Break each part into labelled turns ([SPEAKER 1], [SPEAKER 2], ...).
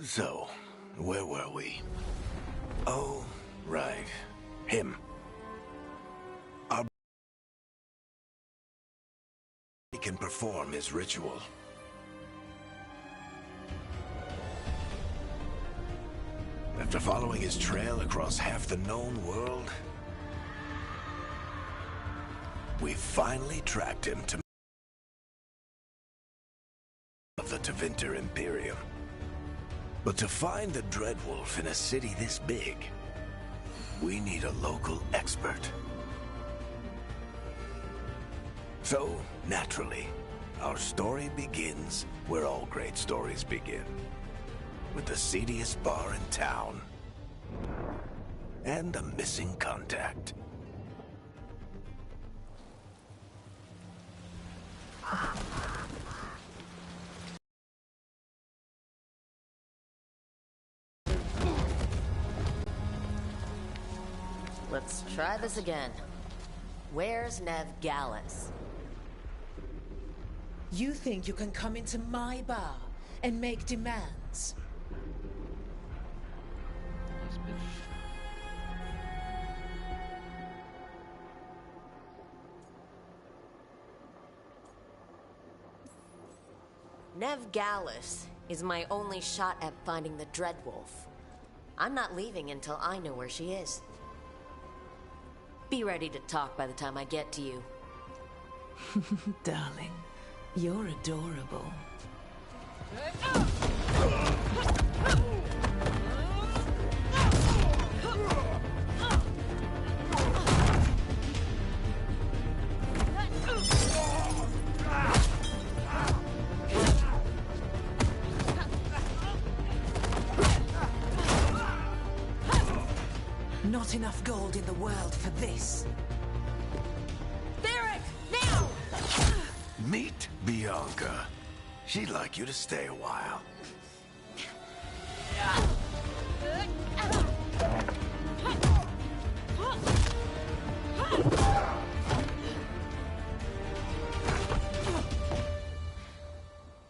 [SPEAKER 1] So, where were we? Oh, right. Him. He can perform his ritual. After following his trail across half the known world, we finally tracked him to the Tevinter Imperium. But to find the Dreadwolf in a city this big, we need a local expert. So, naturally, our story begins where all great stories begin. With the seediest bar in town. And a missing contact.
[SPEAKER 2] Let's try this again. Where's Nev Gallus?
[SPEAKER 3] You think you can come into my bar and make demands?
[SPEAKER 2] Nev Gallus is my only shot at finding the Dreadwolf. I'm not leaving until I know where she is. Be ready to talk by the time I get to you.
[SPEAKER 3] Darling, you're adorable. Not enough gold in the world for this.
[SPEAKER 2] Varric, now!
[SPEAKER 1] Meet Bianca. She'd like you to stay a while.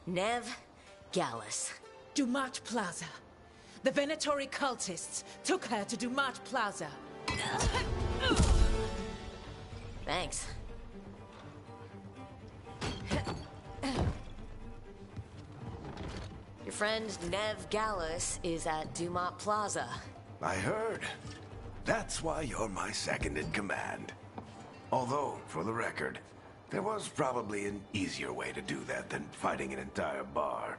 [SPEAKER 2] Nev Gallus.
[SPEAKER 3] Dumat Plaza. The Venatori cultists took her to Dumat Plaza.
[SPEAKER 2] Thanks. Your friend Nev Gallus is at Dumat Plaza.
[SPEAKER 1] I heard. That's why you're my second in command. Although, for the record, there was probably an easier way to do that than fighting an entire bar.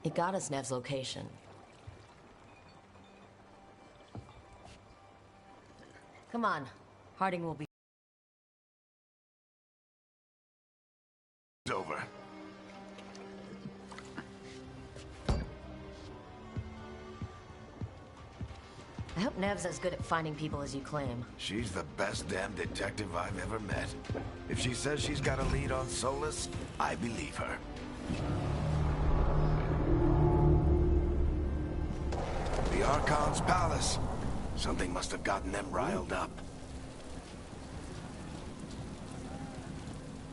[SPEAKER 2] It got us Nev's location. Come on, Harding will be...
[SPEAKER 1] It's over.
[SPEAKER 2] I hope Nev's as good at finding people as you claim.
[SPEAKER 1] She's the best damn detective I've ever met. If she says she's got a lead on Solus, I believe her. The Archon's palace. Something must have gotten them riled up.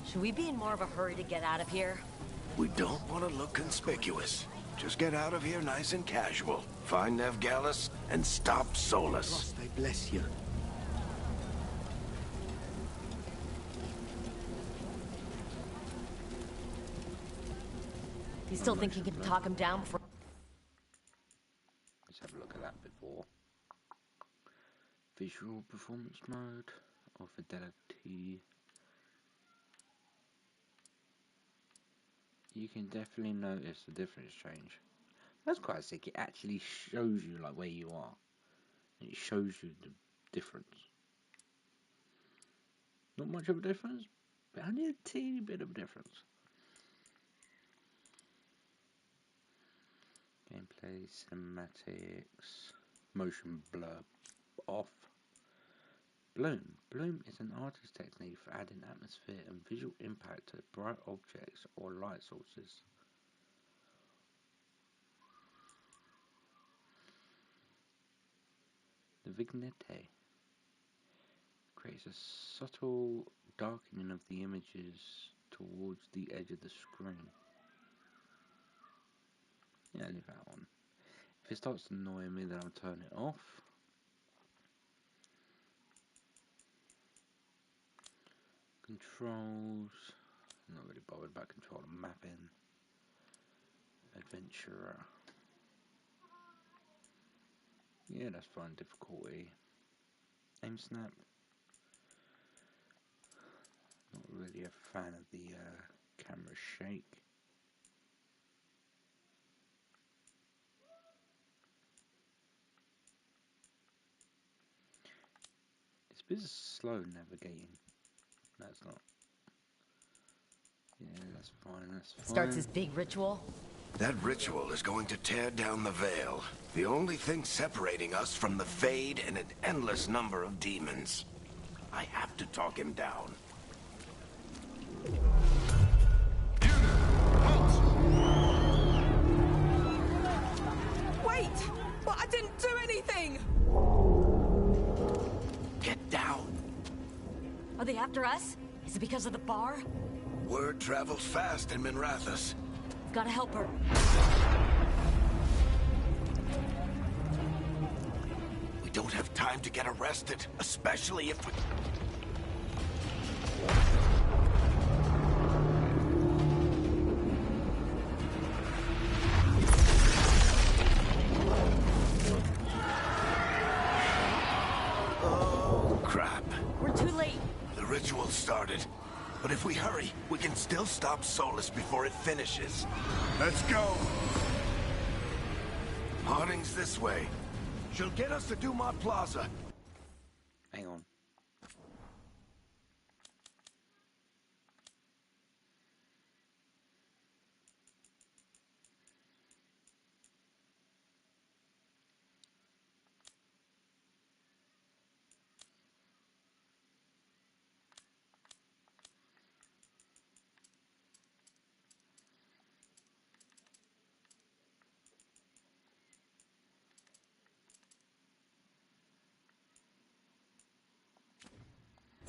[SPEAKER 2] Should we be in more of a hurry to get out of here?
[SPEAKER 1] We don't want to look conspicuous. Just get out of here nice and casual. Find Nev Gallus and stop Solus.
[SPEAKER 4] I bless you.
[SPEAKER 2] You still think you can talk him down before...
[SPEAKER 4] Let's have a look at that before. Visual performance mode or fidelity. You can definitely notice the difference change. That's quite sick. It actually shows you like where you are. It shows you the difference. Not much of a difference, but only a teeny bit of a difference. Gameplay, cinematics, motion blur off. Bloom. Bloom is an artist's technique for adding atmosphere and visual impact to bright objects or light sources. The vignette. creates a subtle darkening of the images towards the edge of the screen. Yeah, leave that on. If it starts to annoy me, then I'll turn it off. Controls. Not really bothered about control and mapping. Adventurer. Yeah, that's fine. Difficulty. Aim snap. Not really a fan of the camera shake. It's a bit slow navigating. That's not. Yeah, that's fine. That's fine.
[SPEAKER 2] Starts his big ritual.
[SPEAKER 1] That ritual is going to tear down the veil. The only thing separating us from the Fade and an endless number of demons. I have to talk him down.
[SPEAKER 3] Wait! But I didn't do anything!
[SPEAKER 1] Get down.
[SPEAKER 2] Are they after us? Is it because of the bar?
[SPEAKER 1] Word travels fast in Minrathous.
[SPEAKER 2] Gotta help her.
[SPEAKER 1] We don't have time to get arrested, especially if we... Oh, crap.
[SPEAKER 2] We're too late.
[SPEAKER 1] The ritual started. But if we hurry, we can still stop Solus before it finishes. Let's go! Harding's this way. She'll get us to Dumont Plaza.
[SPEAKER 4] Hang on.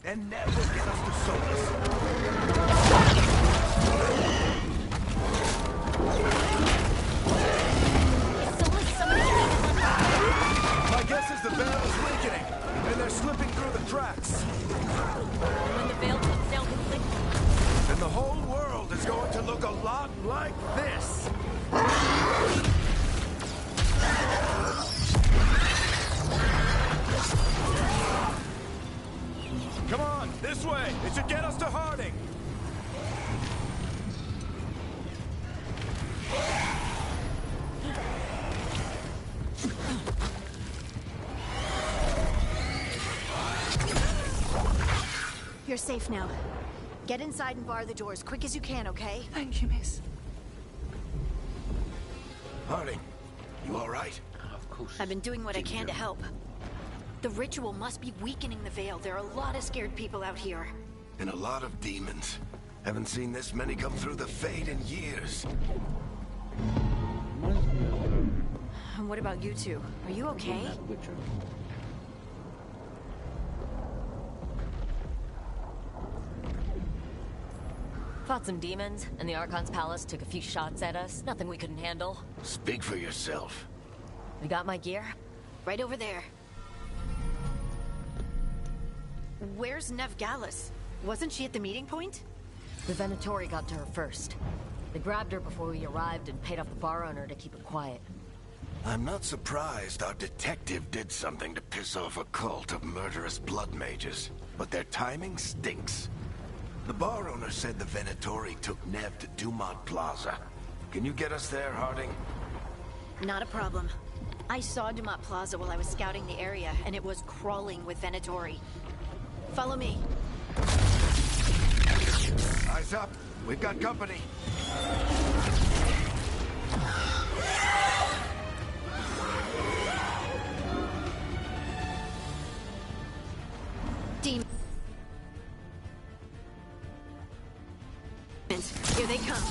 [SPEAKER 1] And never get us to Solus. My guess is the veil is weakening, and they're slipping through the cracks.
[SPEAKER 2] When the veil comes down completely.
[SPEAKER 1] And the whole world is going to look a lot like this. Come on, this way. It should get us to Harding.
[SPEAKER 5] You're safe now. Get inside and bar the doors quick as you can, okay?
[SPEAKER 3] Thank you, miss.
[SPEAKER 1] Harding, you all right?
[SPEAKER 4] Of course.
[SPEAKER 5] I've been doing what I can to help. The ritual must be weakening the veil. There are a lot of scared people out here.
[SPEAKER 1] And a lot of demons. Haven't seen this many come through the Fade in years.
[SPEAKER 5] And what about you two? Are you okay?
[SPEAKER 2] Fought some demons, and the Archon's palace took a few shots at us. Nothing we couldn't handle.
[SPEAKER 1] Speak for yourself.
[SPEAKER 2] You got my gear?
[SPEAKER 5] Right over there. Where's Nev Gallus? Wasn't she at the meeting point?
[SPEAKER 2] The Venatori got to her first. They grabbed her before we arrived and paid off the bar owner to keep it quiet.
[SPEAKER 1] I'm not surprised our detective did something to piss off a cult of murderous blood mages, but their timing stinks. The bar owner said the Venatori took Nev to Dumont Plaza. Can you get us there, Harding?
[SPEAKER 5] Not a problem. I saw Dumont Plaza while I was scouting the area, and it was crawling with Venatori. Follow me.
[SPEAKER 1] Eyes up. We've got company.
[SPEAKER 5] Demons. Here they come.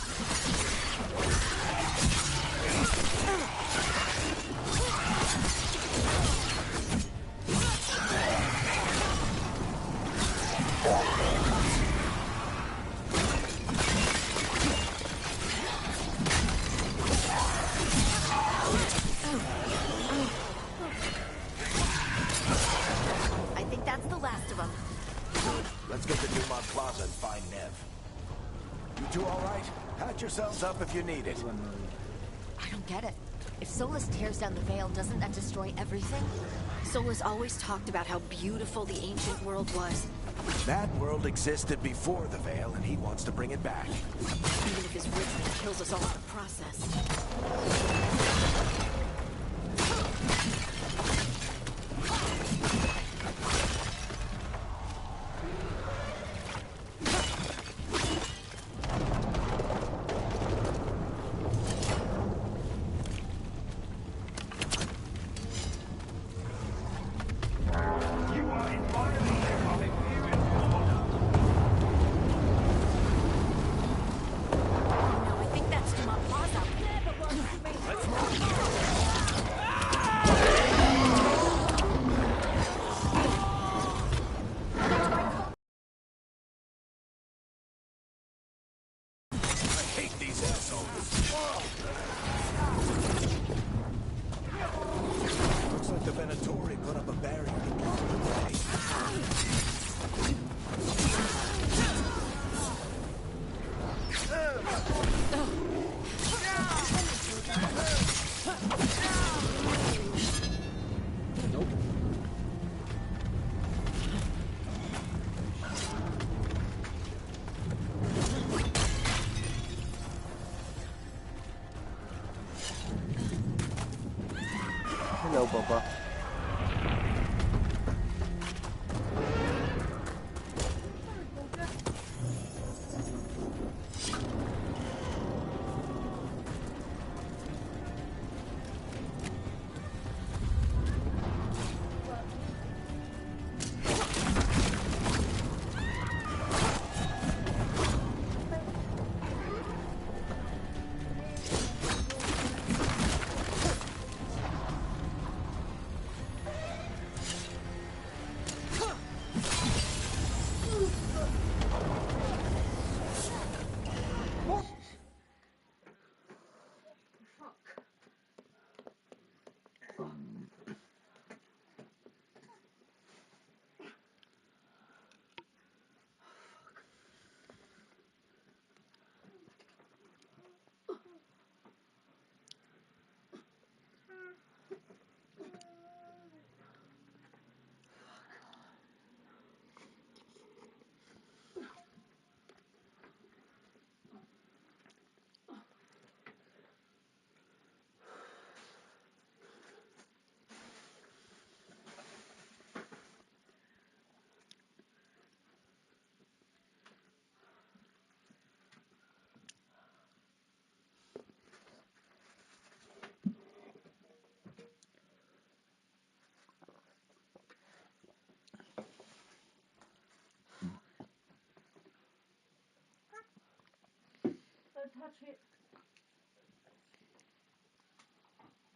[SPEAKER 1] two all right? Patch yourselves up if you need it.
[SPEAKER 2] I don't get it. If Solus tears down the Veil, doesn't that destroy everything?
[SPEAKER 5] Solus always talked about how beautiful the ancient world was.
[SPEAKER 1] That world existed before the Veil, and he wants to bring it back.
[SPEAKER 5] Even if his ritual kills us all in the process. No, I think that's Dumont Plaza.
[SPEAKER 1] I hate these assholes. Looks like the Venatori put up a barrier to block the way.
[SPEAKER 4] Nope. Hello, Bubba.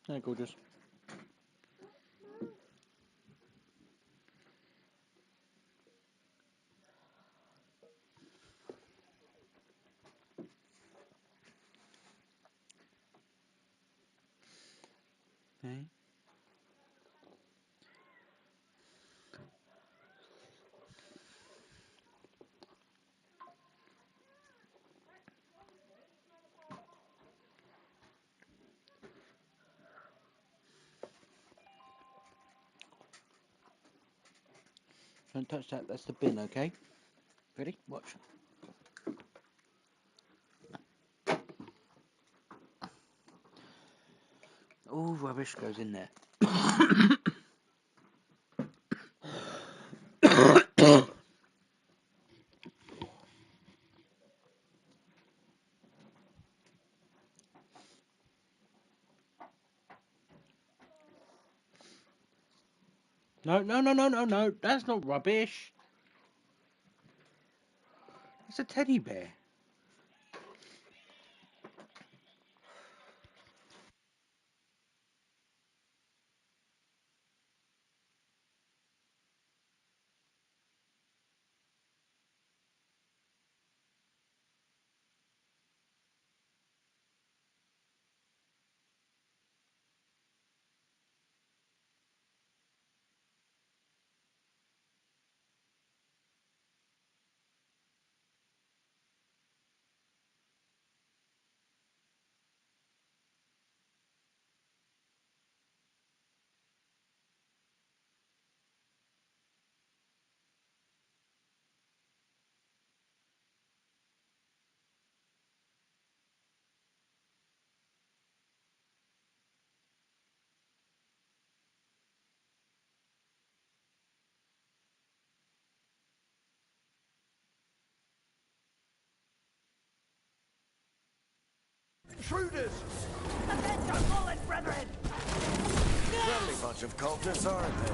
[SPEAKER 4] Hey, gorgeous. Hey. Don't touch that, that's the bin, okay? Ready? Watch. All rubbish goes in there. No, no, no, no, no, no. That's not rubbish. It's a teddy bear.
[SPEAKER 1] intruders!
[SPEAKER 6] Avenge our fallen brethren!
[SPEAKER 1] Friendly bunch of cultists, aren't they?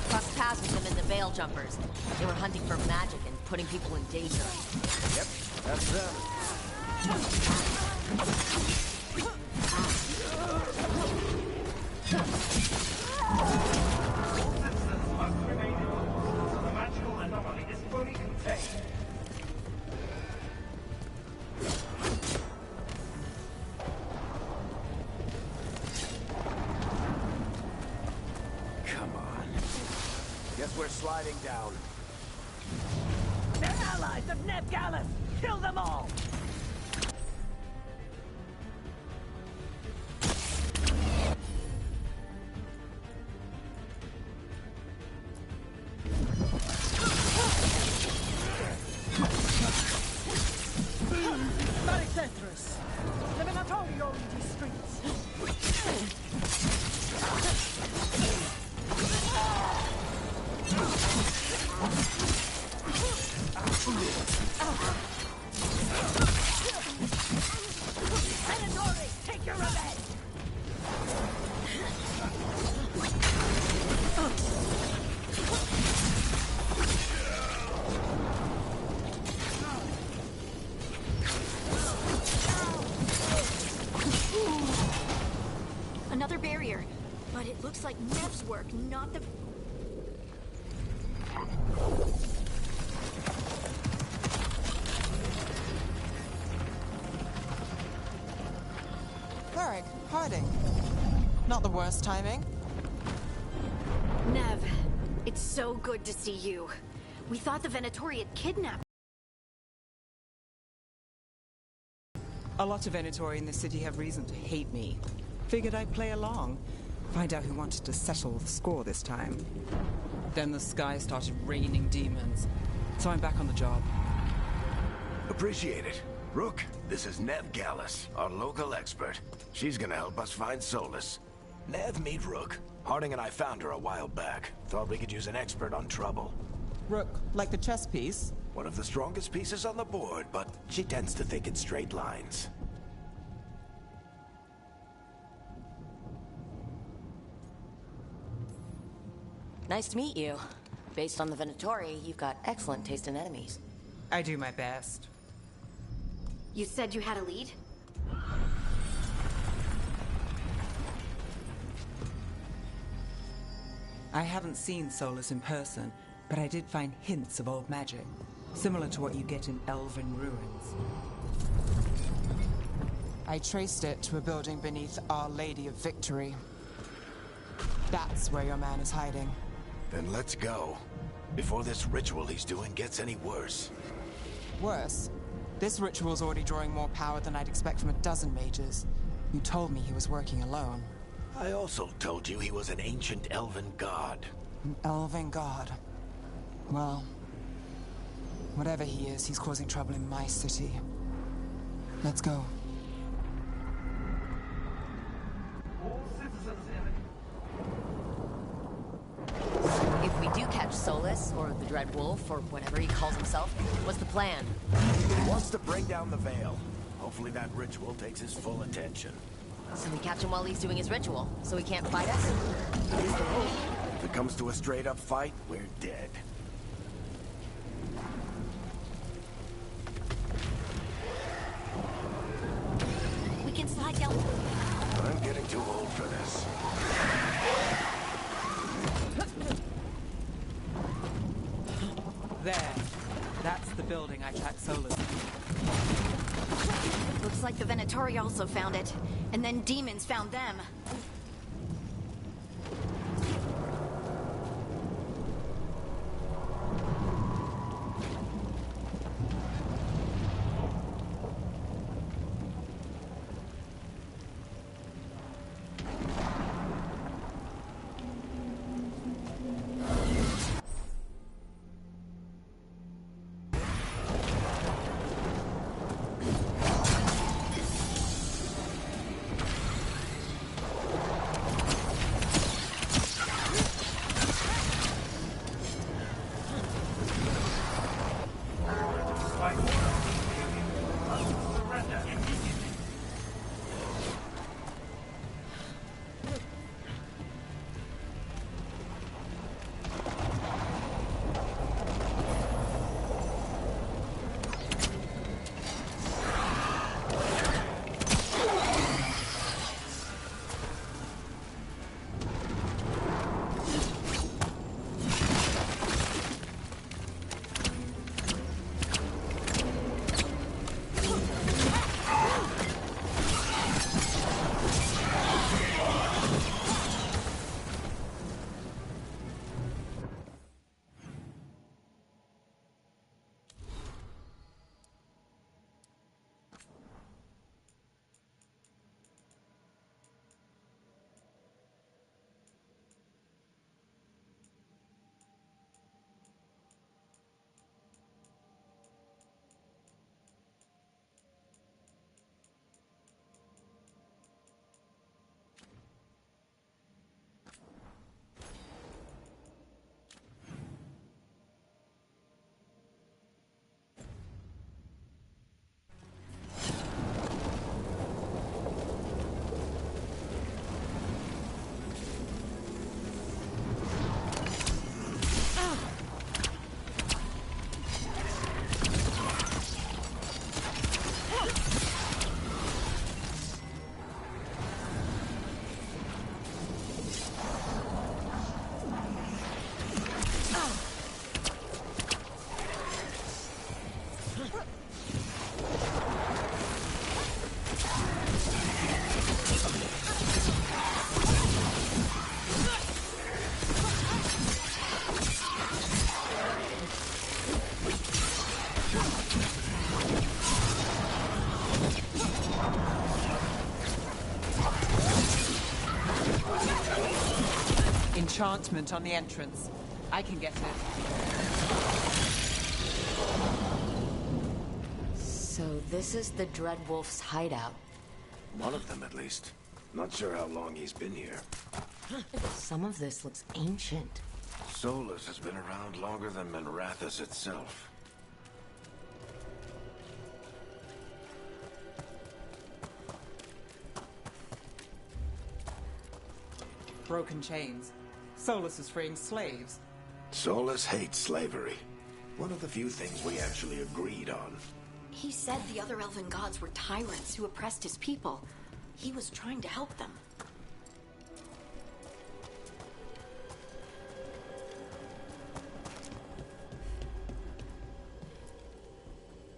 [SPEAKER 2] Crossed paths with them in the Veil Jumpers. They were hunting for magic and putting people in danger.
[SPEAKER 1] Yep, that's them.
[SPEAKER 6] Must remain indoors until the magical anomaly is fully contained.
[SPEAKER 1] Come on. Guess we're sliding down.
[SPEAKER 6] They're allies of Neb Gallus! Kill them all!
[SPEAKER 3] Baricentros! The Venatorio in these streets!
[SPEAKER 6] Venatori, take your revenge!
[SPEAKER 5] Another barrier. But it looks like Nev's work, not the...
[SPEAKER 7] Cleric, hiding. Not the worst timing.
[SPEAKER 5] Nev, it's so good to see you. We thought the Venatori had kidnapped...
[SPEAKER 7] A lot of Venatori in the city have reason to hate me. Figured I'd play along. Find out who wanted to settle the score this time. Then the sky started raining demons. So I'm back on the job.
[SPEAKER 1] Appreciate it. Rook, this is Neb Gallus, our local expert. She's gonna help us find Solus. Nev, meet Rook. Harding and I found her a while back. Thought we could use an expert on trouble.
[SPEAKER 7] Rook, like the chess piece?
[SPEAKER 1] One of the strongest pieces on the board, but she tends to think in straight lines.
[SPEAKER 2] Nice to meet you. Based on the Venatori, you've got excellent taste in enemies.
[SPEAKER 7] I do my best.
[SPEAKER 5] You said you had a lead?
[SPEAKER 7] I haven't seen Solus in person, but I did find hints of old magic, similar to what you get in elven ruins. I traced it to a building beneath Our Lady of Victory. That's where your man is hiding.
[SPEAKER 1] Then let's go. Before this ritual he's doing gets any worse.
[SPEAKER 7] Worse, this ritual's already drawing more power than I'd expect from a dozen mages. You told me he was working alone.
[SPEAKER 1] I also told you he was an ancient elven god.
[SPEAKER 7] An elven god. Well, whatever he is, he's causing trouble in my city. Let's go.
[SPEAKER 6] All citizens
[SPEAKER 2] If we do catch Solus, or the Dread Wolf, or whatever he calls himself, what's the plan?
[SPEAKER 1] He wants to bring down the veil. Hopefully that ritual takes his full attention.
[SPEAKER 2] So we catch him while he's doing his ritual, so he can't fight us?
[SPEAKER 1] That's the hope. If it comes to a straight-up fight, we're dead.
[SPEAKER 5] We can slide down...
[SPEAKER 1] I'm getting too old for this.
[SPEAKER 7] There. That's the building I tracked Solus.
[SPEAKER 5] Looks like the Venatori also found it. And then demons found them.
[SPEAKER 7] Enchantment on the entrance. I can get it.
[SPEAKER 2] So this is the Dreadwolf's hideout.
[SPEAKER 1] One of them, at least. Not sure how long he's been here.
[SPEAKER 2] Some of this looks ancient.
[SPEAKER 1] Solus has been around longer than Minrathous itself.
[SPEAKER 7] Broken chains. Solus is freeing slaves.
[SPEAKER 1] Solus hates slavery. One of the few things we actually agreed on.
[SPEAKER 5] He said the other elven gods were tyrants who oppressed his people. He was trying to help them.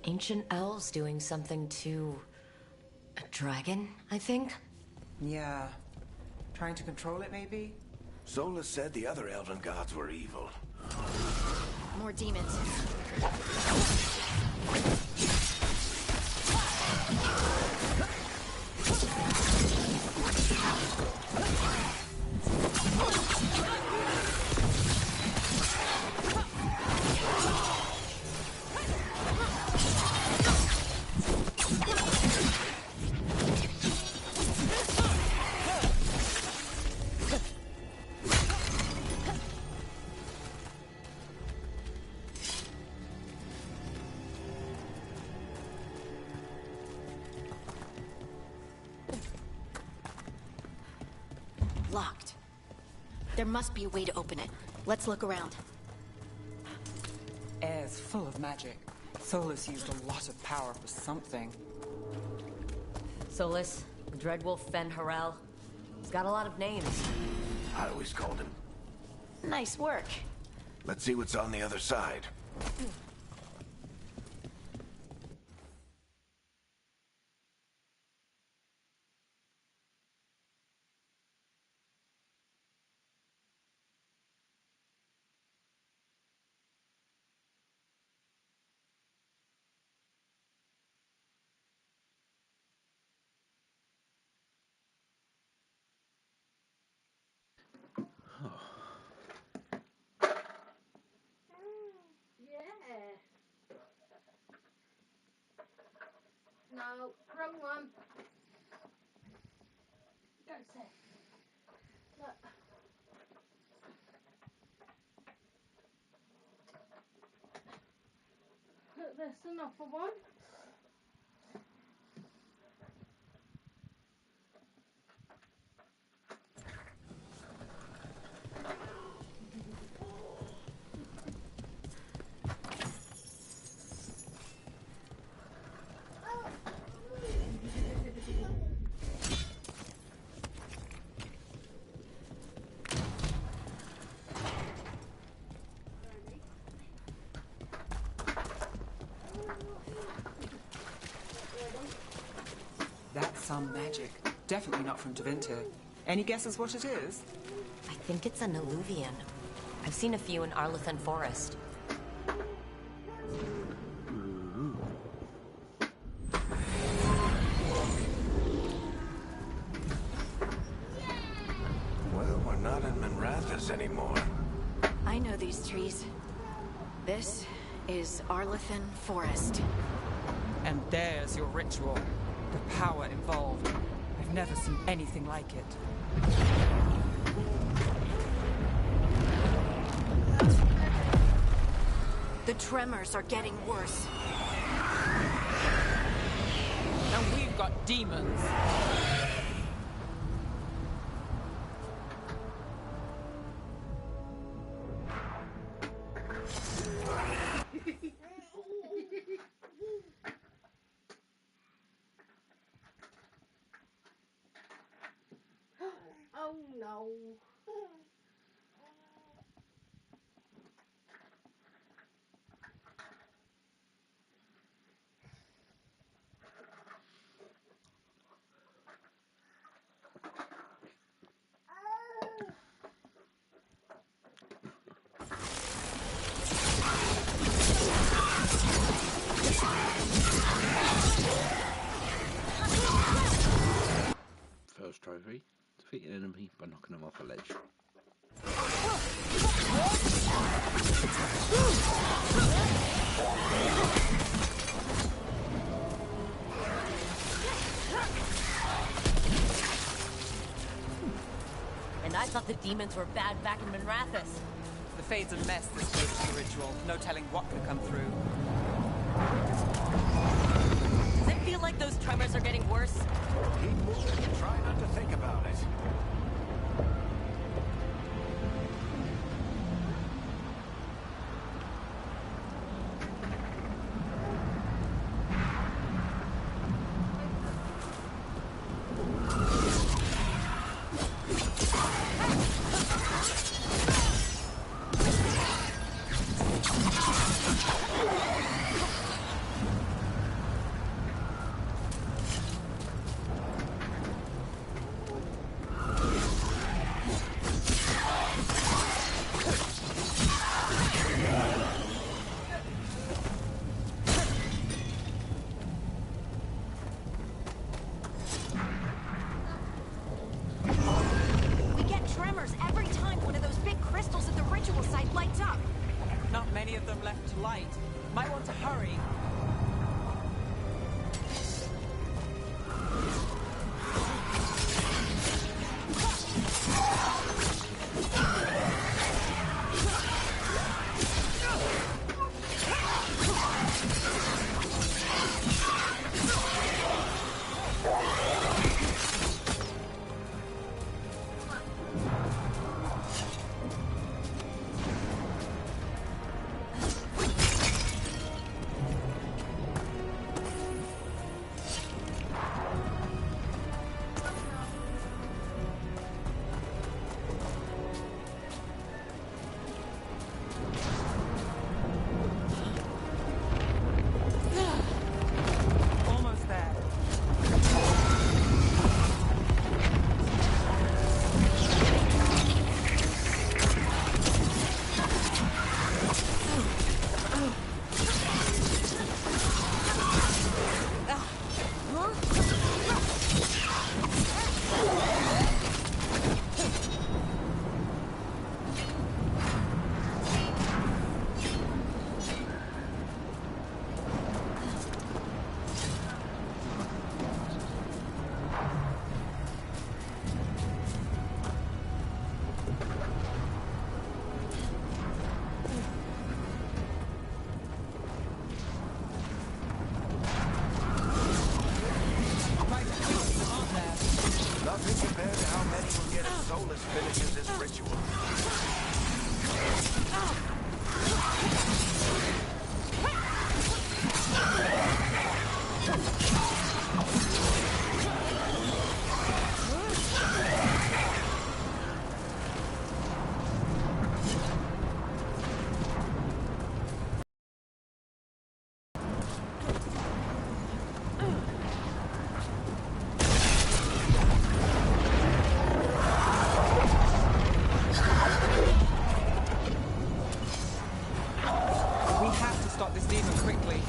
[SPEAKER 2] Ancient elves doing something to a dragon, I think?
[SPEAKER 7] Yeah. Trying to control it, maybe?
[SPEAKER 1] Solus said the other elven gods were evil.
[SPEAKER 5] More demons. Locked. There must be a way to open it. Let's look around.
[SPEAKER 7] Air's full of magic. Solus used a lot of power for something.
[SPEAKER 2] Solus, Dreadwolf Fen Harel. He's got a lot of names.
[SPEAKER 1] I always called him.
[SPEAKER 5] Nice work.
[SPEAKER 1] Let's see what's on the other side.
[SPEAKER 8] No, wrong one. Go sit. Look. Look, there's another one.
[SPEAKER 7] That's some magic. Definitely not from Tevinter. Any guesses what it is?
[SPEAKER 2] I think it's an alluvian. I've seen a few in Arlethan Forest.
[SPEAKER 1] Well, we're not in Minrathous anymore.
[SPEAKER 5] I know these trees. This is Arlethan Forest.
[SPEAKER 7] And there's your ritual. The power involved. I've never seen anything like it.
[SPEAKER 5] The tremors are getting worse.
[SPEAKER 7] And we've got demons.
[SPEAKER 8] Oh no.
[SPEAKER 4] First trophy. Defeat an enemy by knocking them off a ledge.
[SPEAKER 2] And I thought the demons were bad back in Monrathis.
[SPEAKER 7] The Fade's a mess this close to the ritual. No telling what could come through.
[SPEAKER 2] Does it feel like those tremors are getting worse?
[SPEAKER 1] Keep moving and try not to think about it.
[SPEAKER 5] We get tremors every time one of those big crystals at the ritual site lights up.
[SPEAKER 7] Not many of them left to light. Might want to hurry. Almost there.
[SPEAKER 1] Nothing compared to how many will get as Solus finishes his ritual.
[SPEAKER 7] We have to stop this demon quickly.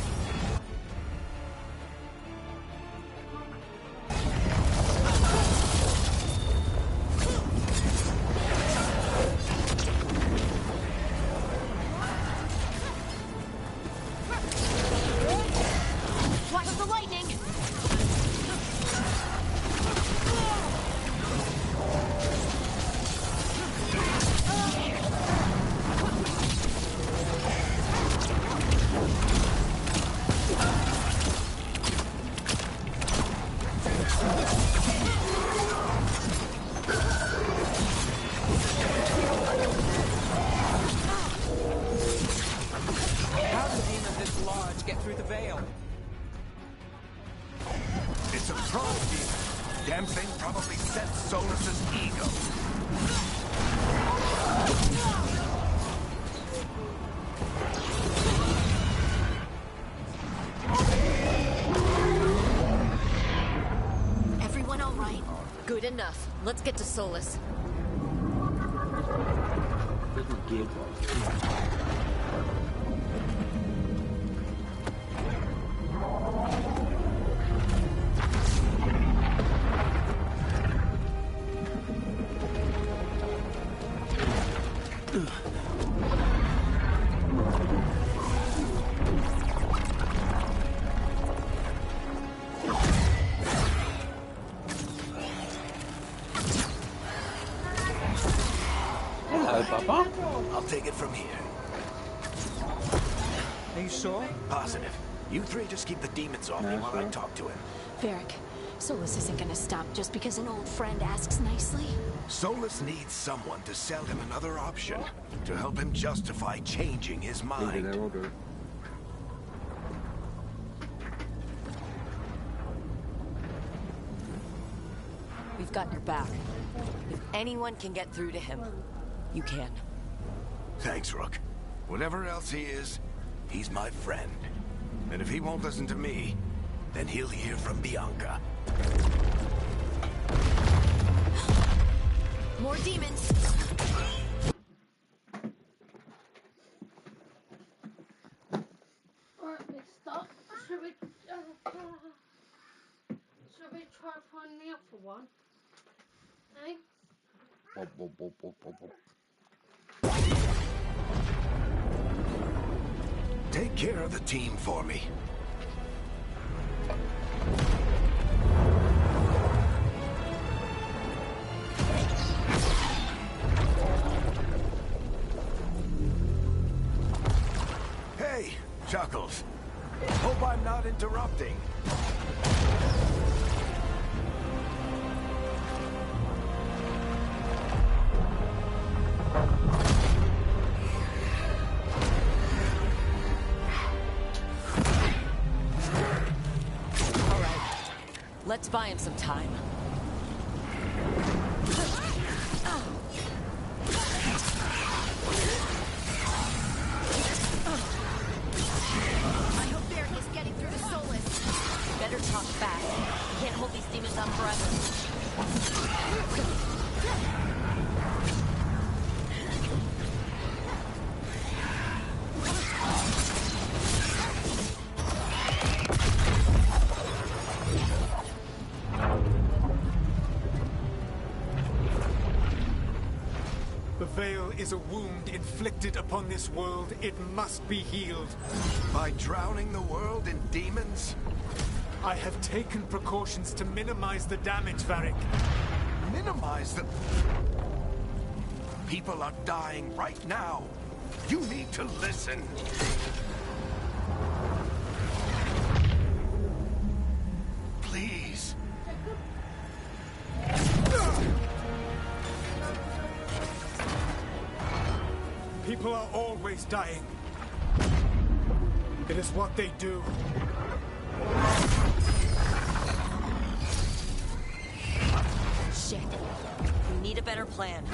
[SPEAKER 5] Watch the lightning!
[SPEAKER 7] How does a demon this large get through the veil?
[SPEAKER 1] It's a troll demon. Damn thing probably sets Solus's ego.
[SPEAKER 5] Everyone all right?
[SPEAKER 2] Good enough. Let's get to Solus.
[SPEAKER 4] Doesn't give off. Hello, Bubba.
[SPEAKER 1] I'll take it from here.
[SPEAKER 7] Are you sure?
[SPEAKER 1] Positive. You three just keep the demons off me while I talk to him.
[SPEAKER 5] Varric, Solus isn't gonna stop just because an old friend asks nicely.
[SPEAKER 1] Solus needs someone to sell him another option, to help him justify changing his mind.
[SPEAKER 4] They're all good.
[SPEAKER 2] We've got your back. If anyone can get through to him, you can.
[SPEAKER 1] Thanks, Rook. Whatever else he is, he's my friend. And if he won't listen to me, then he'll hear from Bianca.
[SPEAKER 5] More demons!
[SPEAKER 8] Alright, it's stuck. Should we try to find the other one? Eh?
[SPEAKER 4] Wop, wop, wop, wop, wop, wop.
[SPEAKER 1] Take care of the team for me. Hey, Chuckles. Hope I'm not interrupting.
[SPEAKER 2] Let's buy him some time.
[SPEAKER 5] I hope Varric is getting through to Solus.
[SPEAKER 2] Better talk fast. Can't hold these demons on forever.
[SPEAKER 9] The veil is a wound inflicted upon this world. It must be healed.
[SPEAKER 1] By drowning the world in demons?
[SPEAKER 9] I have taken precautions to minimize the damage, Varric.
[SPEAKER 1] Minimize the... People are dying right now. You need to listen. Please.
[SPEAKER 9] People are always dying. It is what they do.
[SPEAKER 2] Shit. We need a better plan.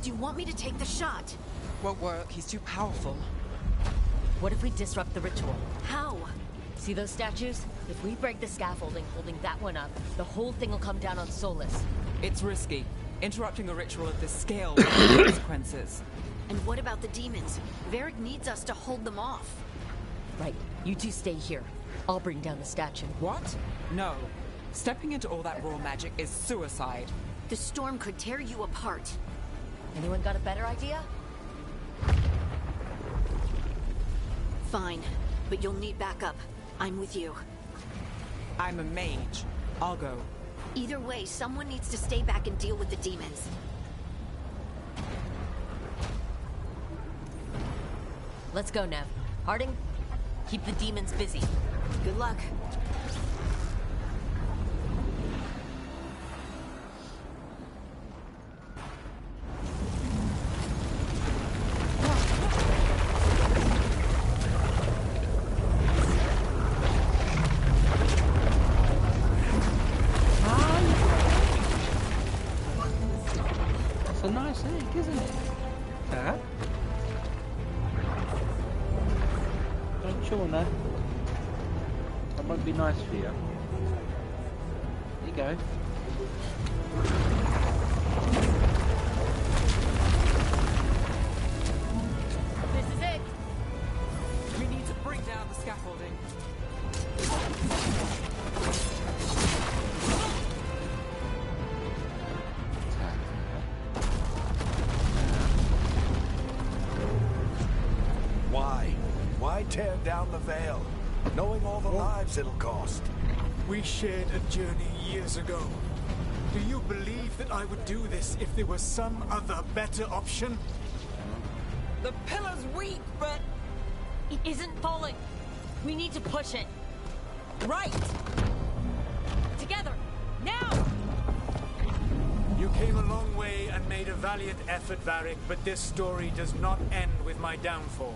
[SPEAKER 5] Do you want me to take the shot?
[SPEAKER 7] Won't work. He's too powerful.
[SPEAKER 2] What if we disrupt the ritual?
[SPEAKER 5] How?
[SPEAKER 2] See those statues? If we break the scaffolding holding that one up, the whole thing will come down on Solus.
[SPEAKER 7] It's risky. Interrupting a ritual of this scale will have consequences.
[SPEAKER 5] And what about the demons? Varric needs us to hold them off.
[SPEAKER 2] Right. You two stay here. I'll bring down the statue.
[SPEAKER 7] What? No. Stepping into all that raw magic is suicide.
[SPEAKER 5] The storm could tear you apart.
[SPEAKER 2] Anyone got a better idea?
[SPEAKER 5] Fine, but you'll need backup. I'm with you.
[SPEAKER 7] I'm a mage. I'll go.
[SPEAKER 5] Either way, someone needs to stay back and deal with the demons.
[SPEAKER 2] Let's go, Nev. Harding, keep the demons busy.
[SPEAKER 5] Good luck.
[SPEAKER 4] That's a nice egg, isn't it? Huh? Don't chew on that. That won't be nice for you. There you go.
[SPEAKER 2] This is it.
[SPEAKER 7] We need to bring down the scaffolding.
[SPEAKER 1] tear down the Veil, knowing all the lives it'll cost.
[SPEAKER 9] We shared a journey years ago. Do you believe that I would do this if there was some other better option?
[SPEAKER 3] The pillar's weak, but...
[SPEAKER 2] It isn't falling. We need to push it.
[SPEAKER 3] Right!
[SPEAKER 2] Together! Now!
[SPEAKER 9] You came a long way and made a valiant effort, Varric, but this story does not end with my downfall.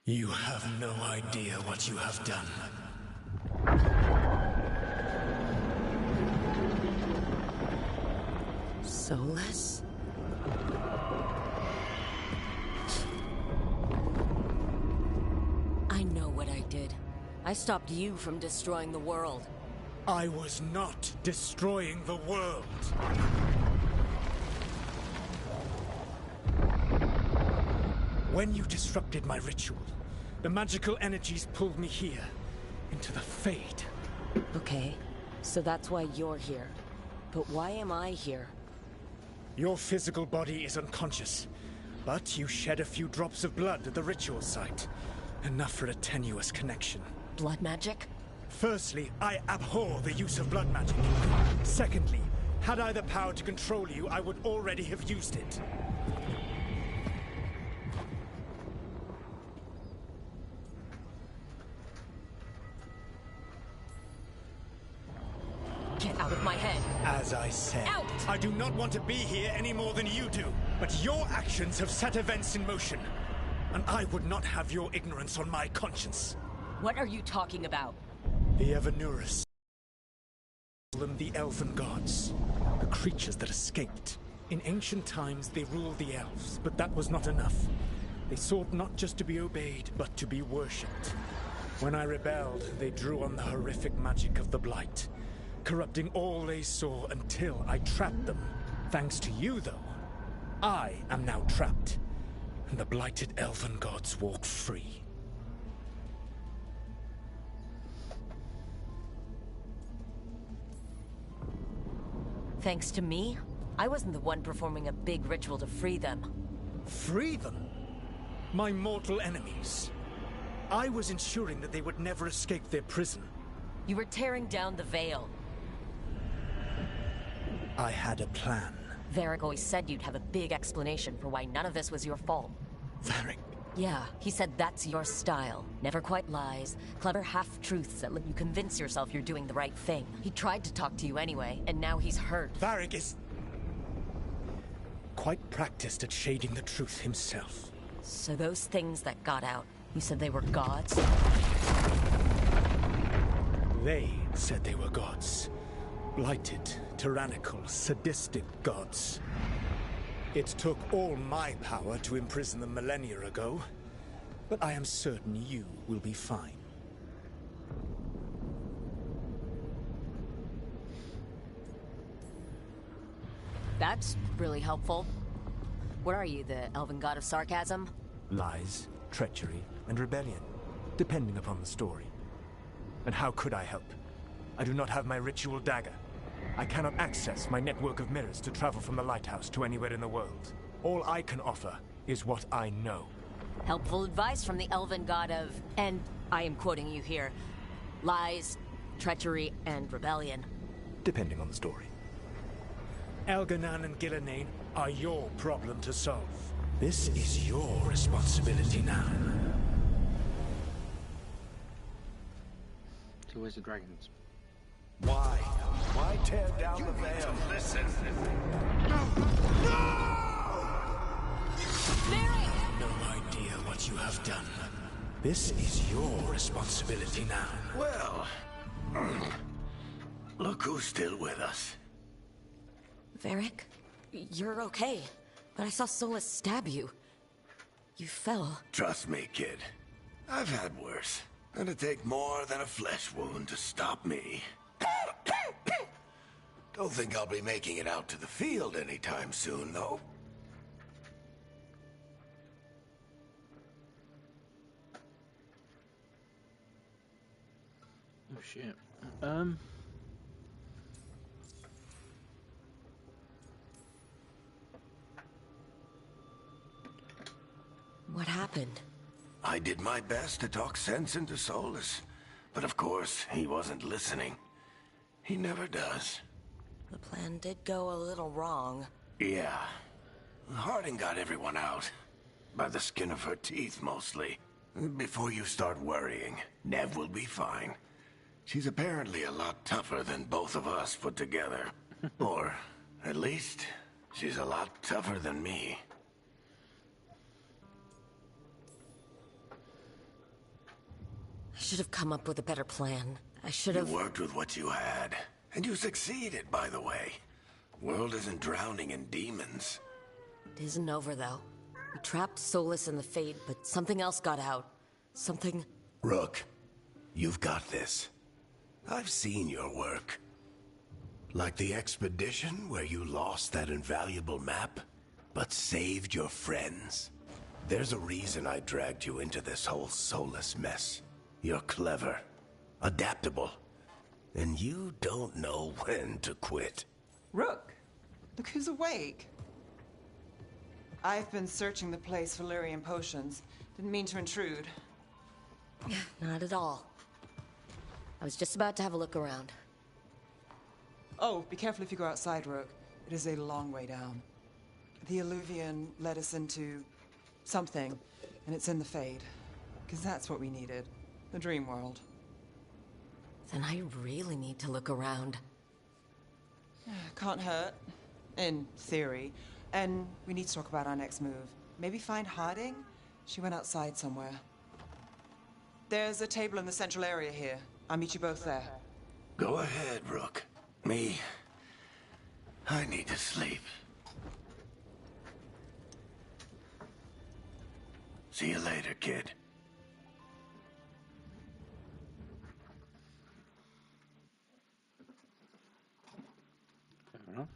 [SPEAKER 9] You have no idea what you have done.
[SPEAKER 2] Soulless? I know what I did. I stopped you from destroying the world.
[SPEAKER 9] I was not destroying the world. When you disrupted my ritual, the magical energies pulled me here, into the Fade.
[SPEAKER 2] Okay, so that's why you're here. But why am I here?
[SPEAKER 9] Your physical body is unconscious, but you shed a few drops of blood at the ritual site. Enough for a tenuous connection.
[SPEAKER 2] Blood magic?
[SPEAKER 9] Firstly, I abhor the use of blood magic. Secondly, had I the power to control you, I would already have used it.
[SPEAKER 2] Get out of my head.
[SPEAKER 9] As I said,
[SPEAKER 2] Out!
[SPEAKER 9] I do not want to be here any more than you do. But your actions have set events in motion. And I would not have your ignorance on my conscience.
[SPEAKER 2] What are you talking about?
[SPEAKER 9] The Evanurus. Them the elven gods. The creatures that escaped. In ancient times, they ruled the elves, but that was not enough. They sought not just to be obeyed, but to be worshipped. When I rebelled, they drew on the horrific magic of the Blight, corrupting all they saw until I trapped them. Thanks to you, though, I am now trapped, and the blighted elven gods walk free.
[SPEAKER 2] Thanks to me? I wasn't the one performing a big ritual to free them.
[SPEAKER 9] Free them? My mortal enemies. I was ensuring that they would never escape their prison.
[SPEAKER 2] You were tearing down the Veil.
[SPEAKER 9] I had a plan.
[SPEAKER 2] Varric always said you'd have a big explanation for why none of this was your fault.
[SPEAKER 9] Varric?
[SPEAKER 2] Yeah, he said that's your style. Never quite lies, clever half-truths that let you convince yourself you're doing the right thing. He tried to talk to you anyway, and now he's hurt.
[SPEAKER 9] Varric is quite practiced at shading the truth himself.
[SPEAKER 2] So those things that got out, you said they were gods?
[SPEAKER 9] They said they were gods. Blighted, tyrannical, sadistic gods. It took all my power to imprison them millennia ago, but I am certain you will be fine.
[SPEAKER 2] That's really helpful. What are you, the elven god of sarcasm?
[SPEAKER 10] Lies, treachery, and rebellion, depending upon the story. And how could I help? I do not have my ritual dagger. I cannot access my network of mirrors to travel from the lighthouse to anywhere in the world. All I can offer is what I know.
[SPEAKER 2] Helpful advice from the elven god of, and I am quoting you here, lies, treachery, and rebellion.
[SPEAKER 10] Depending on the story.
[SPEAKER 9] Elganan and Gillenane are your problem to solve. This is your responsibility now.
[SPEAKER 4] So where's the dragons?
[SPEAKER 1] Why? Why tear down the veil? Listen.
[SPEAKER 9] No idea what you have done. This is your responsibility now.
[SPEAKER 1] Well, look who's still with us.
[SPEAKER 2] Varric, you're okay, but I saw Solus stab you. You fell.
[SPEAKER 1] Trust me, kid. I've had worse. It'd take more than a flesh wound to stop me. Don't think I'll be making it out to the field anytime soon, though.
[SPEAKER 4] Oh shit.
[SPEAKER 2] What happened?
[SPEAKER 1] I did my best to talk sense into Solus, but of course, he wasn't listening. He never does.
[SPEAKER 2] The plan did go a little wrong.
[SPEAKER 1] Yeah. Harding got everyone out. By the skin of her teeth, mostly. Before you start worrying, Nev will be fine. She's apparently a lot tougher than both of us put together. Or, at least, she's a lot tougher than me.
[SPEAKER 2] I should have come up with a better plan. I should have...
[SPEAKER 1] You worked with what you had. And you succeeded, by the way. World isn't drowning in demons.
[SPEAKER 2] It isn't over, though. We trapped Solus in the Fade, but something else got out. Something...
[SPEAKER 1] Rook, you've got this. I've seen your work. Like the expedition where you lost that invaluable map, but saved your friends. There's a reason I dragged you into this whole Solus mess. You're clever, adaptable, and you don't know when to quit.
[SPEAKER 7] Rook, look who's awake. I've been searching the place for Lyrian potions. Didn't mean to intrude.
[SPEAKER 2] Not at all. I was just about to have a look around.
[SPEAKER 7] Oh, be careful if you go outside, Rook. It is a long way down. The Alluvian led us into something, and it's in the Fade. Because that's what we needed. The dream world.
[SPEAKER 2] Then I really need to look around.
[SPEAKER 7] Can't hurt. In theory. And we need to talk about our next move. Maybe find Harding? She went outside somewhere. There's a table in the central area here. I'll meet you both there.
[SPEAKER 1] Go ahead, Rook. I need to sleep. See you later, kid.
[SPEAKER 4] Fair enough.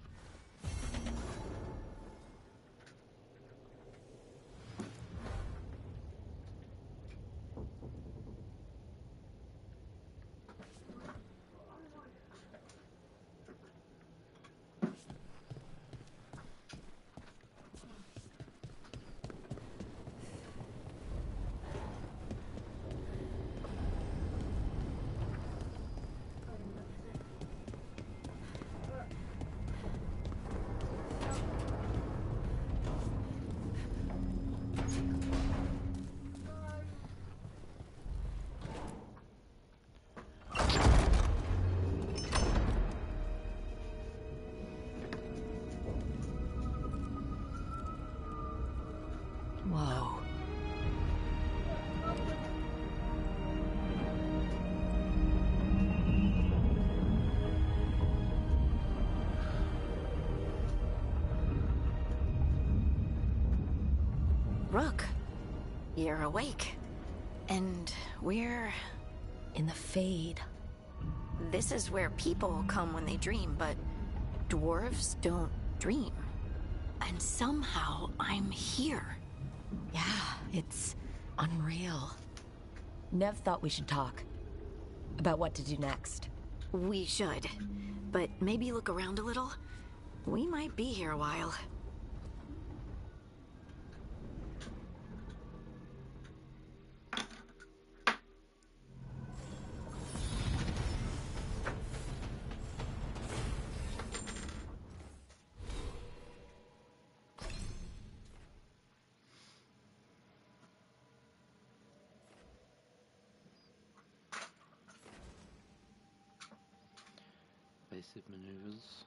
[SPEAKER 5] Rook, you're awake. And we're...
[SPEAKER 2] in the Fade.
[SPEAKER 5] This is where people come when they dream, but dwarves don't dream. And somehow I'm here.
[SPEAKER 2] Yeah, it's unreal. Nev thought we should talk. About what to do next.
[SPEAKER 5] We should. But maybe look around a little. We might be here a while.
[SPEAKER 4] Basic maneuvers.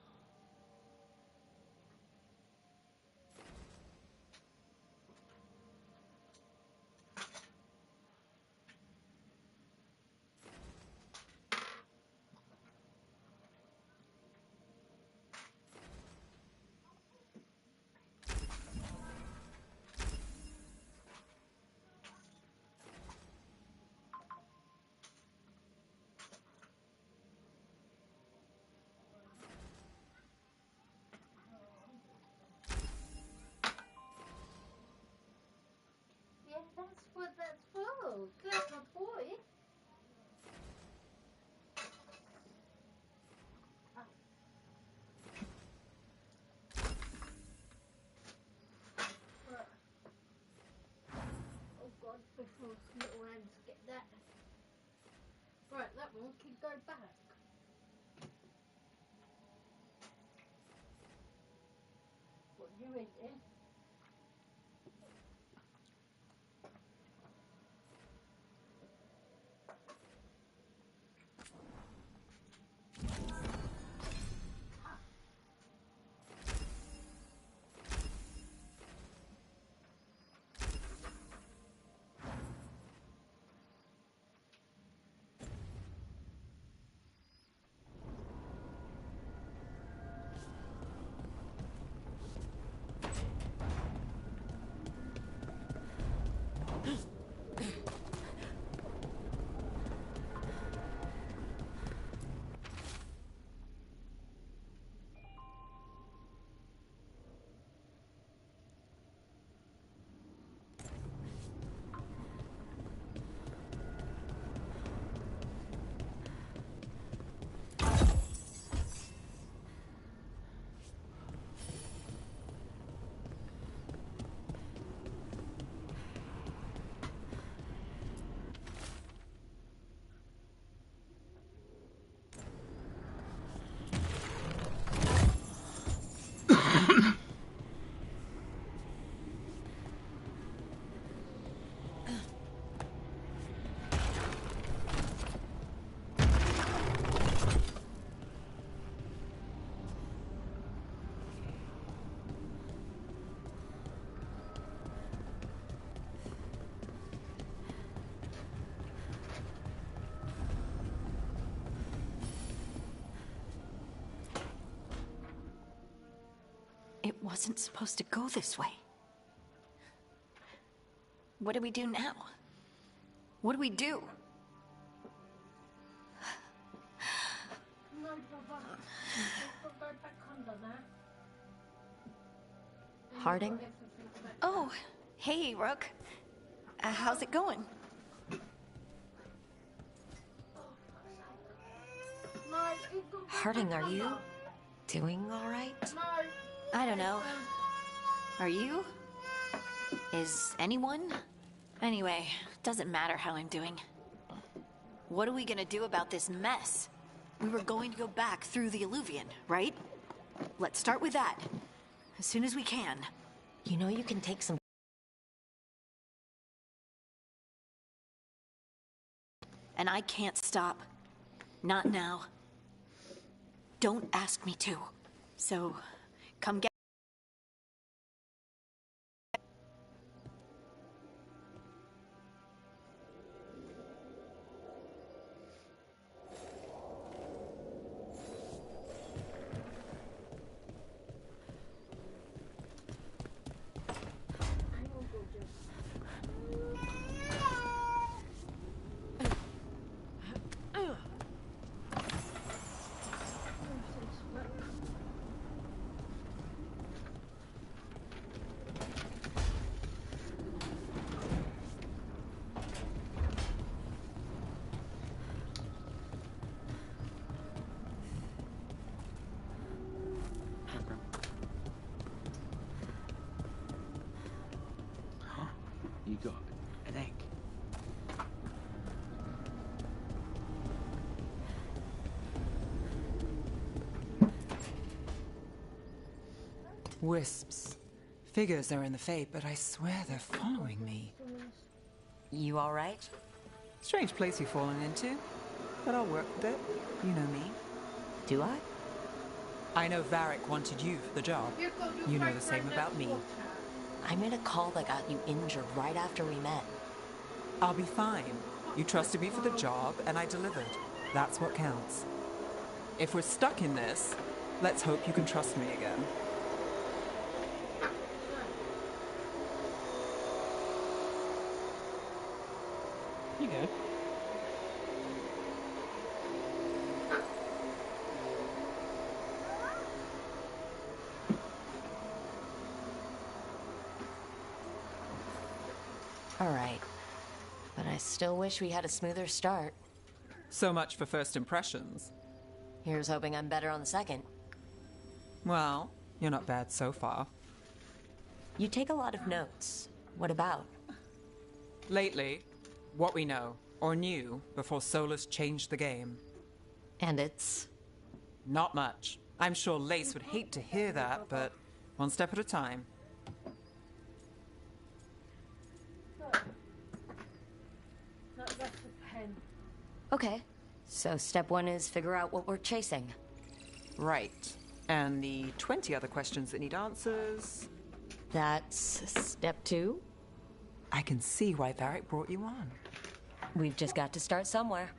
[SPEAKER 8] Yeah, that's what that's for. Clever boy. Right. Oh god, before little hands get that. Right, that one can go back. What you in there?
[SPEAKER 5] It wasn't supposed to go this way. What do we do now? What do we do?
[SPEAKER 8] No, Papa. We've got to go back under now.
[SPEAKER 2] Harding?
[SPEAKER 5] Oh, hey, Rook. How's it going?
[SPEAKER 8] No, you've got to go
[SPEAKER 2] Harding,
[SPEAKER 8] back
[SPEAKER 2] are you
[SPEAKER 8] under.
[SPEAKER 2] doing all right?
[SPEAKER 8] No.
[SPEAKER 5] I don't know. Are you? Is anyone? Anyway, doesn't matter how I'm doing. What are we gonna do about this mess? We were going to go back through the Alluvion, right? Let's start with that. As soon as we can.
[SPEAKER 2] You know you can take some...
[SPEAKER 5] And I can't stop. Not now. Don't ask me to. So, come get...
[SPEAKER 8] Hang on, gorgeous.
[SPEAKER 4] You got an egg.
[SPEAKER 7] Wisps. Figures are in the fate, but I swear they're following me.
[SPEAKER 2] You alright?
[SPEAKER 7] Strange place you've fallen into, but I'll work with it. You know me.
[SPEAKER 2] Do I?
[SPEAKER 7] I know Varric wanted you for the job. You know the same about me.
[SPEAKER 2] I made a call that got you injured right after we met.
[SPEAKER 7] I'll be fine. You trusted me for the job, and I delivered. That's what counts. If we're stuck in this, let's hope you can trust me again.
[SPEAKER 4] You go.
[SPEAKER 2] Alright. But I still wish we had a smoother start.
[SPEAKER 7] So much for first impressions.
[SPEAKER 2] Here's hoping I'm better on the second.
[SPEAKER 7] Well, you're not bad so far.
[SPEAKER 2] You take a lot of notes. What about?
[SPEAKER 7] Lately, what we know, or knew, before Solus changed the game.
[SPEAKER 2] And it's?
[SPEAKER 7] Not much. I'm sure Lace would hate to hear that, but one step at a time.
[SPEAKER 8] That's a pen.
[SPEAKER 2] Okay. So step one is figure out what we're chasing.
[SPEAKER 7] Right. And the 20 other questions that need answers...
[SPEAKER 2] That's step two?
[SPEAKER 7] I can see why Varric brought you on.
[SPEAKER 2] We've just got to start somewhere.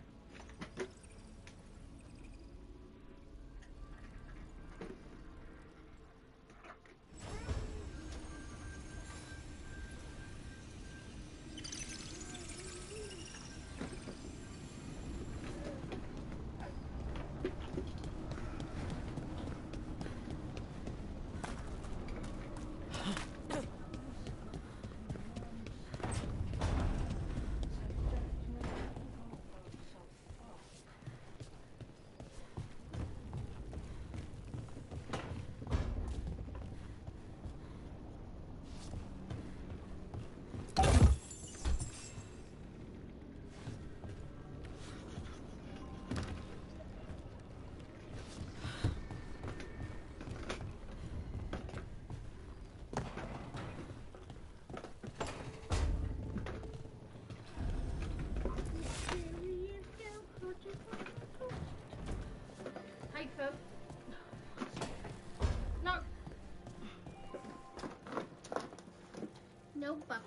[SPEAKER 8] Hey, Phil. No. No, Papa.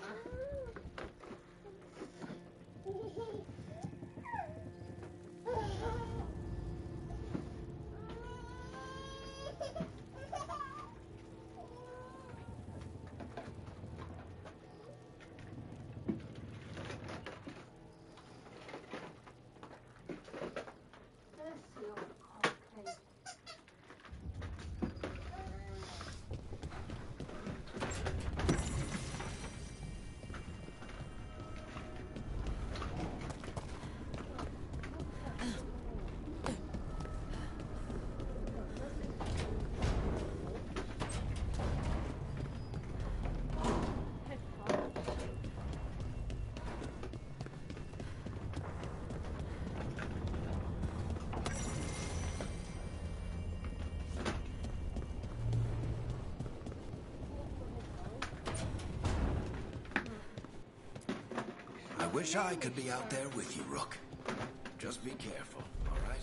[SPEAKER 1] I wish I could be out there with you, Rook. Just be careful, all right?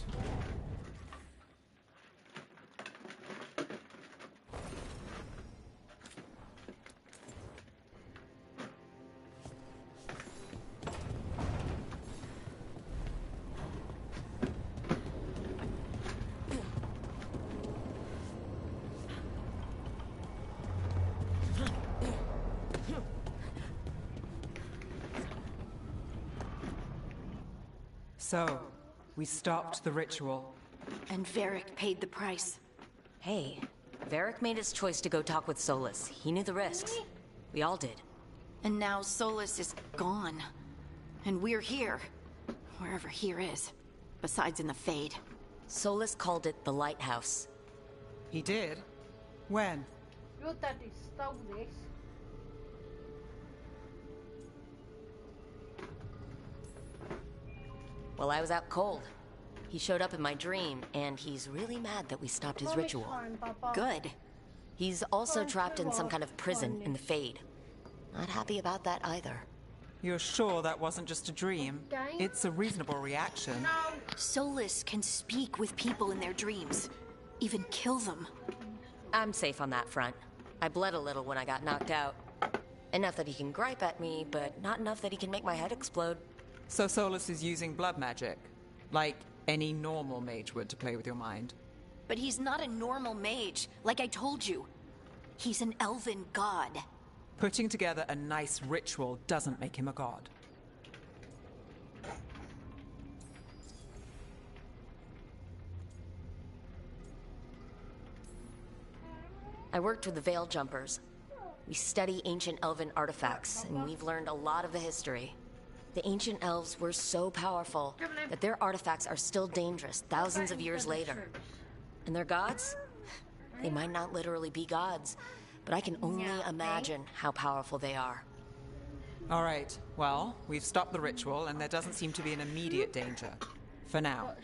[SPEAKER 7] So, we stopped the ritual.
[SPEAKER 5] And Varric paid the price.
[SPEAKER 2] Hey, Varric made his choice to go talk with Solus. He knew the risks. We all did.
[SPEAKER 5] And now Solus is gone. And we're here. Wherever here is. Besides in the Fade.
[SPEAKER 2] Solus called it the Lighthouse.
[SPEAKER 7] He did? When?
[SPEAKER 8] Your daddy stole this.
[SPEAKER 2] While I was out cold. He showed up in my dream, and he's really mad that we stopped his ritual.
[SPEAKER 5] Good.
[SPEAKER 2] He's also trapped in some kind of prison in the Fade. Not happy about that either.
[SPEAKER 7] You're sure that wasn't just a dream? It's a reasonable reaction.
[SPEAKER 5] Solus can speak with people in their dreams. Even kill them.
[SPEAKER 2] I'm safe on that front. I bled a little when I got knocked out. Enough that he can gripe at me, but not enough that he can make my head explode.
[SPEAKER 7] So Solus is using blood magic? Like any normal mage would to play with your mind?
[SPEAKER 5] But he's not a normal mage, like I told you. He's an elven god.
[SPEAKER 7] Putting together a nice ritual doesn't make him a god.
[SPEAKER 2] I worked with the Veil Jumpers. We study ancient elven artifacts, and we've learned a lot of the history. The ancient elves were so powerful that their artifacts are still dangerous thousands of years later. And their gods? They might not literally be gods, but I can only imagine how powerful they are.
[SPEAKER 7] All right, well, we've stopped the ritual, and there doesn't seem to be an immediate danger. For now.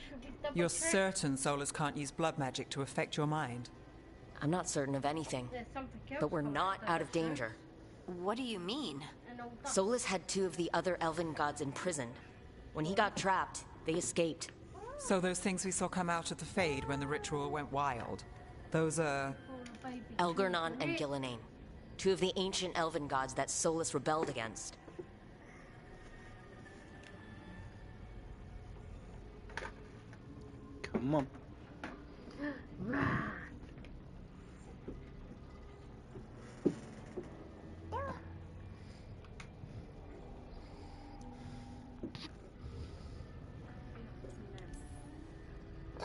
[SPEAKER 7] You're certain Solus can't use blood magic to affect your mind?
[SPEAKER 2] I'm not certain of anything, but we're not out of danger.
[SPEAKER 5] What do you mean?
[SPEAKER 2] Solus had two of the other elven gods imprisoned. When he got trapped, they escaped.
[SPEAKER 7] So those things we saw come out of the Fade when the ritual went wild, those are...
[SPEAKER 2] Elgernon and Gillenane, two of the ancient elven gods that Solus rebelled against.
[SPEAKER 4] Come on.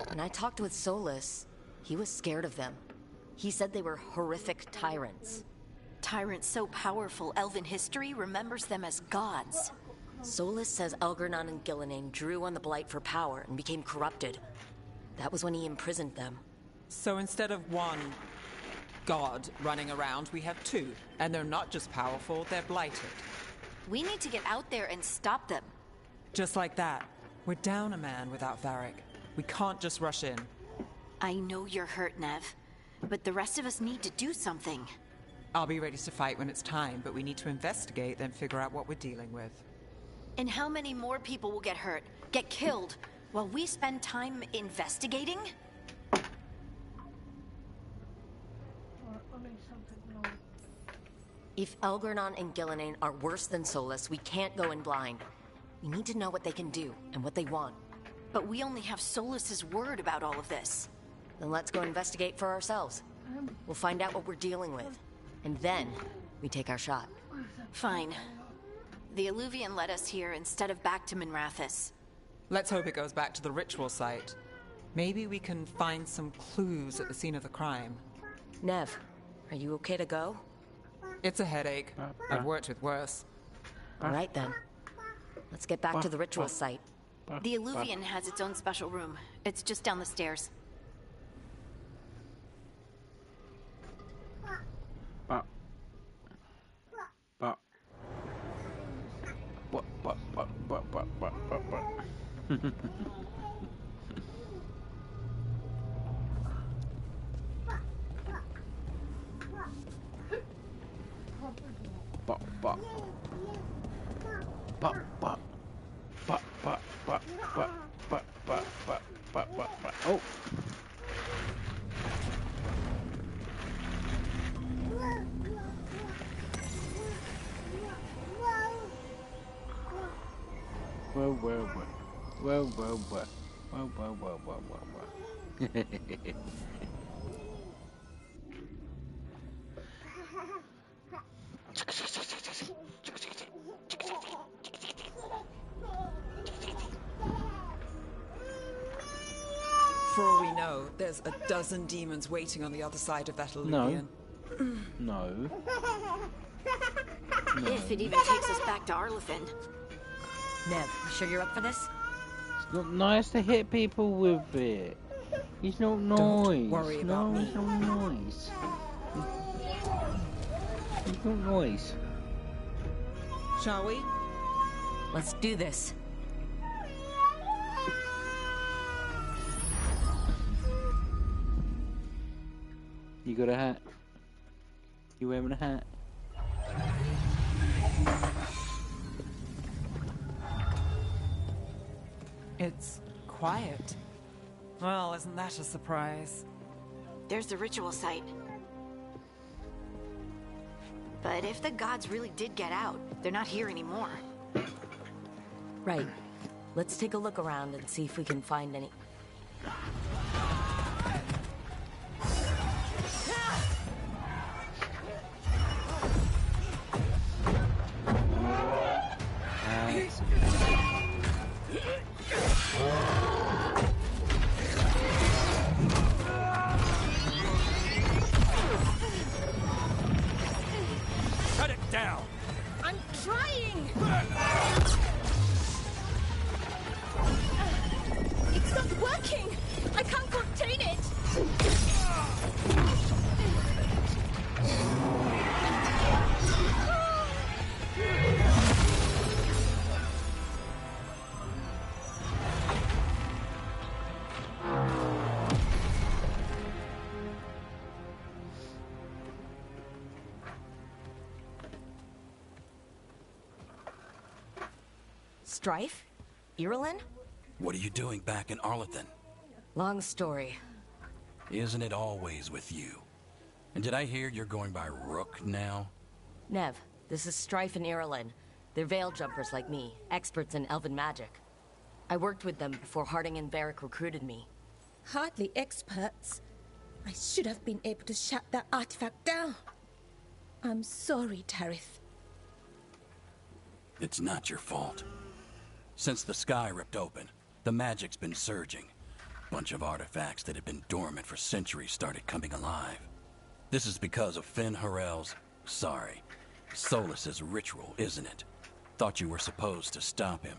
[SPEAKER 2] When I talked with Solus, he was scared of them. He said they were horrific tyrants.
[SPEAKER 5] Tyrants so powerful, elven history remembers them as gods.
[SPEAKER 2] Solus says Elgernon and Gillenane drew on the Blight for power and became corrupted. That was when he imprisoned them.
[SPEAKER 7] So instead of one god running around, we have two. And they're not just powerful, they're blighted.
[SPEAKER 5] We need to get out there and stop them.
[SPEAKER 7] Just like that. We're down a man without Varric. We can't just rush in.
[SPEAKER 5] I know you're hurt, Nev. But the rest of us need to do something.
[SPEAKER 7] I'll be ready to fight when it's time, but we need to investigate, then figure out what we're dealing with.
[SPEAKER 5] And how many more people will get hurt, get killed, while we spend time investigating?
[SPEAKER 2] If Elgernon and Gillenane are worse than Solus, we can't go in blind. We need to know what they can do and what they want.
[SPEAKER 5] But we only have Solus's word about all of this.
[SPEAKER 2] Then let's go investigate for ourselves. We'll find out what we're dealing with. And then, we take our shot.
[SPEAKER 5] Fine. The Illuvian led us here instead of back to Minrathous.
[SPEAKER 7] Let's hope it goes back to the ritual site. Maybe we can find some clues at the scene of the crime.
[SPEAKER 2] Nev, are you okay to go?
[SPEAKER 7] It's a headache. I've worked with worse.
[SPEAKER 2] All right then. Let's get back to the ritual site.
[SPEAKER 5] The Illuvian has its own special room. It's just down the stairs.
[SPEAKER 4] Oh.
[SPEAKER 7] For all we know, there's a dozen demons waiting on the other side of that Illuvian.
[SPEAKER 4] No.
[SPEAKER 5] If it even takes us back to Arlithin.
[SPEAKER 2] Nev, you sure you're up for this?
[SPEAKER 4] It's not nice to hit people with it. It's not nice.
[SPEAKER 7] Don't worry about me.
[SPEAKER 4] It's not nice. It's not nice.
[SPEAKER 7] Shall we?
[SPEAKER 2] Let's do this.
[SPEAKER 4] You got a hat? You wearing a hat?
[SPEAKER 7] It's quiet. Well, isn't that a surprise?
[SPEAKER 5] There's the ritual site. But if the gods really did get out, they're not here anymore.
[SPEAKER 2] Right. Let's take a look around and see if we can find any...
[SPEAKER 10] Cut it down!
[SPEAKER 3] I'm trying! It's not working! I can't contain it!
[SPEAKER 2] Strife? Irulan?
[SPEAKER 11] What are you doing back in Arlethan?
[SPEAKER 2] Long story.
[SPEAKER 11] Isn't it always with you? And did I hear you're going by Rook now?
[SPEAKER 2] Nev, this is Strife and Irulan. They're veil jumpers like me, experts in elven magic. I worked with them before Harding and Varric recruited me.
[SPEAKER 3] Hardly experts. I should have been able to shut that artifact down. I'm sorry, Tarith.
[SPEAKER 11] It's not your fault. Since the sky ripped open, the magic's been surging. Bunch of artifacts that had been dormant for centuries started coming alive. This is because of Finn Harel's... sorry, Solus's ritual, isn't it? Thought you were supposed to stop him.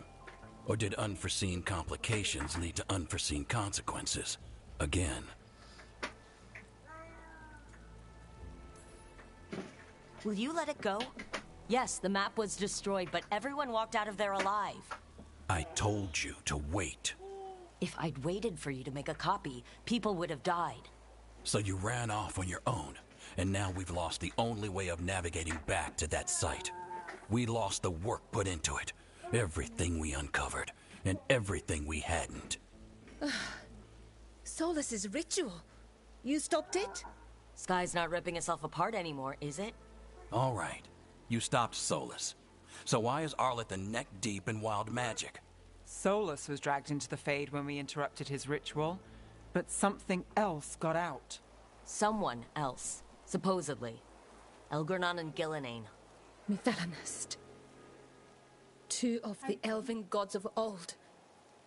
[SPEAKER 11] Or did unforeseen complications lead to unforeseen consequences? Again.
[SPEAKER 2] Will you let it go? Yes, the map was destroyed, but everyone walked out of there alive.
[SPEAKER 11] I told you to wait.
[SPEAKER 2] If I'd waited for you to make a copy, people would have died.
[SPEAKER 11] So you ran off on your own, and now we've lost the only way of navigating back to that site. We lost the work put into it, everything we uncovered, and everything we hadn't.
[SPEAKER 3] Solus's ritual. You stopped it?
[SPEAKER 2] Sky's not ripping itself apart anymore, is it?
[SPEAKER 11] All right, you stopped Solus. So why is Arlethan neck deep in wild magic?
[SPEAKER 7] Solus was dragged into the Fade when we interrupted his ritual, but something else got out.
[SPEAKER 2] Someone else, supposedly. Elgornon and Gillenane.
[SPEAKER 3] Mithalanast. Two of the elven gods of old.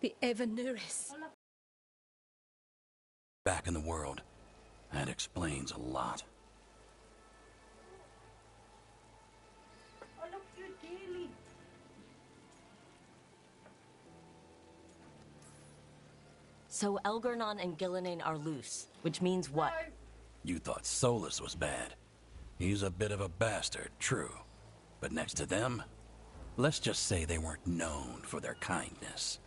[SPEAKER 3] The Evanuris.
[SPEAKER 11] Back in the world. That explains a lot.
[SPEAKER 2] So Elgornon and Gillenane are loose, which means what?
[SPEAKER 11] You thought Solus was bad. He's a bit of a bastard, true. But next to them, let's just say they weren't known for their kindness.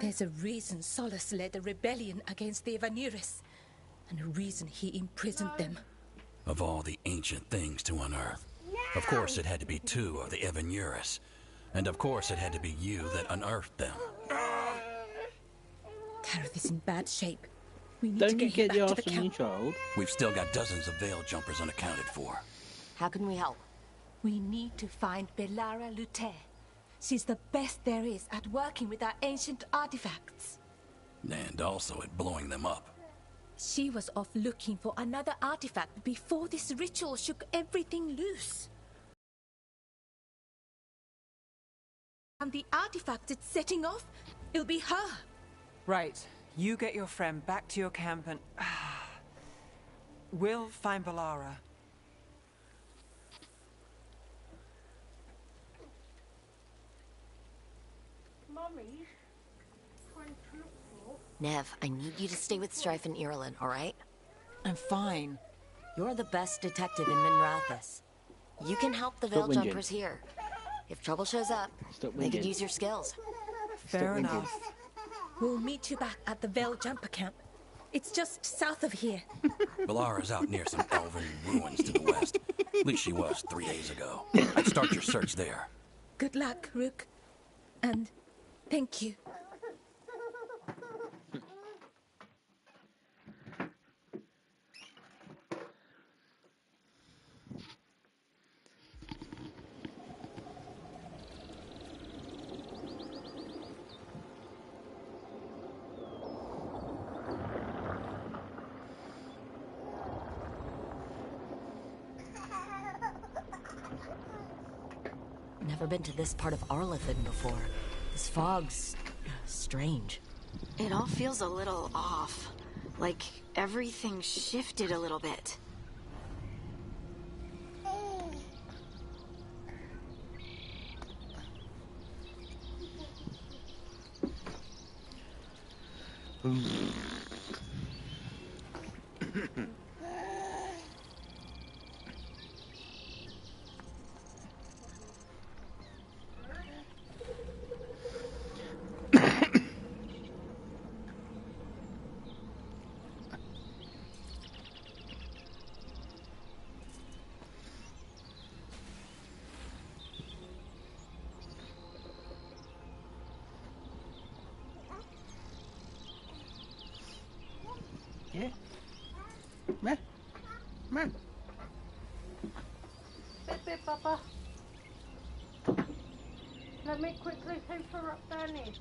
[SPEAKER 3] There's a reason Solus led a rebellion against the Evanuris, and a reason he imprisoned them.
[SPEAKER 11] Of all the ancient things to unearth, of course it had to be two of the Evanuris. And of course it had to be you that unearthed them.
[SPEAKER 3] Tarith is in bad shape. We need
[SPEAKER 4] Don't
[SPEAKER 3] to
[SPEAKER 4] you
[SPEAKER 3] get
[SPEAKER 4] get
[SPEAKER 3] him
[SPEAKER 4] the
[SPEAKER 3] back to
[SPEAKER 4] arse
[SPEAKER 3] the
[SPEAKER 4] on your
[SPEAKER 3] camp.
[SPEAKER 4] child?
[SPEAKER 11] We've still got dozens of veil jumpers unaccounted for.
[SPEAKER 2] How can we help?
[SPEAKER 3] We need to find Belara Lute. She's the best there is at working with our ancient artifacts.
[SPEAKER 11] And also at blowing them up.
[SPEAKER 3] She was off looking for another artifact before this ritual shook everything loose. And the artifact it's setting off, it'll be her.
[SPEAKER 7] Right. You get your friend back to your camp and... we'll find Belara.
[SPEAKER 8] Mummy, trying to look for.
[SPEAKER 2] Nev, I need you to stay with Strife and Irulan, all right?
[SPEAKER 7] I'm fine.
[SPEAKER 2] You're the best detective in Minrathis. You can help the Veil
[SPEAKER 4] whinging.
[SPEAKER 2] Jumpers here. If trouble shows up,
[SPEAKER 4] Stop
[SPEAKER 2] they could
[SPEAKER 4] whinging.
[SPEAKER 2] use your skills.
[SPEAKER 7] Fair
[SPEAKER 4] whinging.
[SPEAKER 7] enough.
[SPEAKER 3] We'll meet you back at the Veil Jumper camp. It's just south of here.
[SPEAKER 11] Ballara's out near some elven ruins to the west. At least she was 3 days ago. I'd start your search there.
[SPEAKER 3] Good luck, Rook. And thank you.
[SPEAKER 2] Never been to this part of Arlathan before. This fog's strange.
[SPEAKER 5] It all feels a little off. Like everything shifted a little bit.
[SPEAKER 12] Yeah. Man. Man.
[SPEAKER 8] Bip, Papa. Let me quickly hoover up down here.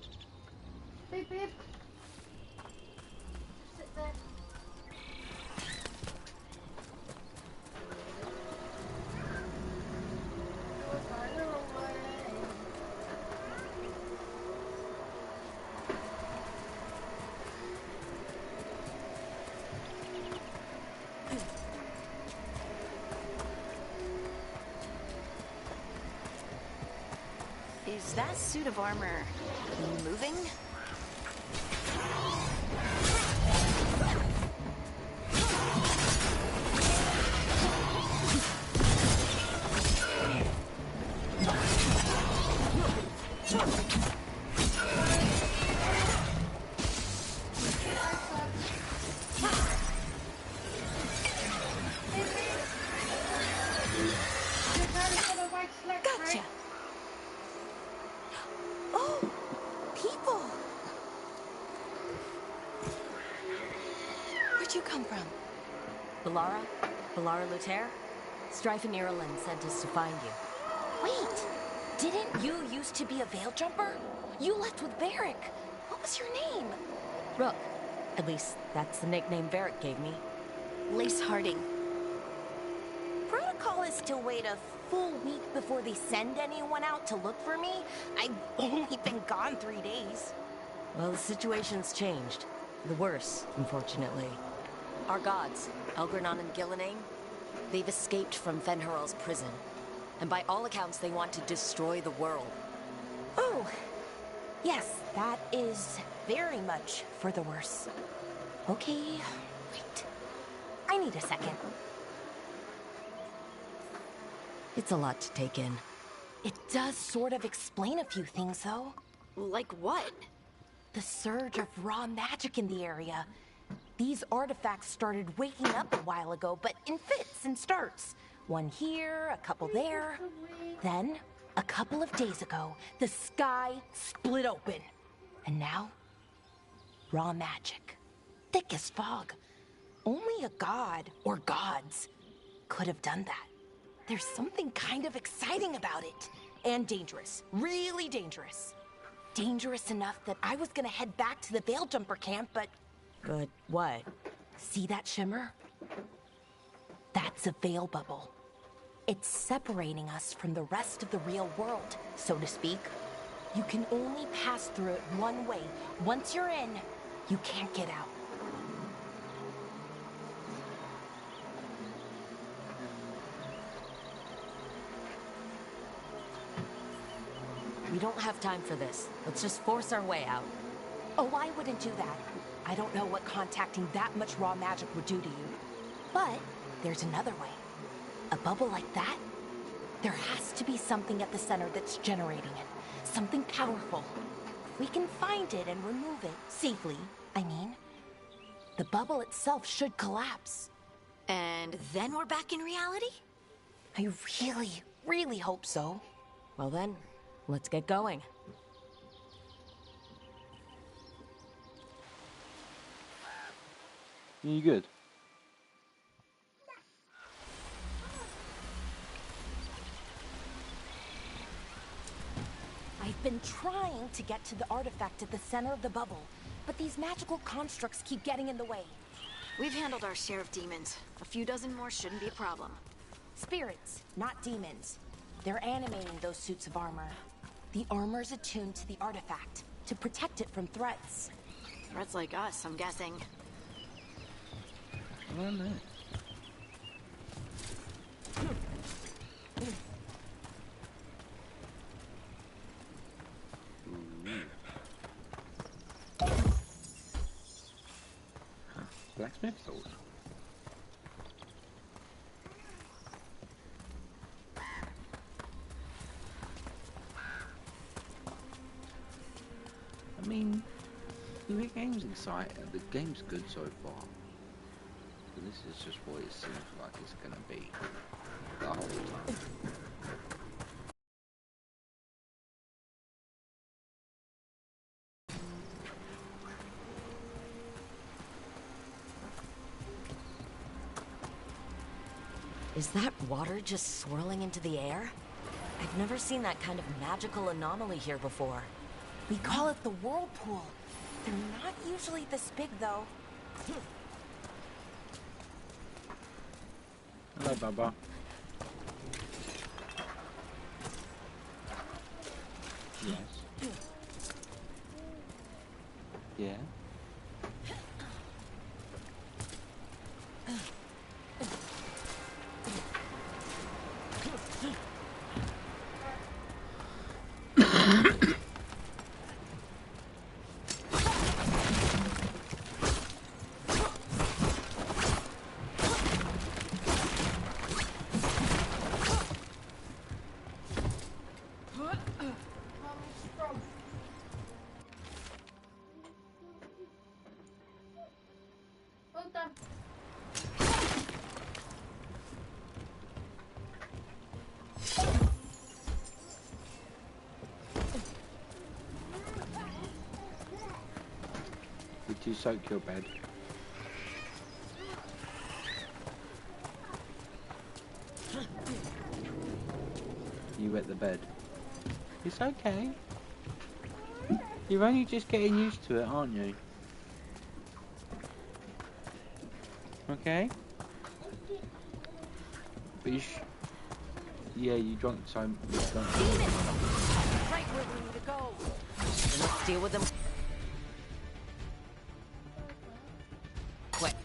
[SPEAKER 8] Bip. Sit there.
[SPEAKER 5] Is that suit of armor moving?
[SPEAKER 3] Gotcha. Oh, people. Where'd you come from?
[SPEAKER 2] Ballara Luther? Strife and Ireland sent us to find you.
[SPEAKER 3] Wait, didn't you used to be a veil jumper? You left with Varric. What was your name?
[SPEAKER 2] Rook. At least, that's the nickname Varric gave me.
[SPEAKER 5] Lace Harding.
[SPEAKER 3] Protocol is to wait a full week before they send anyone out to look for me. I've only been gone 3 days.
[SPEAKER 2] Well, the situation's changed. The worse, unfortunately. Our gods, Elgranon and Gillenane, they've escaped from Fenharal's prison. And by all accounts, they want to destroy the world.
[SPEAKER 3] Oh, yes, that is very much for the worse. Okay, wait. I need a second.
[SPEAKER 2] It's a lot to take in.
[SPEAKER 3] It does sort of explain a few things, though.
[SPEAKER 5] Like what?
[SPEAKER 3] The surge of raw magic in the area. These artifacts started waking up a while ago, but in fits and starts. One here, a couple there. Then, a couple of days ago, the sky split open. And now, raw magic. Thick as fog. Only a god, or gods, could have done that. There's something kind of exciting about it. And dangerous. Really dangerous. Dangerous enough that I was gonna head back to the Veil Jumper camp, but...
[SPEAKER 2] But what?
[SPEAKER 3] See that shimmer? That's a veil bubble. It's separating us from the rest of the real world, so to speak. You can only pass through it one way. Once you're in, you can't get out.
[SPEAKER 2] We don't have time for this. Let's just force our way out.
[SPEAKER 3] Oh, I wouldn't do that. I don't know what contacting that much raw magic would do to you. But there's another way. A bubble like that? There has to be something at the center that's generating it. Something powerful. If we can find it and remove it, safely, I mean, the bubble itself should collapse.
[SPEAKER 5] And then we're back in reality?
[SPEAKER 3] I really, really hope so.
[SPEAKER 2] Well then, let's get going.
[SPEAKER 4] You good?
[SPEAKER 3] I've been trying to get to the artifact at the center of the bubble, but these magical constructs keep getting in the way.
[SPEAKER 5] We've handled our share of demons. A few dozen more shouldn't be a problem.
[SPEAKER 3] Spirits, not demons. They're animating those suits of armor. The armor's attuned to the artifact, to protect it from threats.
[SPEAKER 5] Threats like us, I'm guessing.
[SPEAKER 4] I don't know. Blacksmith sword. I mean, the game's exciting. The game's good so far. But this is just what it seems like it's gonna be the whole time.
[SPEAKER 2] Is that water just swirling into the air? I've never seen that kind of magical anomaly here before.
[SPEAKER 3] We call it the whirlpool. They're not usually this big, though.
[SPEAKER 4] Hello, Baba. Yes. Yeah.
[SPEAKER 8] Well done.
[SPEAKER 4] Did you soak your bed? You wet the bed. It's okay. You're only just getting used to it, aren't you? Okay? But you yeah, you drank so much.
[SPEAKER 3] Right where we need to go.
[SPEAKER 2] Let's deal with them. Quick.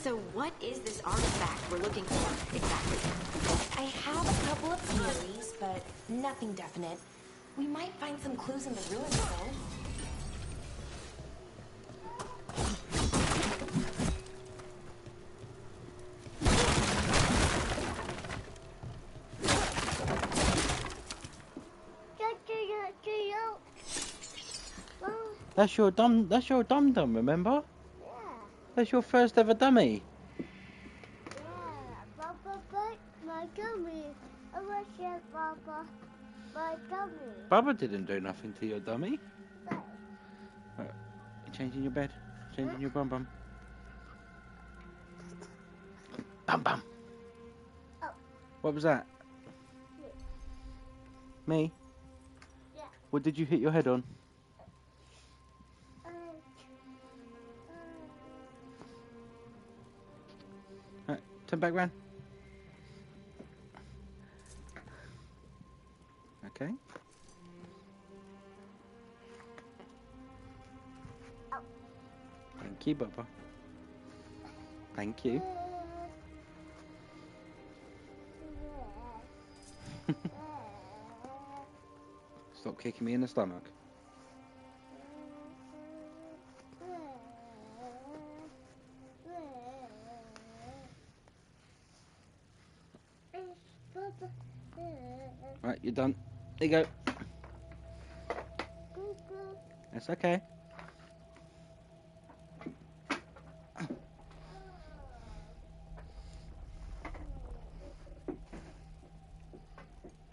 [SPEAKER 5] So what is this artifact we're looking for, exactly?
[SPEAKER 3] I have a couple of theories, but nothing definite. We might find some clues in the ruins, though.
[SPEAKER 4] That's your dum-dum, remember? Yeah. That's your first ever dummy.
[SPEAKER 8] Yeah, Papa, my dummy. I want to share Papa, my dummy.
[SPEAKER 4] Baba didn't do nothing to your dummy.
[SPEAKER 8] No.
[SPEAKER 4] Right. You changing your bed? Changing your bum-bum? Bum-bum.
[SPEAKER 8] Oh.
[SPEAKER 4] What was that? Me?
[SPEAKER 8] Yeah.
[SPEAKER 4] What did you hit your head on? Right, turn back round. Okay. Thank you, Bubba. Thank you. Stop kicking me in the stomach. Right, you're done. There you go. That's okay.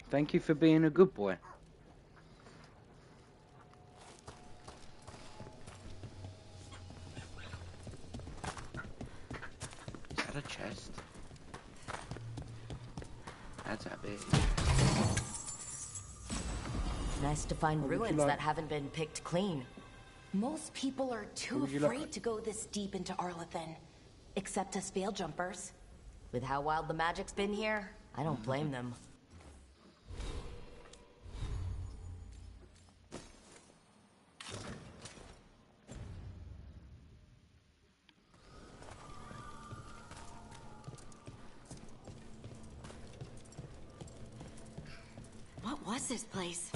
[SPEAKER 4] Thank you for being a good boy. Is that a chest? That's a big.
[SPEAKER 2] Nice to find ruins that haven't been picked clean.
[SPEAKER 3] Most people are too afraid to go this deep into Arlathan. Except us veil jumpers.
[SPEAKER 2] With how wild the magic's been here, I don't blame them.
[SPEAKER 5] What was this place?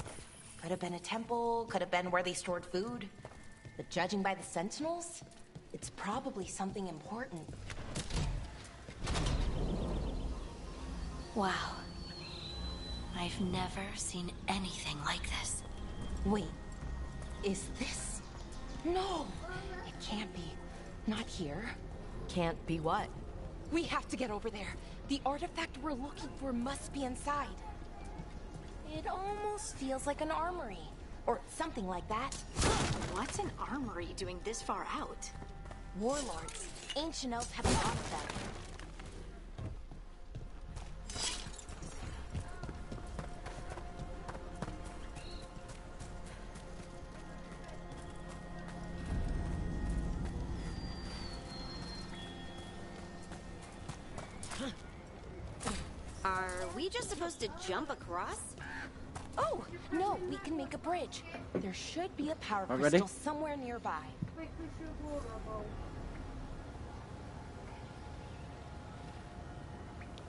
[SPEAKER 3] Could have been a temple, could have been where they stored food. But judging by the sentinels, it's probably something important.
[SPEAKER 5] Wow. I've never seen anything like this.
[SPEAKER 3] Wait, is this? No, it can't be. Not here.
[SPEAKER 2] Can't be what?
[SPEAKER 3] We have to get over there. The artifact we're looking for must be inside. It almost feels like an armory. Or something like that.
[SPEAKER 5] What's an armory doing this far out?
[SPEAKER 3] Warlords. Ancient elves have a lot of them.
[SPEAKER 5] Are we just supposed to jump across?
[SPEAKER 3] Oh, no, we can make a bridge. There should be a power
[SPEAKER 4] Ready?
[SPEAKER 3] crystal somewhere nearby.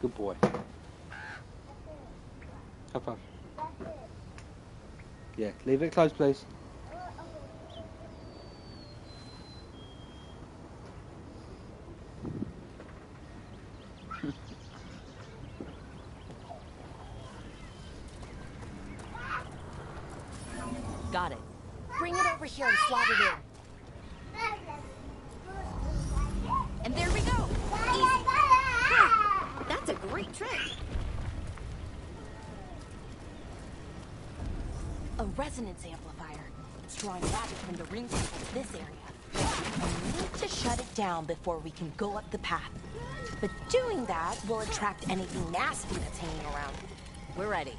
[SPEAKER 4] Good boy. High five. Yeah, leave it closed, please.
[SPEAKER 2] Got it.
[SPEAKER 3] Bring it over here and slot it in.
[SPEAKER 5] And there we go! Easy. That's a great trick!
[SPEAKER 3] A resonance amplifier. It's drawing magic from the ring temple to this area. We need to shut it down before we can go up the path. But doing that will attract anything nasty that's hanging around.
[SPEAKER 2] We're ready.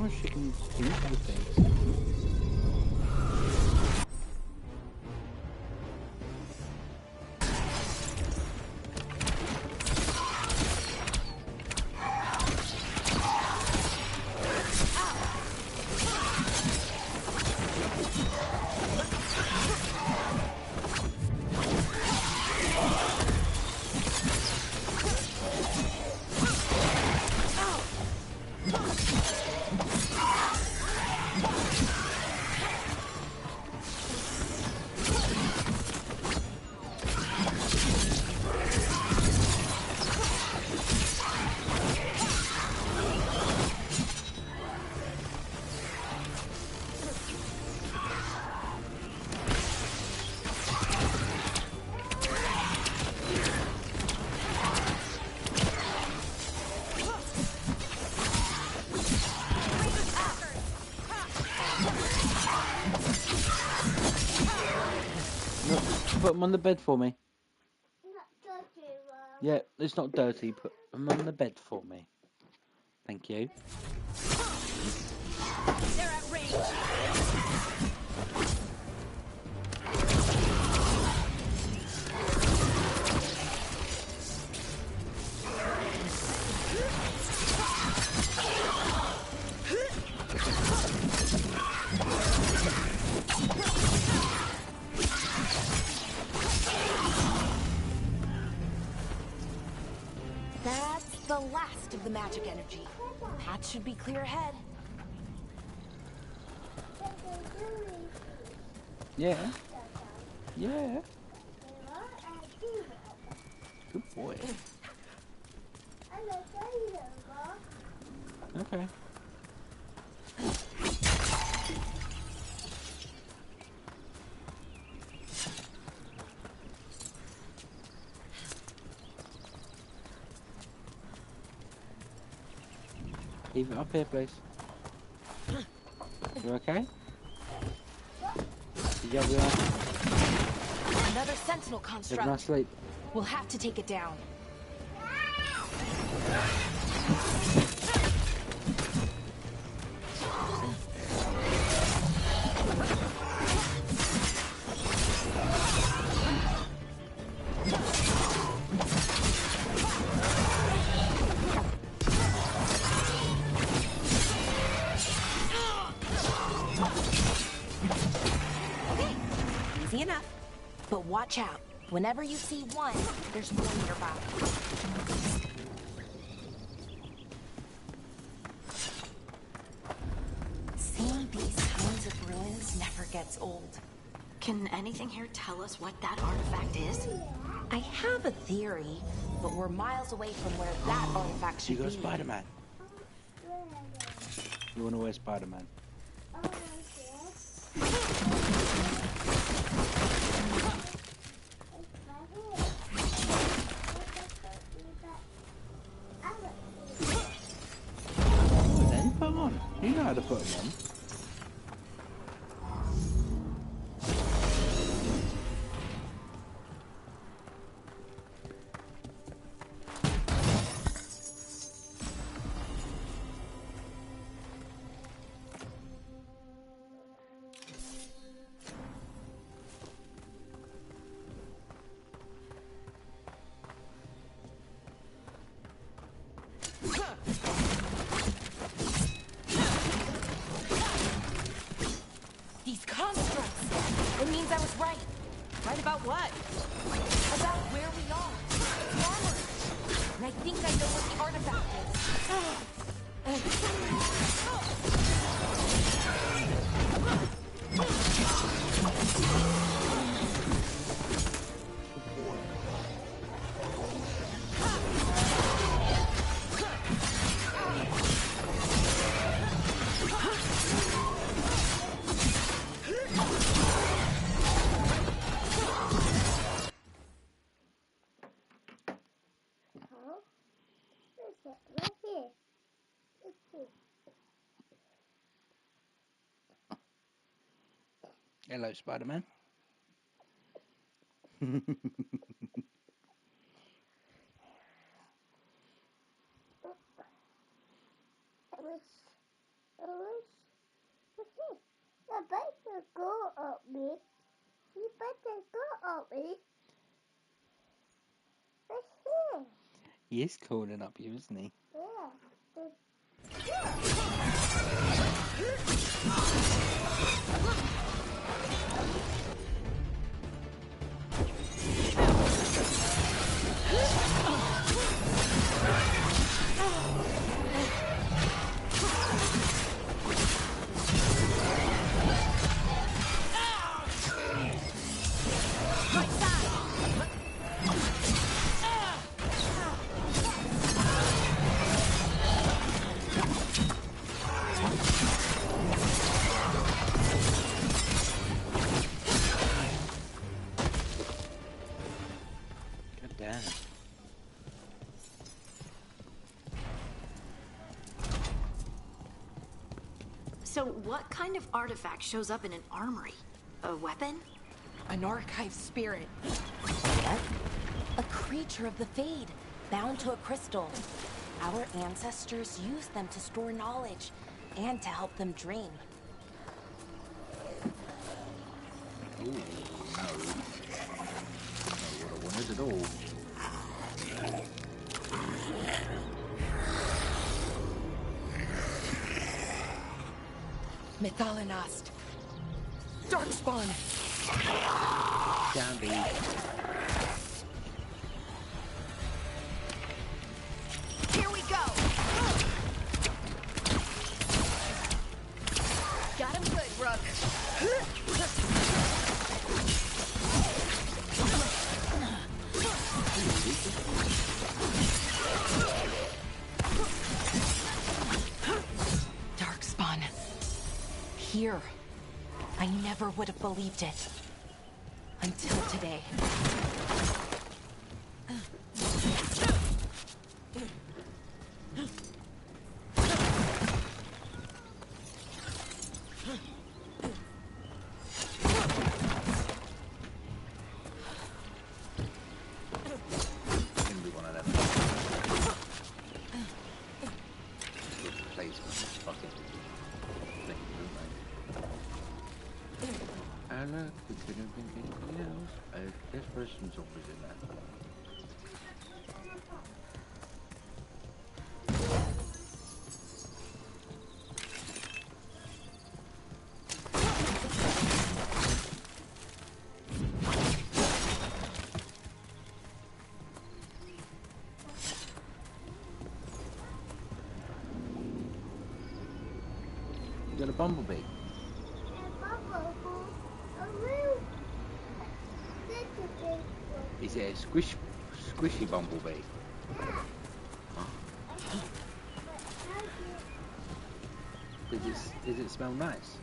[SPEAKER 4] Oh, she can do things. them on the bed for me.
[SPEAKER 8] Not dirty, Ron.
[SPEAKER 4] Yeah, it's not dirty. Put them on the bed for me. Thank you.
[SPEAKER 3] They're at range. That's the last of the magic energy. Path should be clear ahead.
[SPEAKER 4] Yeah. Yeah. Good boy. Okay. Leave it up here, please. You okay? Did you have
[SPEAKER 3] Another sentinel
[SPEAKER 4] a
[SPEAKER 3] construct.
[SPEAKER 4] nice sleep?
[SPEAKER 3] We'll have to take it down. Okay, easy enough. But watch out. Whenever you see one, there's more nearby. Seeing these kinds of ruins never gets old.
[SPEAKER 5] Can anything here tell us what that artifact is?
[SPEAKER 3] I have a theory, but we're miles away from where that artifact
[SPEAKER 4] You
[SPEAKER 3] should
[SPEAKER 4] got
[SPEAKER 3] be.
[SPEAKER 4] Spider-Man. You want to wear Spider-Man? Then put them on. You know how to put them on.
[SPEAKER 3] These constructs! It means I was right.
[SPEAKER 7] Right about what?
[SPEAKER 3] About where we are. Armor. And I think I know what the artifact is.
[SPEAKER 8] Right here.
[SPEAKER 4] Hello, Spider-Man.
[SPEAKER 8] You better go up me. You better go up me. It's here.
[SPEAKER 4] He is calling up you, isn't he?
[SPEAKER 8] Yeah.
[SPEAKER 4] God damn.
[SPEAKER 5] So what kind of artifact shows up in an armory? A weapon?
[SPEAKER 3] An archive spirit.
[SPEAKER 2] What?
[SPEAKER 3] A creature of the Fade, bound to a crystal. Our ancestors used them to store knowledge and to help them dream.
[SPEAKER 4] Ooh, no. Not what I wanted at all.
[SPEAKER 3] Mythalinost. Darkspawn.
[SPEAKER 4] Down, B.
[SPEAKER 3] Here we go. Got him good, Rook. Darkspawn. Here. I never would have believed it. Until today.
[SPEAKER 4] Some zombies in there. You got a bumblebee? Is it a squishy bumblebee? Huh? Does it smell nice?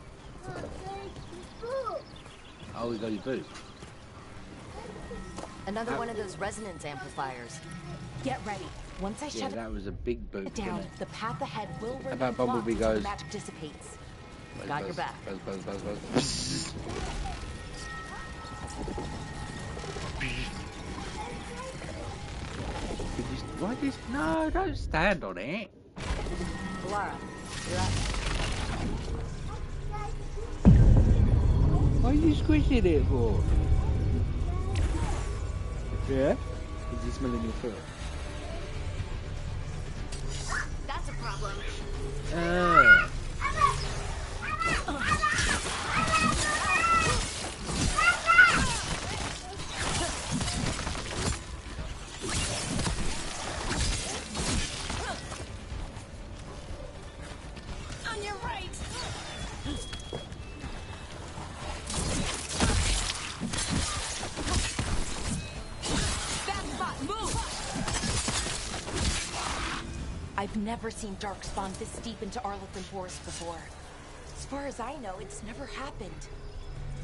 [SPEAKER 4] Oh, we got your boot.
[SPEAKER 2] Another one of those resonance amplifiers.
[SPEAKER 3] Get ready. Once I shut
[SPEAKER 4] that was a big boot.
[SPEAKER 3] it down, the path ahead will remain
[SPEAKER 4] about
[SPEAKER 3] blocked
[SPEAKER 4] Bumblebee
[SPEAKER 3] until the
[SPEAKER 4] goes?
[SPEAKER 3] magic dissipates.
[SPEAKER 2] Got your back.
[SPEAKER 4] Buzz. Why just no? Don't stand on it.
[SPEAKER 2] Laura, you're up.
[SPEAKER 4] Why are you squishing it for? Yeah? Is he smelling your foot?
[SPEAKER 5] That's a problem.
[SPEAKER 3] On your right. I've never seen Darkspawn this deep into Arlethan Forest before. As far as I know, it's never happened.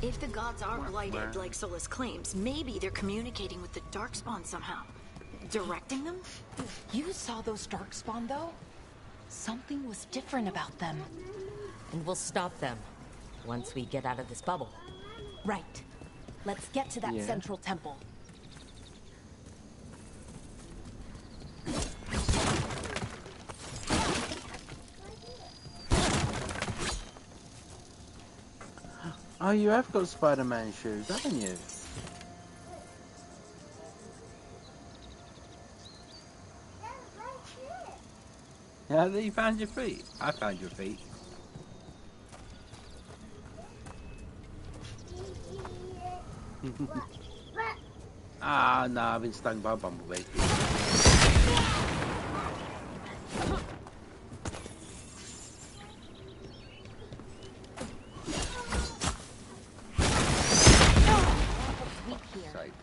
[SPEAKER 5] If the gods are blighted, like Solus claims, maybe they're communicating with the Darkspawn somehow. Directing them?
[SPEAKER 3] You saw those Darkspawn, though? Something was different about them.
[SPEAKER 2] And we'll stop them once we get out of this bubble.
[SPEAKER 3] Right. Let's get to that central temple.
[SPEAKER 4] Oh, you have got Spider-Man shoes, haven't you? Yeah, you found your feet. I found your feet. Ah, no, I've been stung by a bumblebee.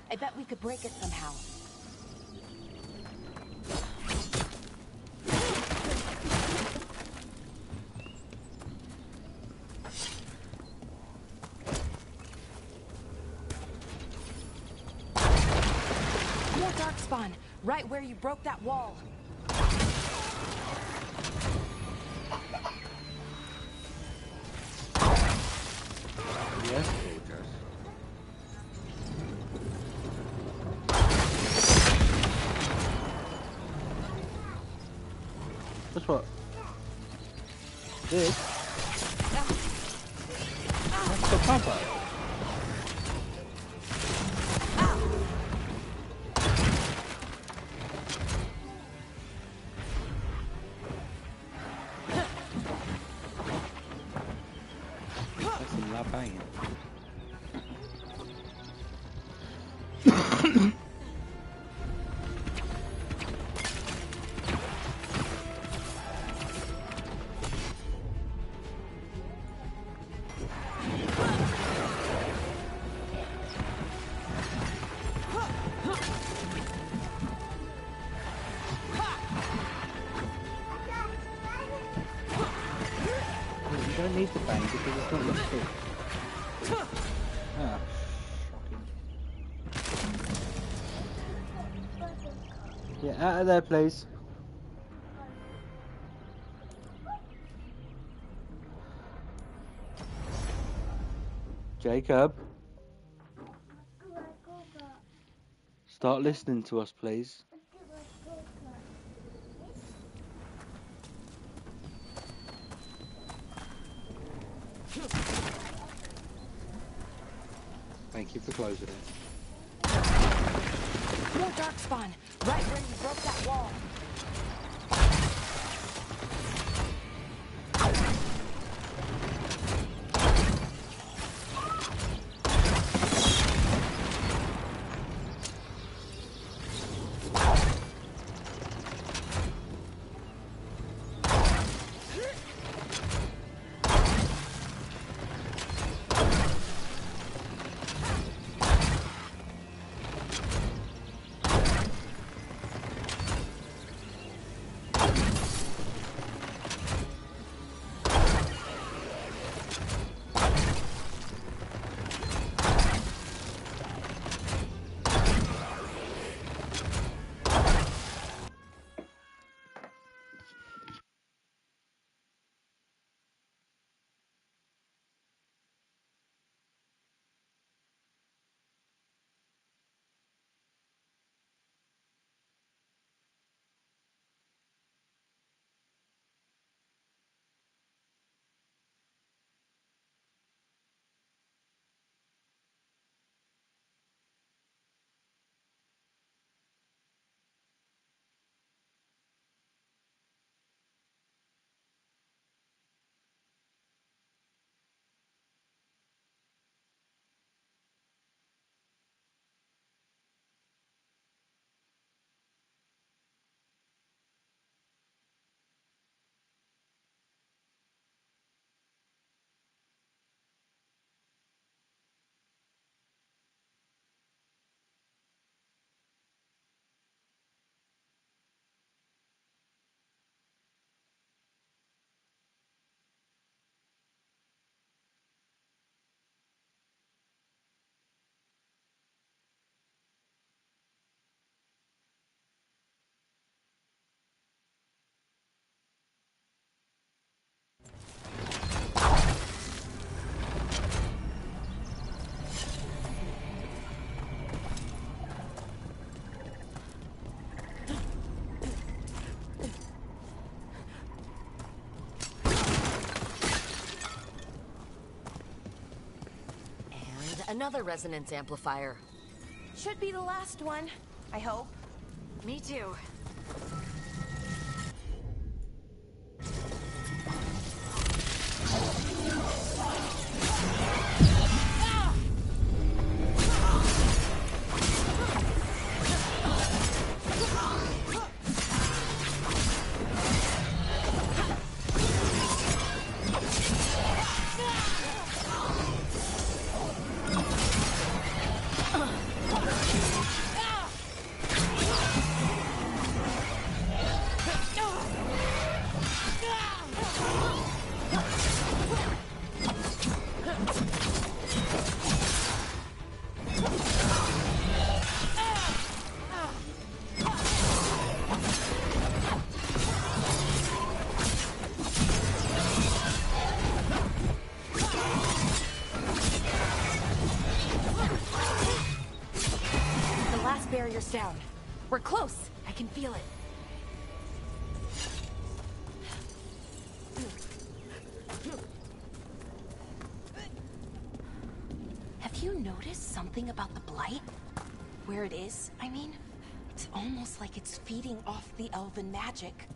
[SPEAKER 3] I bet we could break it somehow. More Darkspawn, right where you broke that wall.
[SPEAKER 4] Yes, gorgeous. Just what? This? That's the papa. That's some loud banging. You don't need to bang because it's not your fault. Ah, shocking. Yeah, out of there, please. Jacob, start listening to us, please. Thank you for closing it.
[SPEAKER 3] More darkspawn, right where you broke that wall.
[SPEAKER 2] Another resonance amplifier.
[SPEAKER 3] Should be the last one, I hope.
[SPEAKER 5] Me too.
[SPEAKER 3] Barrier's down. We're close. I can feel it. Have you noticed something about the blight? Where it is, I mean? It's almost like it's feeding off the elven magic.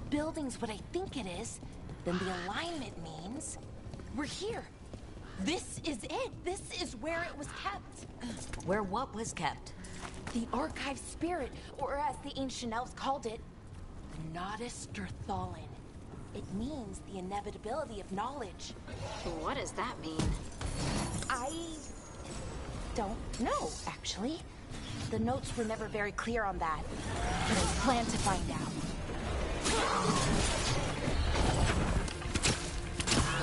[SPEAKER 3] Building's what I think it is, then the alignment means we're here. This is it. This is where it was kept.
[SPEAKER 2] Where what was kept?
[SPEAKER 3] The archive spirit, or as the ancient elves called it, the Nodus Derthalin. It means the inevitability of knowledge.
[SPEAKER 5] What does that mean?
[SPEAKER 3] I don't know, actually. The notes were never very clear on that, but I plan to find out.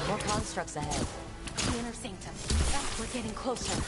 [SPEAKER 2] More constructs ahead.
[SPEAKER 3] The inner sanctum. We're getting closer.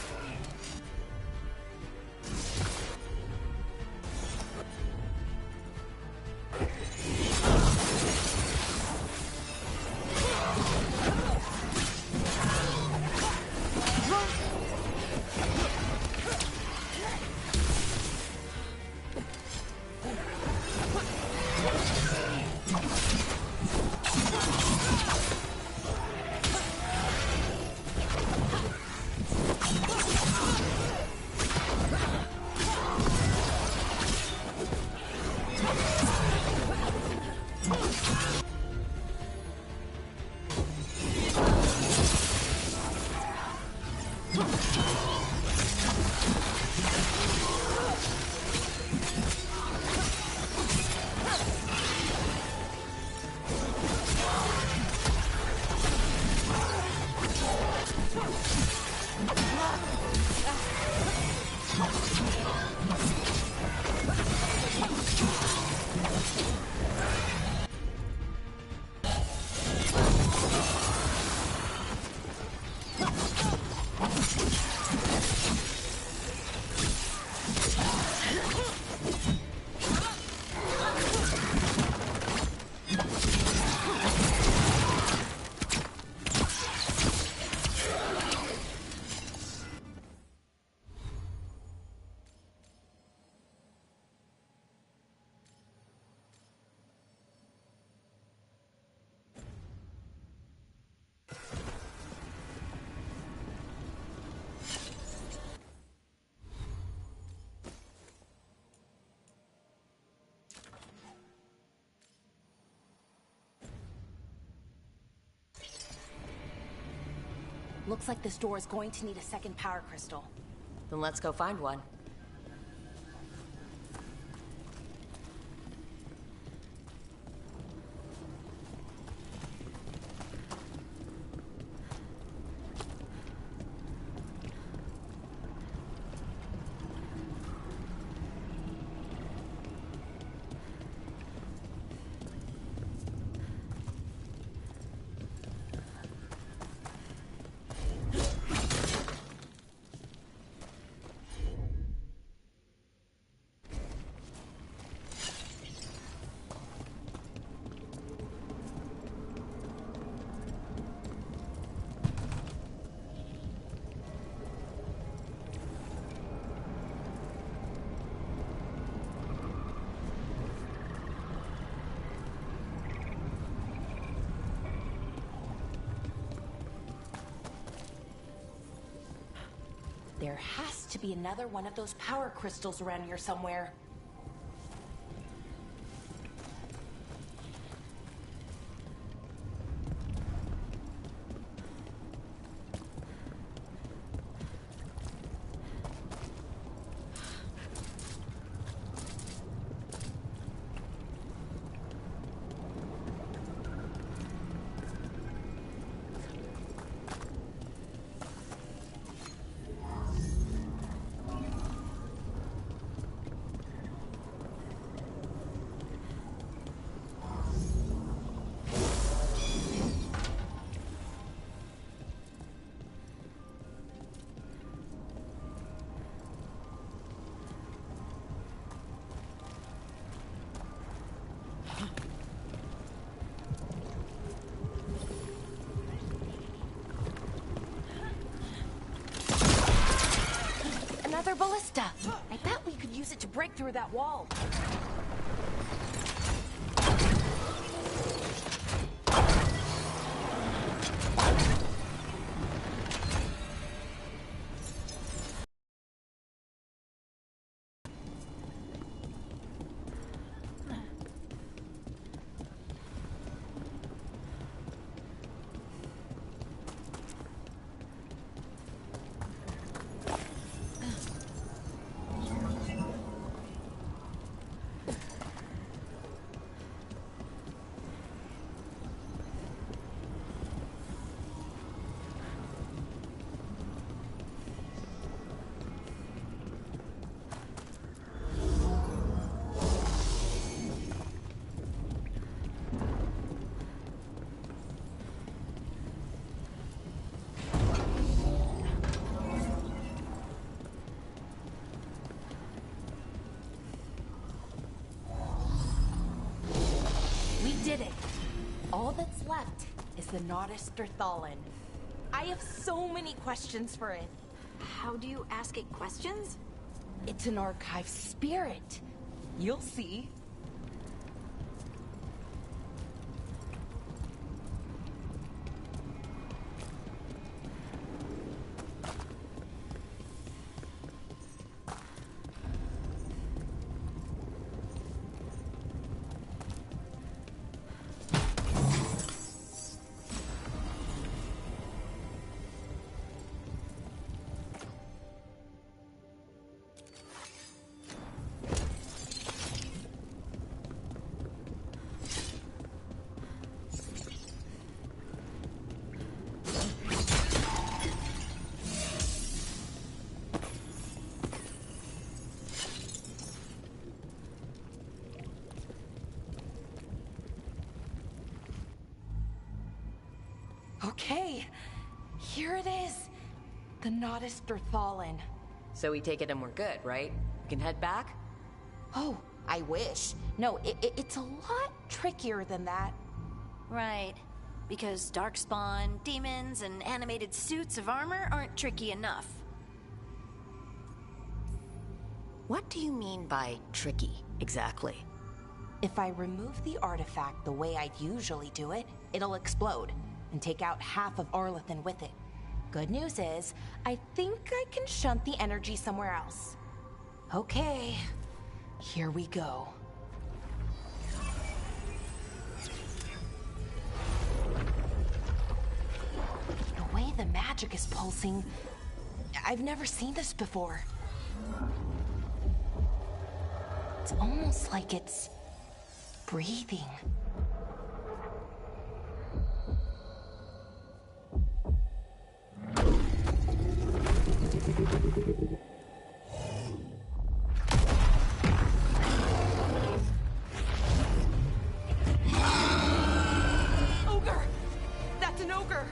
[SPEAKER 3] Looks like this door is going to need a second power crystal.
[SPEAKER 2] Then let's go find one.
[SPEAKER 3] There has to be another one of those power crystals around here somewhere. Another ballista. I bet we could use it to break through that wall. Did it. All that's left is the Nodus Thallen. I have so many questions for it.
[SPEAKER 5] How do you ask it questions?
[SPEAKER 3] It's an archive spirit. You'll see. Okay, here it is. The Nodus Thallen.
[SPEAKER 2] So we take it and we're good, right? We can head back?
[SPEAKER 3] Oh, I wish. No, it's a lot trickier than that.
[SPEAKER 5] Right. Because darkspawn, demons, and animated suits of armor aren't tricky enough.
[SPEAKER 2] What do you mean by tricky, exactly?
[SPEAKER 3] If I remove the artifact the way I'd usually do it, it'll explode and take out half of Arlathan with it. Good news is, I think I can shunt the energy somewhere else. Okay, here we go. The way the magic is pulsing, I've never seen this before. It's almost like it's breathing. Ogre! That's an ogre!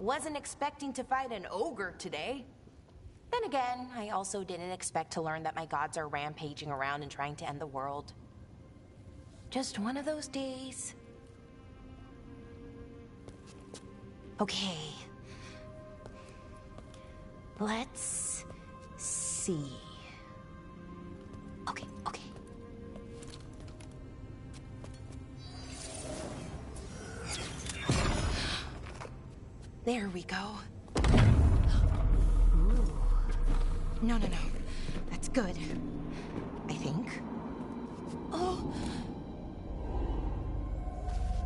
[SPEAKER 3] Wasn't expecting to fight an ogre today. Then again, I also didn't expect to learn that my gods are rampaging around and trying to end the world. Just one of those days. Okay. Let's see. Okay. There we go. Ooh. No. That's good. I think. Oh!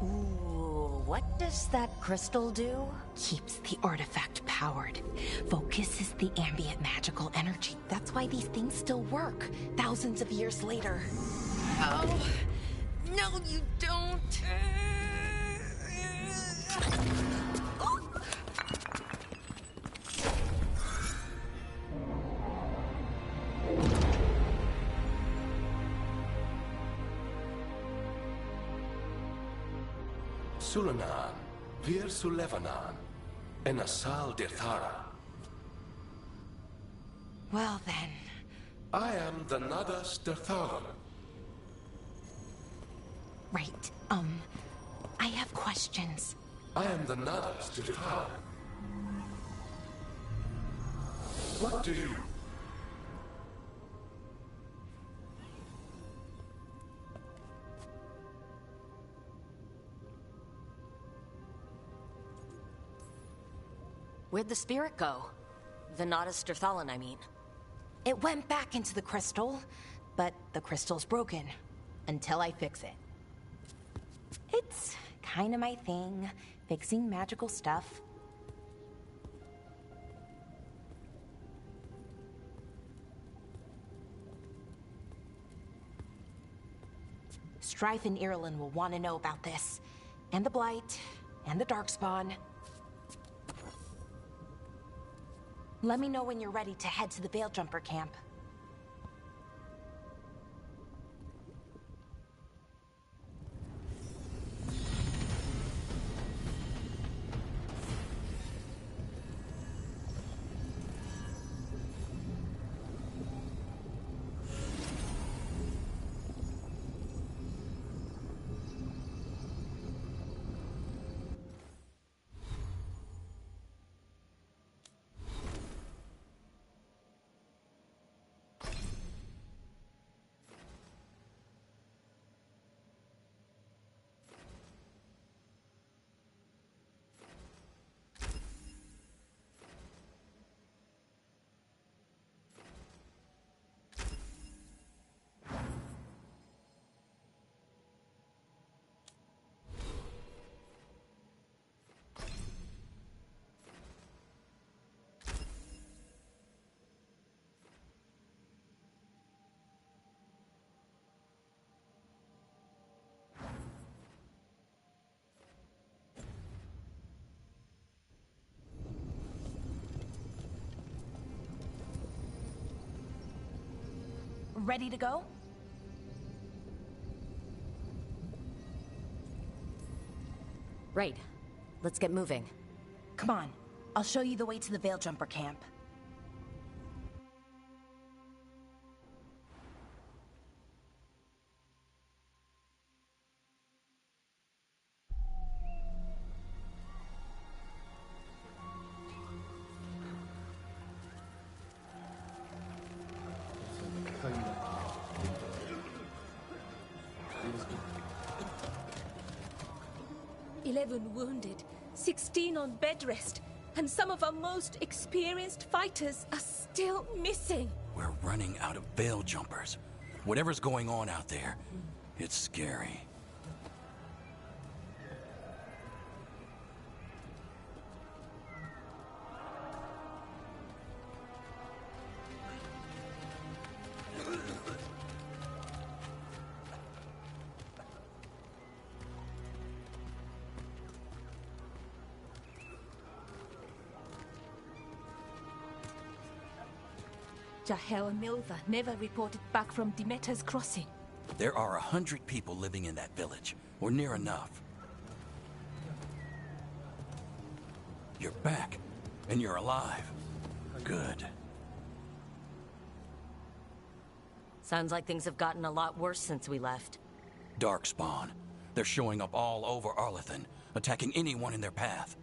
[SPEAKER 2] Ooh, what does that crystal do?
[SPEAKER 3] Keeps the artifact powered. Focuses the ambient magical energy. That's why these things still work, thousands of years later. Oh! No, you don't!
[SPEAKER 13] Sulanan, Vir Sulevanan, and Asal Dirthara.
[SPEAKER 3] Well then.
[SPEAKER 13] I am the Nadas Dirthara.
[SPEAKER 3] Right, I have questions.
[SPEAKER 13] I am the Nadas Dirthara. What do you...
[SPEAKER 2] Where'd the spirit go? The Nadas Dirthalan, I mean.
[SPEAKER 3] It went back into the crystal, but the crystal's broken. Until I fix it. It's kinda my thing, fixing magical stuff. Strife and Irulan will want to know about this. And the Blight, and the Darkspawn. Let me know when you're ready to head to the Veil Jumper camp. Ready to go?
[SPEAKER 2] Right. Let's get moving.
[SPEAKER 3] Come on. I'll show you the way to the Veil Jumper camp.
[SPEAKER 14] Wounded, 16 on bed rest, and some of our most experienced fighters are still missing.
[SPEAKER 11] We're running out of Veil Jumpers. Whatever's going on out there, it's scary.
[SPEAKER 14] Jahel and Milva never reported back from Demeter's crossing.
[SPEAKER 11] There are 100 people living in that village, or near enough. You're back, and you're alive. Good.
[SPEAKER 2] Sounds like things have gotten a lot worse since we left.
[SPEAKER 11] Darkspawn. They're showing up all over Arlethan, attacking anyone in their path.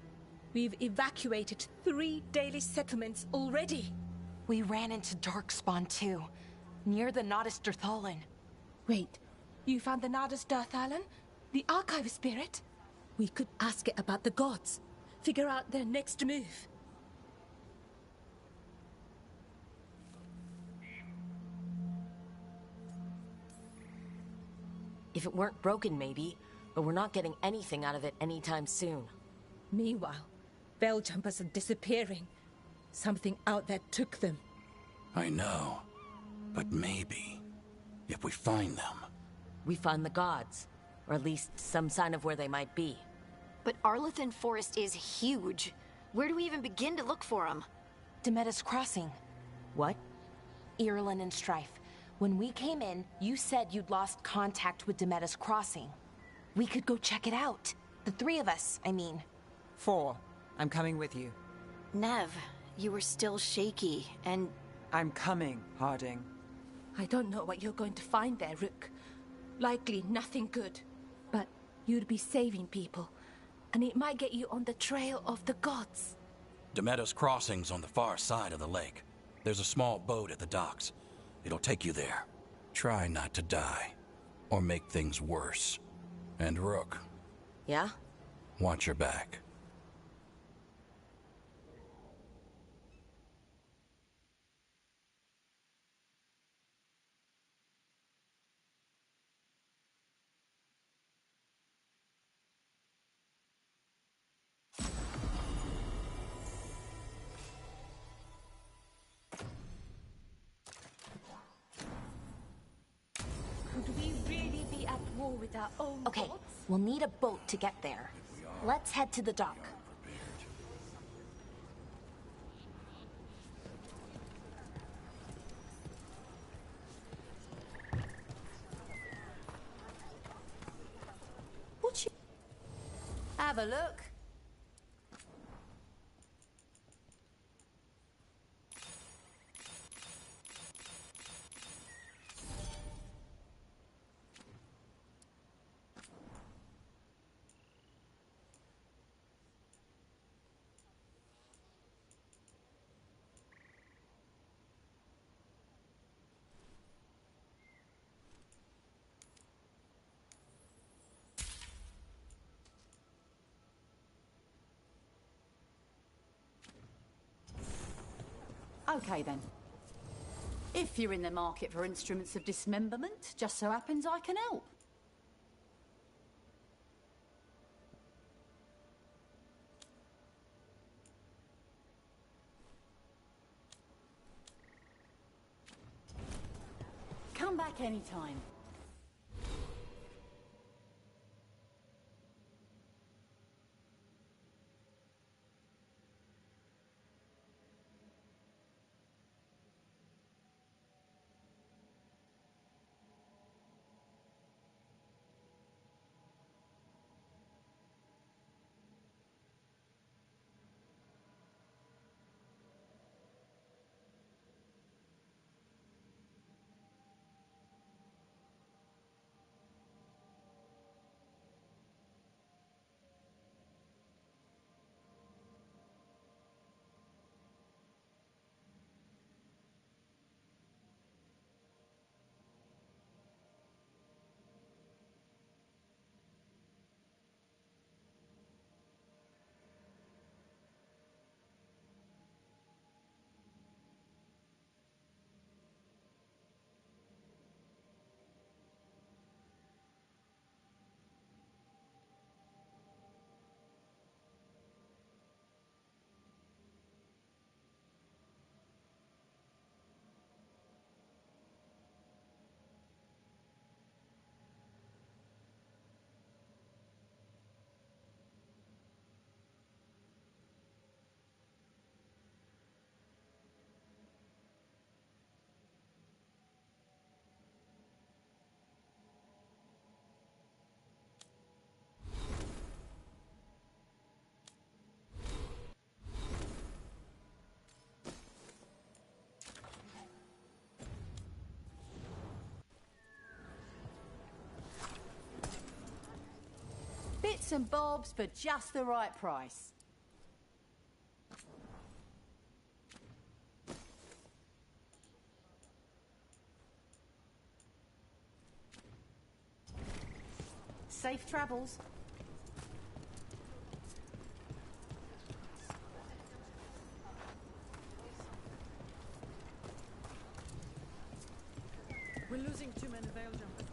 [SPEAKER 14] We've evacuated 3 daily settlements already.
[SPEAKER 3] We ran into Darkspawn too, near the Nodus Dirthalan.
[SPEAKER 14] Wait, you found the Nodus Dirthalan? The Archive Spirit? We could ask it about the gods. Figure out their next move.
[SPEAKER 2] If it weren't broken, maybe, but we're not getting anything out of it anytime soon.
[SPEAKER 14] Meanwhile, Veil Jumpers are disappearing. Something out there took them.
[SPEAKER 11] I know, but maybe, if we find them...
[SPEAKER 2] We find the gods, or at least some sign of where they might be.
[SPEAKER 5] But Arlethan Forest is huge. Where do we even begin to look for them?
[SPEAKER 3] Demeda's Crossing.
[SPEAKER 2] What?
[SPEAKER 3] Irulan and Strife. When we came in, you said you'd lost contact with Demeda's Crossing. We could go check it out. The 3 of us, I mean.
[SPEAKER 7] 4. I'm coming with you.
[SPEAKER 5] Nev, you were still shaky, and...
[SPEAKER 7] I'm coming, Harding.
[SPEAKER 14] I don't know what you're going to find there, Rook. Likely nothing good. But you'd be saving people, and it might get you on the trail of the gods.
[SPEAKER 11] Demeda's Crossing's on the far side of the lake. There's a small boat at the docks. It'll take you there. Try not to die, or make things worse. And Rook.
[SPEAKER 2] Yeah?
[SPEAKER 11] Watch your back.
[SPEAKER 14] Could we really be at war with our own
[SPEAKER 3] Okay,
[SPEAKER 14] gods?
[SPEAKER 3] we'll need a boat to get there. Let's head to the dock.
[SPEAKER 14] Would you...
[SPEAKER 15] Have a look. Okay then. If you're in the market for instruments of dismemberment, just so happens I can help. Come back anytime. bits and bobs for just the right price. Safe travels.
[SPEAKER 16] We're losing too many veil jumpers.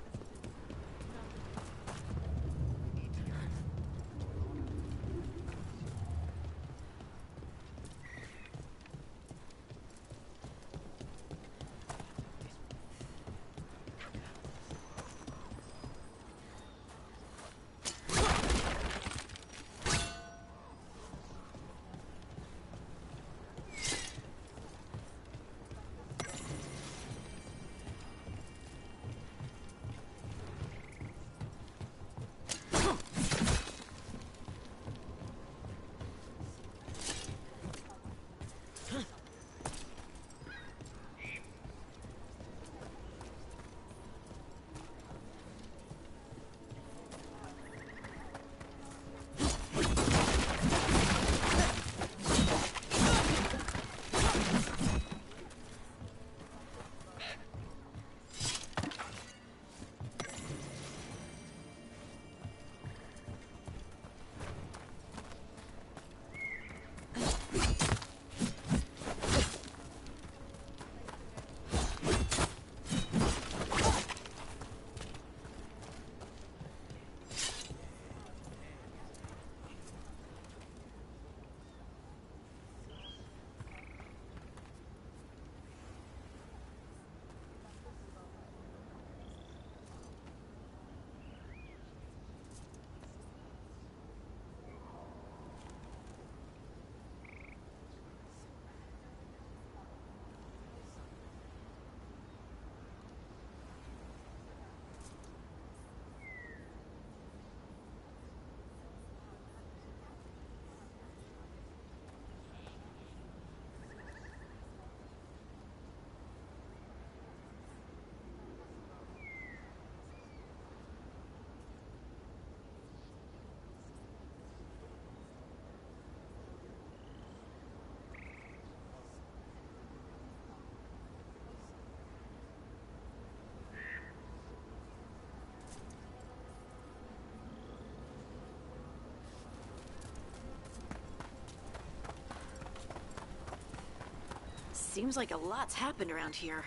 [SPEAKER 5] Seems like a lot's happened around here.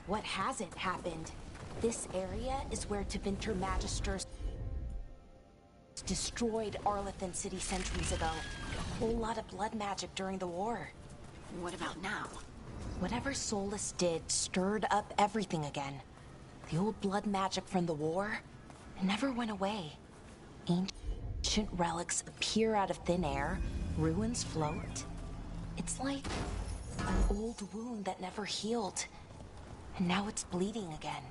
[SPEAKER 3] What hasn't happened? This area is where Tevinter Magisters destroyed Arlethan City centuries ago. A whole lot of blood magic during the war.
[SPEAKER 5] What about now?
[SPEAKER 3] Whatever Solus did stirred up everything again. The old blood magic from the war, it never went away. Ancient relics appear out of thin air, ruins float. It's like an old wound that never healed, and now it's bleeding again.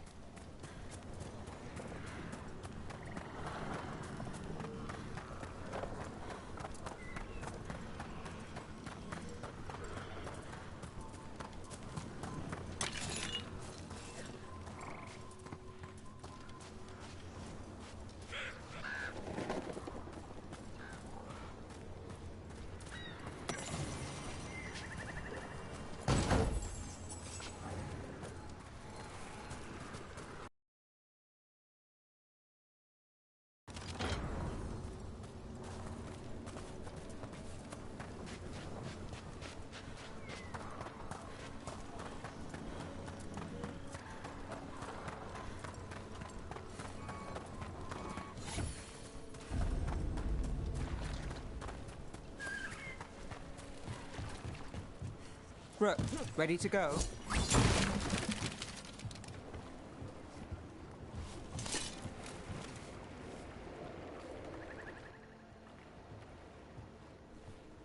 [SPEAKER 7] Rook, ready to go?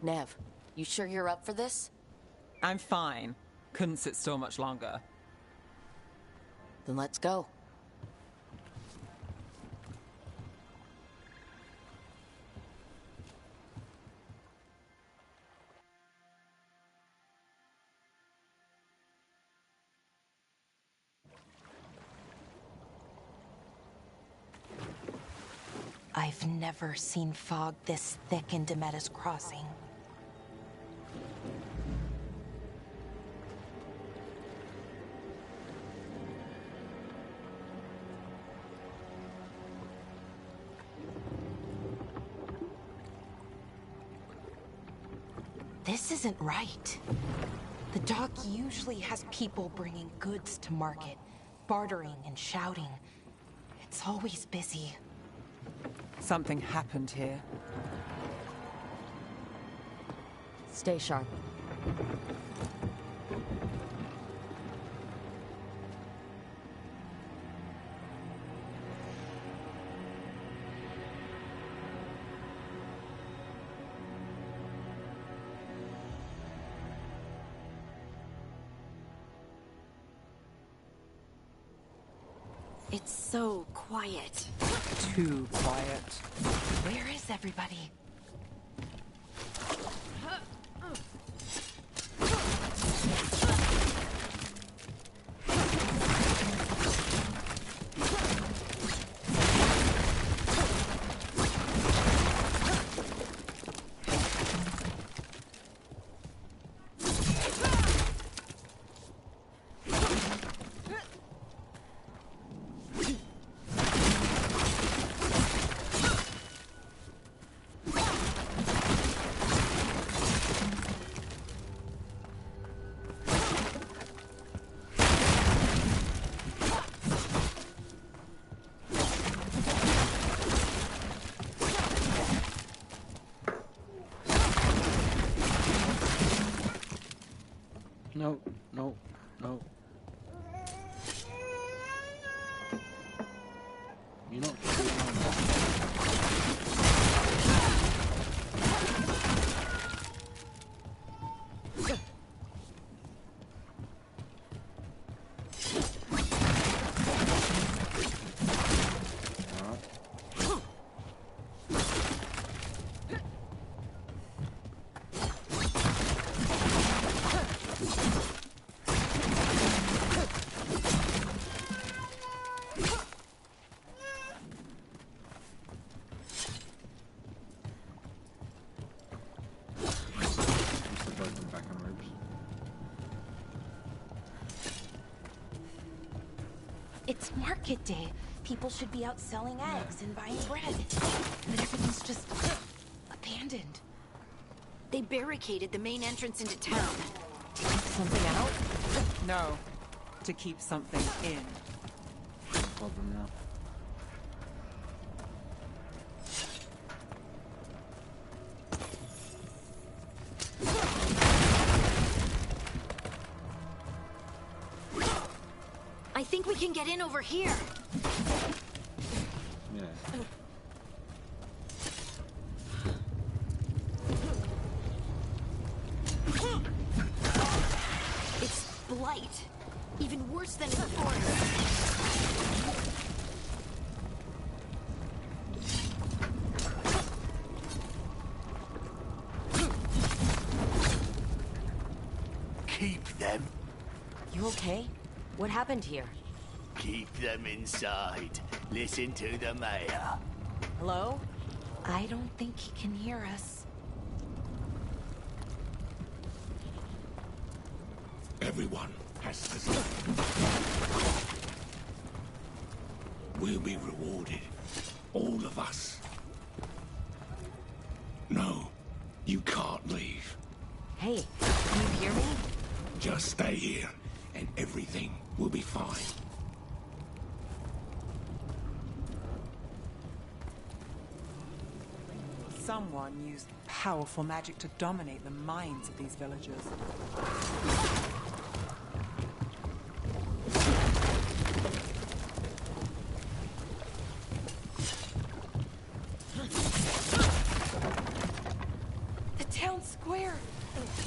[SPEAKER 2] Nev, you sure you're up for this?
[SPEAKER 7] I'm fine. Couldn't sit still much longer.
[SPEAKER 2] Then let's go.
[SPEAKER 3] I've never seen fog this thick in Demetta's Crossing. This isn't right. The dock usually has people bringing goods to market, bartering and shouting. It's always busy.
[SPEAKER 7] Something happened here.
[SPEAKER 2] Stay sharp.
[SPEAKER 5] It's so quiet.
[SPEAKER 7] Too quiet.
[SPEAKER 3] Where is everybody?
[SPEAKER 4] No, no, no. You're not doing
[SPEAKER 3] It's market day. People should be out selling eggs and buying bread. But everything's just abandoned.
[SPEAKER 5] They barricaded the main entrance into town.
[SPEAKER 3] To keep something out?
[SPEAKER 7] No. To keep something in.
[SPEAKER 4] problem now.
[SPEAKER 5] I think we can get in over here.
[SPEAKER 4] Yeah.
[SPEAKER 5] It's blight. Even worse than in the forest.
[SPEAKER 1] Keep them.
[SPEAKER 2] You okay? What happened here?
[SPEAKER 1] Keep them inside. Listen to the mayor.
[SPEAKER 2] Hello?
[SPEAKER 3] I don't think he can hear us.
[SPEAKER 13] Everyone has to stop. We'll be rewarded. All of us. No, you can't leave.
[SPEAKER 2] Hey, can you hear me?
[SPEAKER 13] Just stay here, and everything will be fine.
[SPEAKER 7] Someone used powerful magic to dominate the minds of these villagers.
[SPEAKER 3] The town square!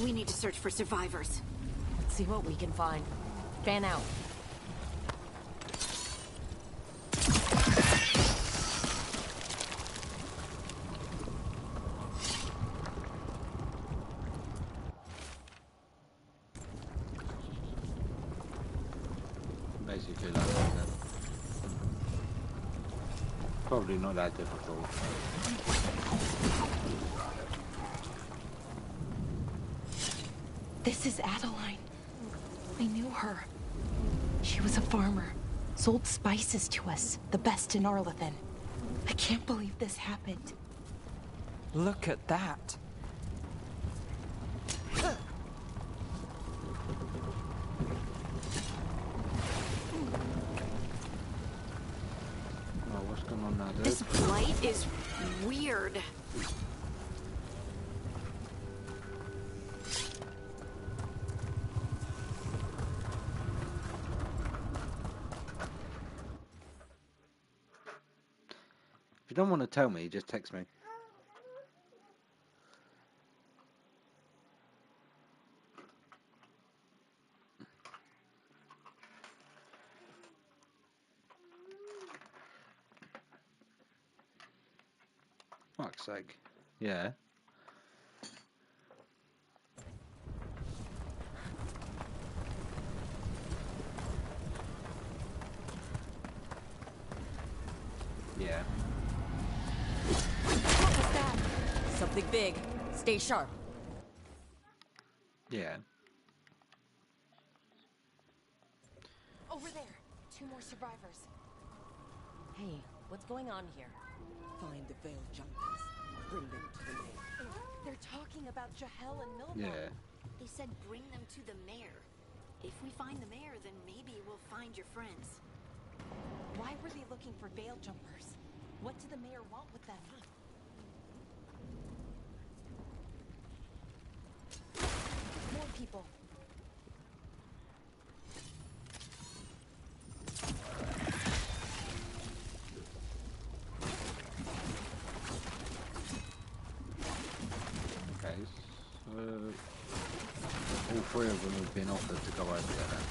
[SPEAKER 5] We need to search for survivors.
[SPEAKER 2] Let's see what we can find. Fan out.
[SPEAKER 4] Basically like that. Probably not that difficult.
[SPEAKER 3] This is Adeline. I knew her. She was a farmer. Sold spices to us, the best in Arlathan. I can't believe this happened.
[SPEAKER 7] Look at that.
[SPEAKER 4] Oh, what's going on now, dude?
[SPEAKER 5] This light is weird.
[SPEAKER 4] If you don't want to tell me, just text me. Fuck's sake. Yeah. Yeah.
[SPEAKER 2] What was that? Something big. Stay sharp.
[SPEAKER 4] Yeah.
[SPEAKER 3] Over there. 2 more survivors.
[SPEAKER 2] Hey, what's going on here?
[SPEAKER 16] Find the veil jumpers. Bring them to the mayor.
[SPEAKER 3] They're talking about Jahel and Milva.
[SPEAKER 4] Yeah.
[SPEAKER 5] They said bring them to the mayor. If we find the mayor, then maybe we'll find your friends.
[SPEAKER 3] Why were they looking for veil jumpers? What did the mayor want with them? More people.
[SPEAKER 4] Okay. So all 3 of them have been offered to go over there now.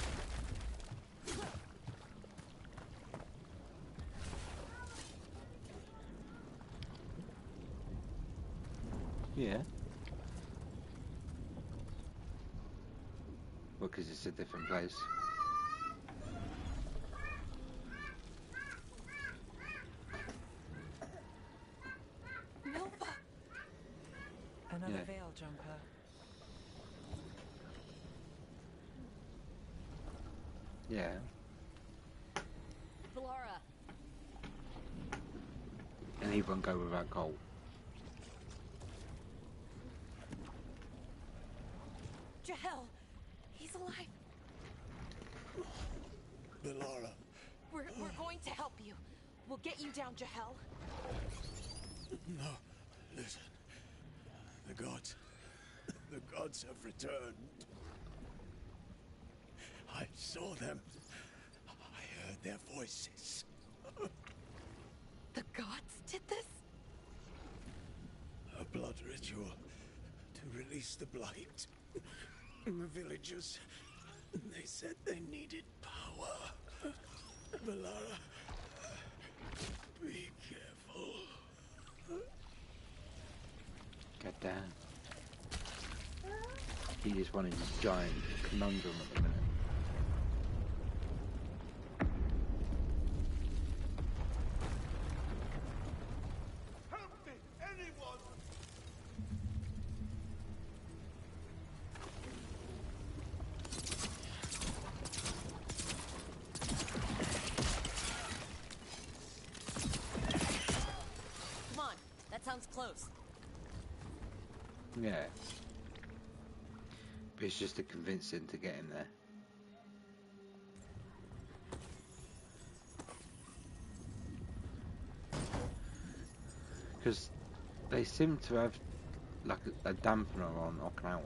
[SPEAKER 4] Yeah. Well, because it's a different place.
[SPEAKER 3] Milva!
[SPEAKER 7] Another
[SPEAKER 4] Yeah.
[SPEAKER 7] veil jumper.
[SPEAKER 4] Yeah.
[SPEAKER 2] Valara.
[SPEAKER 4] And he won't go without coal.
[SPEAKER 3] Jahel! He's alive!
[SPEAKER 13] Valara.
[SPEAKER 3] We're going to help you. We'll get you down, Jahel.
[SPEAKER 13] No, listen. The gods have returned. I saw them. I heard their voices.
[SPEAKER 3] The gods did this?
[SPEAKER 13] A blood ritual to release the blight. The villagers, they said they needed power. Valara, be careful.
[SPEAKER 4] God damn. He just wanted his giant conundrum at the minute.
[SPEAKER 13] Help me, anyone!
[SPEAKER 2] Come on, that sounds close.
[SPEAKER 4] Yeah. But it's just to convince him to get him there. Because they seem to have like a dampener on Okinawa.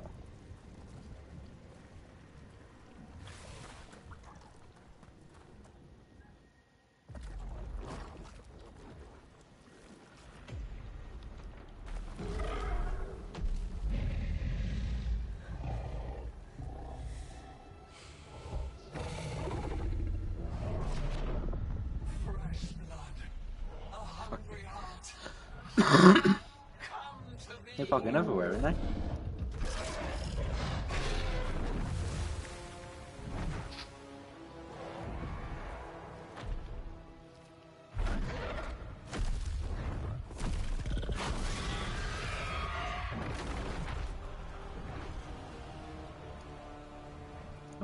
[SPEAKER 4] They're fucking everywhere, aren't they?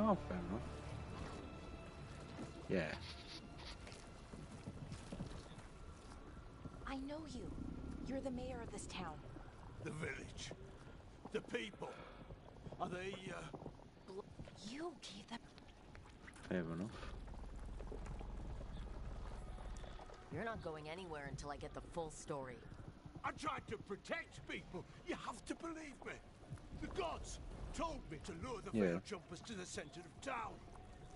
[SPEAKER 4] Oh, fair enough. Yeah.
[SPEAKER 3] I know you. You're the mayor of this town.
[SPEAKER 13] The village. The people. Are they,
[SPEAKER 3] You gave them...
[SPEAKER 4] Fair enough.
[SPEAKER 2] You're not going anywhere until I get the full story.
[SPEAKER 13] I tried to protect people. You have to believe me. The gods told me to lure the veil jumpers to the center of town.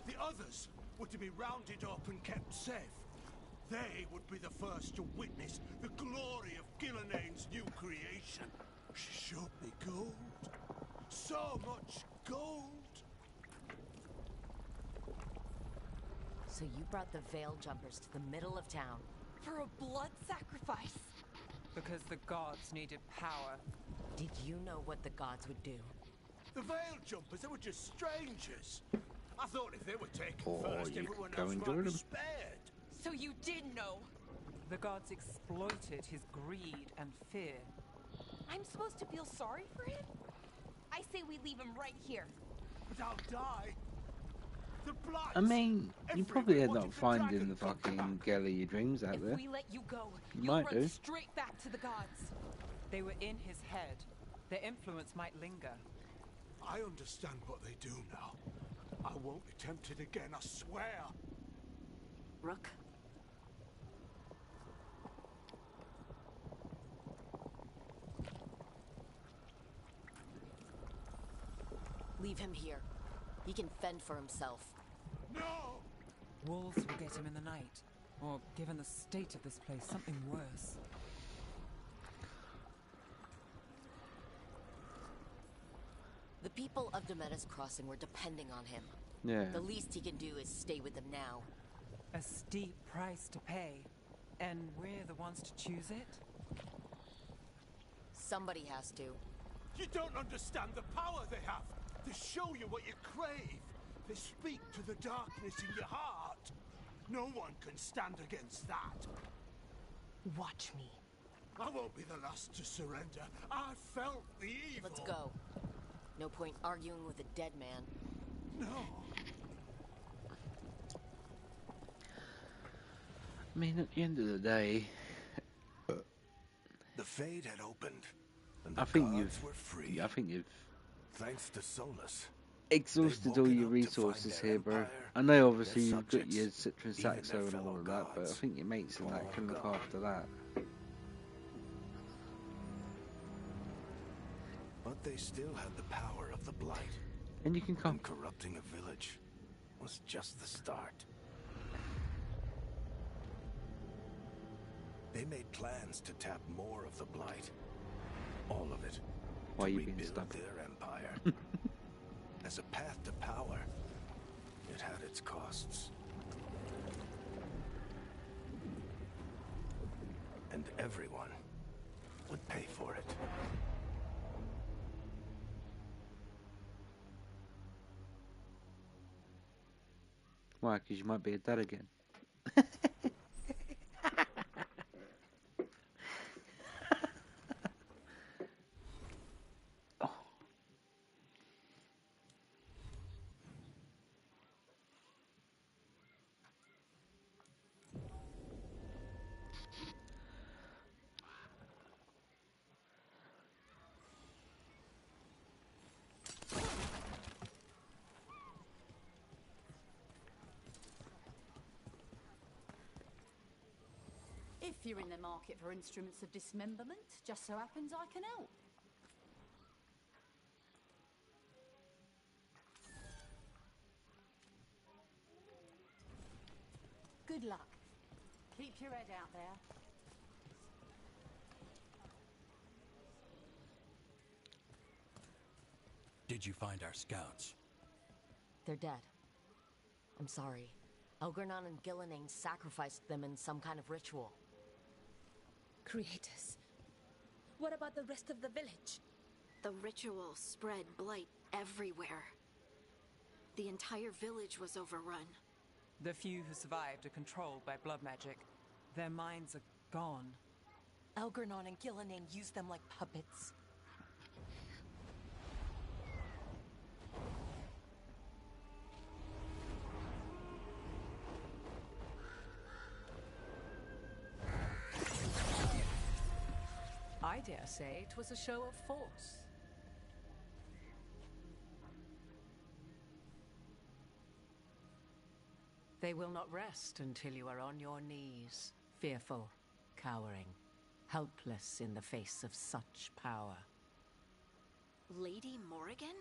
[SPEAKER 13] The others were to be rounded up and kept safe. They would be the first to witness the glory of Gillenaine's new creation. She showed me gold. So much gold.
[SPEAKER 2] So you brought the veil jumpers to the middle of town.
[SPEAKER 3] For a blood sacrifice.
[SPEAKER 7] Because the gods needed power.
[SPEAKER 2] Did you know what the gods would do?
[SPEAKER 13] The veil jumpers, they were just strangers. I thought if they were taken
[SPEAKER 4] Or
[SPEAKER 13] first,
[SPEAKER 4] you
[SPEAKER 13] everyone
[SPEAKER 4] could go
[SPEAKER 13] else
[SPEAKER 4] and
[SPEAKER 13] might
[SPEAKER 4] join
[SPEAKER 13] be
[SPEAKER 4] them.
[SPEAKER 13] spared.
[SPEAKER 3] So you did know.
[SPEAKER 7] The gods exploited his greed and fear.
[SPEAKER 3] I'm supposed to feel sorry for him? I say we leave him right here.
[SPEAKER 13] But I'll die. The blight.
[SPEAKER 4] I mean, you probably end
[SPEAKER 13] Everyone
[SPEAKER 4] up
[SPEAKER 13] wanted the
[SPEAKER 4] finding
[SPEAKER 13] dragon
[SPEAKER 4] the
[SPEAKER 13] to come
[SPEAKER 4] fucking
[SPEAKER 13] back.
[SPEAKER 4] girl of your dreams out
[SPEAKER 3] If
[SPEAKER 4] there.
[SPEAKER 3] we let you go,
[SPEAKER 4] You
[SPEAKER 3] you'll
[SPEAKER 4] might
[SPEAKER 3] run
[SPEAKER 4] do.
[SPEAKER 3] straight back to the gods.
[SPEAKER 7] They were in his head. Their influence might linger.
[SPEAKER 13] I understand what they do now. I won't be tempted again, I swear.
[SPEAKER 5] Rook?
[SPEAKER 2] Leave him here. He can fend for himself.
[SPEAKER 13] No!
[SPEAKER 7] Wolves will get him in the night. Or, given the state of this place, something worse.
[SPEAKER 2] The people of Demetis Crossing were depending on him.
[SPEAKER 4] Yeah.
[SPEAKER 2] The least he can do is stay with them now.
[SPEAKER 7] A steep price to pay. And we're the ones to choose it?
[SPEAKER 2] Somebody has to.
[SPEAKER 13] You don't understand the power they have. They show you what you crave. They speak to the darkness in your heart. No one can stand against that.
[SPEAKER 3] Watch me.
[SPEAKER 13] I won't be the last to surrender. I felt the evil.
[SPEAKER 2] Let's go. No point arguing with a dead man.
[SPEAKER 13] No.
[SPEAKER 4] I mean, at the end of the day,
[SPEAKER 1] The Fade had opened, and
[SPEAKER 4] I
[SPEAKER 1] the
[SPEAKER 4] think
[SPEAKER 1] gods
[SPEAKER 4] you've,
[SPEAKER 1] were free.
[SPEAKER 4] I think you've
[SPEAKER 1] Thanks to Solus.
[SPEAKER 4] exhausted all your resources here, bro. I know obviously you've got your Citron Saxo and all of that, but I think your mates and that can look after that.
[SPEAKER 1] But they still had the power of the Blight.
[SPEAKER 4] And you can come.
[SPEAKER 1] And corrupting a village was just the start. They made plans to tap more of the Blight. All of it.
[SPEAKER 4] Why
[SPEAKER 1] to
[SPEAKER 4] you being
[SPEAKER 1] rebuild
[SPEAKER 4] stubborn?
[SPEAKER 1] their empire. As a path to power, it had its costs. And everyone would pay for it.
[SPEAKER 4] Why? Because you might be a dad again.
[SPEAKER 15] If you're in the market for instruments of dismemberment, just so happens I can help. Good luck. Keep your head out there.
[SPEAKER 11] Did you find our scouts?
[SPEAKER 2] They're dead. I'm sorry. Elgernon and Gillenane sacrificed them in some kind of ritual.
[SPEAKER 14] Creators. What about the rest of the village?
[SPEAKER 5] The ritual spread blight everywhere. The entire village was overrun.
[SPEAKER 7] The few who survived are controlled by blood magic. Their minds are gone.
[SPEAKER 3] Elgernon and Gillenane used them like puppets.
[SPEAKER 17] dare say it was a show of force. They will not rest until you are on your knees, fearful, cowering, helpless in the face of such power.
[SPEAKER 5] Lady Morrigan?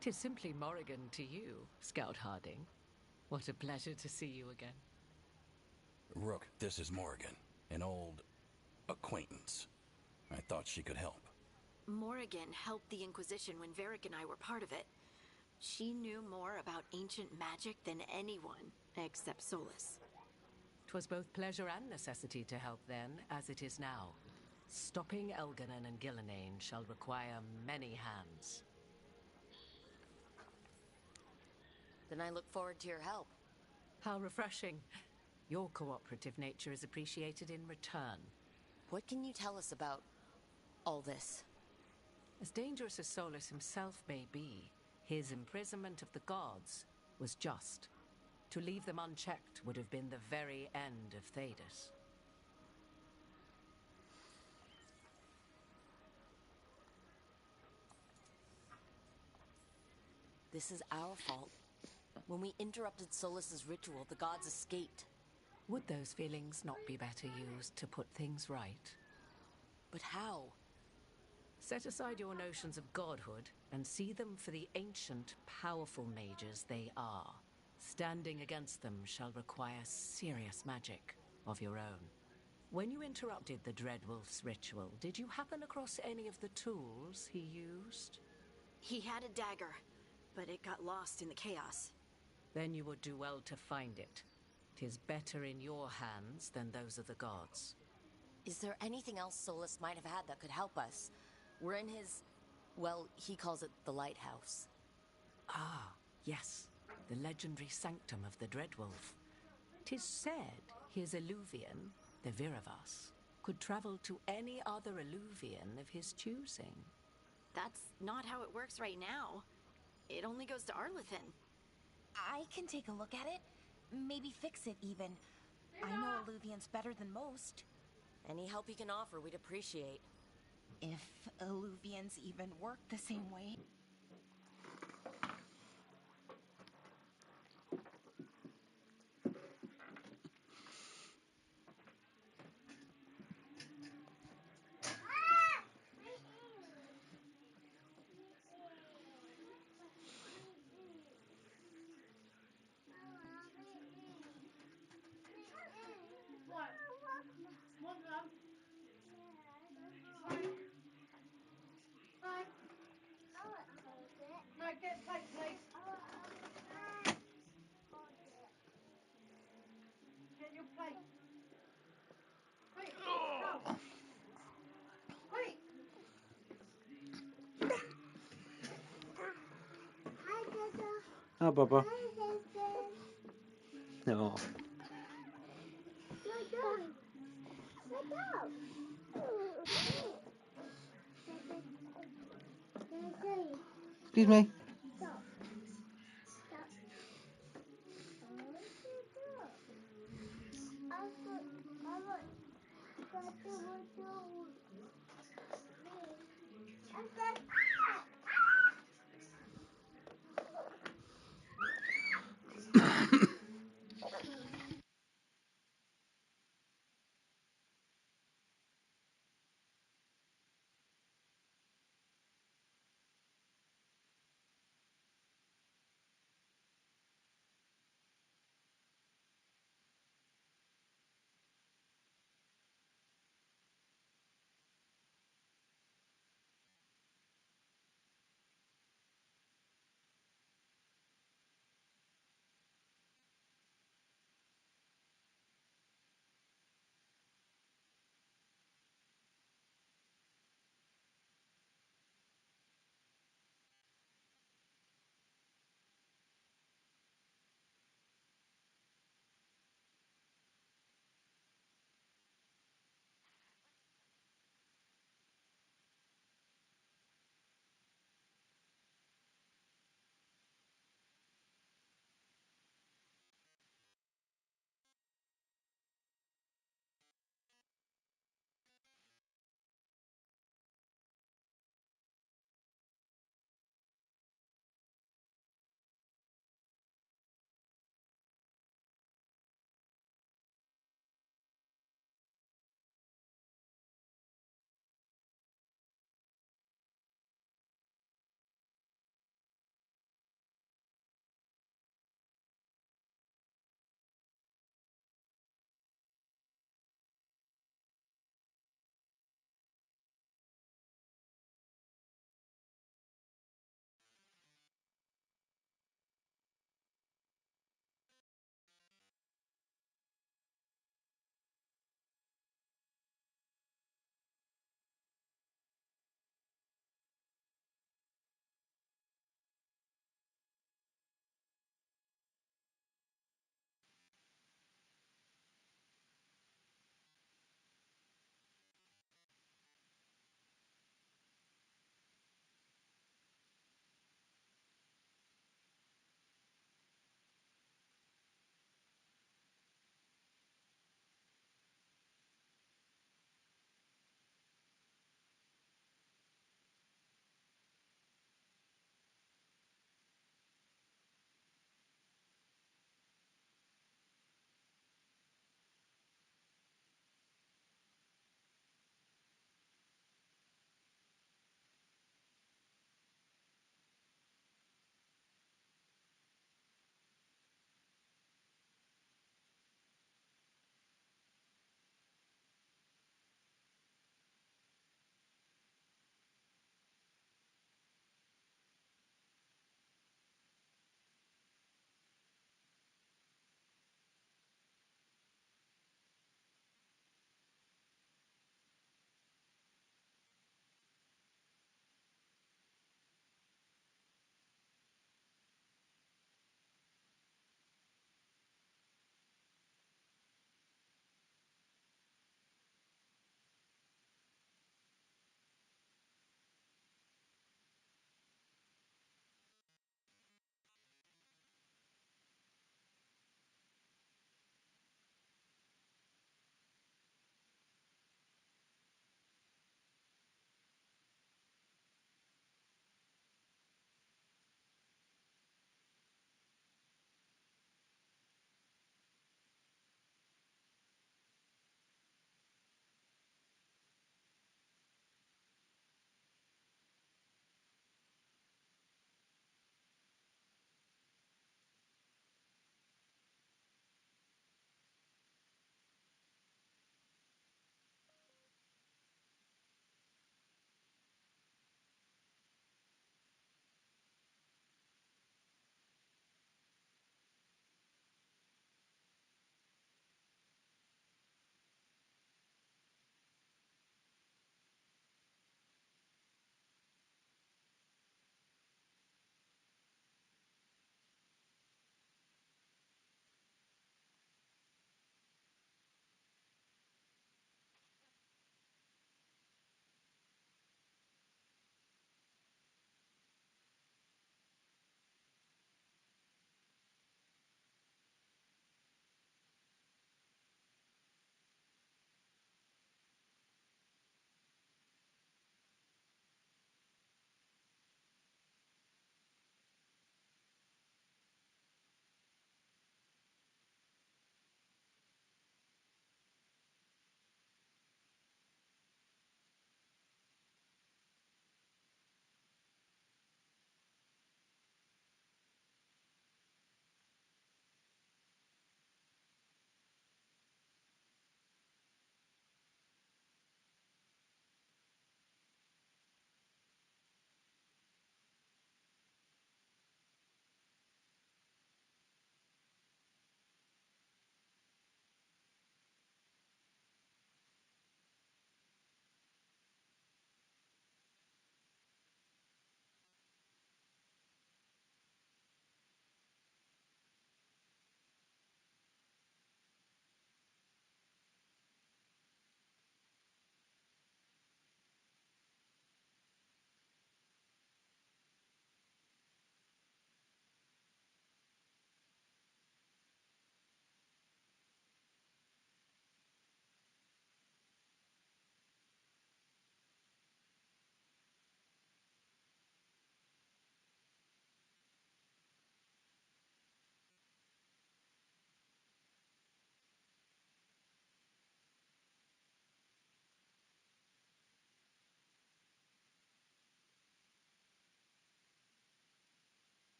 [SPEAKER 17] 'Tis simply Morrigan to you, Scout Harding. What a pleasure to see you again.
[SPEAKER 11] Rook, this is Morrigan, an old acquaintance. I thought she could help.
[SPEAKER 5] Morrigan helped the Inquisition when Varric and I were part of it. She knew more about ancient magic than anyone, except Solus.
[SPEAKER 17] 'Twas both pleasure and necessity to help then, as it is now. Stopping Elganon and Gillenane shall require many hands.
[SPEAKER 2] Then I look forward to your help.
[SPEAKER 17] How refreshing. Your cooperative nature is appreciated in return.
[SPEAKER 2] What can you tell us about all this?
[SPEAKER 17] As dangerous as Solus himself may be, his imprisonment of the gods was just. To leave them unchecked would have been the very end of Thedas.
[SPEAKER 2] This is our fault. When we interrupted Solus's ritual, the gods escaped.
[SPEAKER 17] Would those feelings not be better used to put things right?
[SPEAKER 2] But how?
[SPEAKER 17] Set aside your notions of godhood and see them for the ancient, powerful mages they are. Standing against them shall require serious magic of your own. When you interrupted the Dreadwolf's ritual, did you happen across any of the tools he used?
[SPEAKER 5] He had a dagger, but it got lost in the chaos.
[SPEAKER 17] Then you would do well to find it. 'Tis better in your hands than those of the gods.
[SPEAKER 2] Is there anything else Solus might have had that could help us? We're in his... well, he calls it the lighthouse.
[SPEAKER 17] Ah, yes. The legendary sanctum of the Dreadwolf. 'Tis said his Illuvian, the Viravas, could travel to any other Illuvian of his choosing.
[SPEAKER 5] That's not how it works right now. It only goes to Arlethan.
[SPEAKER 3] I can take a look at it. Maybe fix it, even. I know Illuvians better than most.
[SPEAKER 2] Any help you can offer, we'd appreciate.
[SPEAKER 3] If Illuvians even work the same way.
[SPEAKER 6] Mate, get a plate, please. Get your plate. Quick, go. Quick.
[SPEAKER 4] Oh, Bubba. Oh. Excuse me.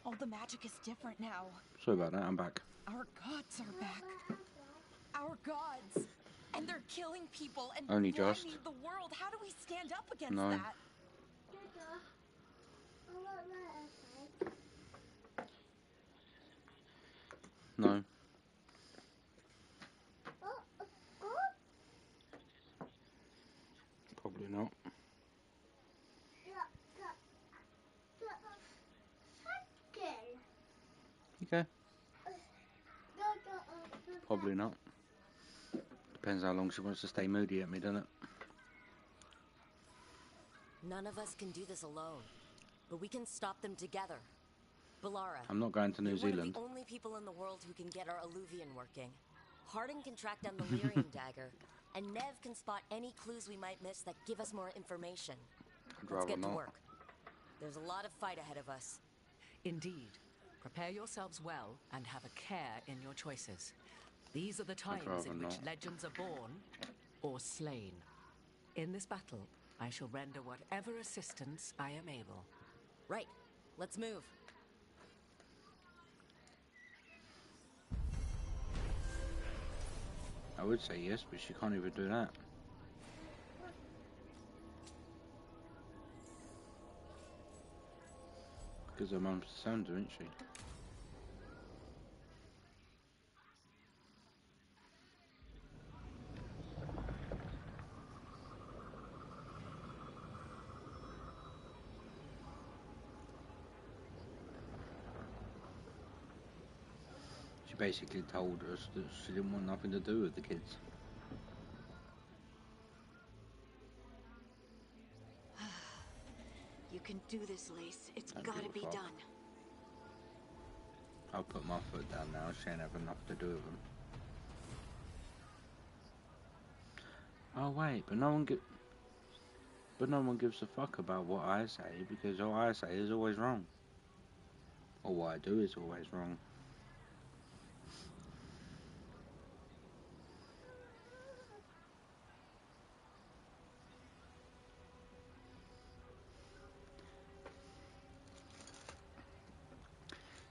[SPEAKER 3] All the magic is different now.
[SPEAKER 4] Sorry about that, I'm back.
[SPEAKER 3] Our gods are back. Our gods. And they're killing people and
[SPEAKER 4] Only
[SPEAKER 3] blinding
[SPEAKER 4] just.
[SPEAKER 3] the world. How do we stand up against
[SPEAKER 4] No.
[SPEAKER 3] that?
[SPEAKER 4] No. Probably not. Okay. Probably not. Depends how long she wants to stay moody at me, doesn't it?
[SPEAKER 2] None of us can do this alone, but we can stop them together. Balara,
[SPEAKER 4] I'm not going to New
[SPEAKER 2] you're
[SPEAKER 4] Zealand.
[SPEAKER 2] one of the only people in the world who can get our Alluvian working. Harding can track down the Lyrium dagger, and Nev can spot any clues we might miss that give us more information. Let's get to work. There's a lot of fight ahead of us.
[SPEAKER 17] Indeed. Prepare yourselves well and have a care in your choices. These are the times in which legends are born or slain. In this battle, I shall render whatever assistance I am able.
[SPEAKER 2] Right. Let's move.
[SPEAKER 4] I would say yes, but she can't even do that. Because her mum's the sounder, isn't she? She basically told us that she didn't want nothing to do with the kids.
[SPEAKER 5] You can do this, Lace. It's
[SPEAKER 4] Don't
[SPEAKER 5] gotta
[SPEAKER 4] give a
[SPEAKER 5] be
[SPEAKER 4] fuck.
[SPEAKER 5] done.
[SPEAKER 4] I'll put my foot down now. She ain't having nothing to do with them. Oh wait, but no one gives a fuck about what I say, because what I say is always wrong. Or what I do is always wrong.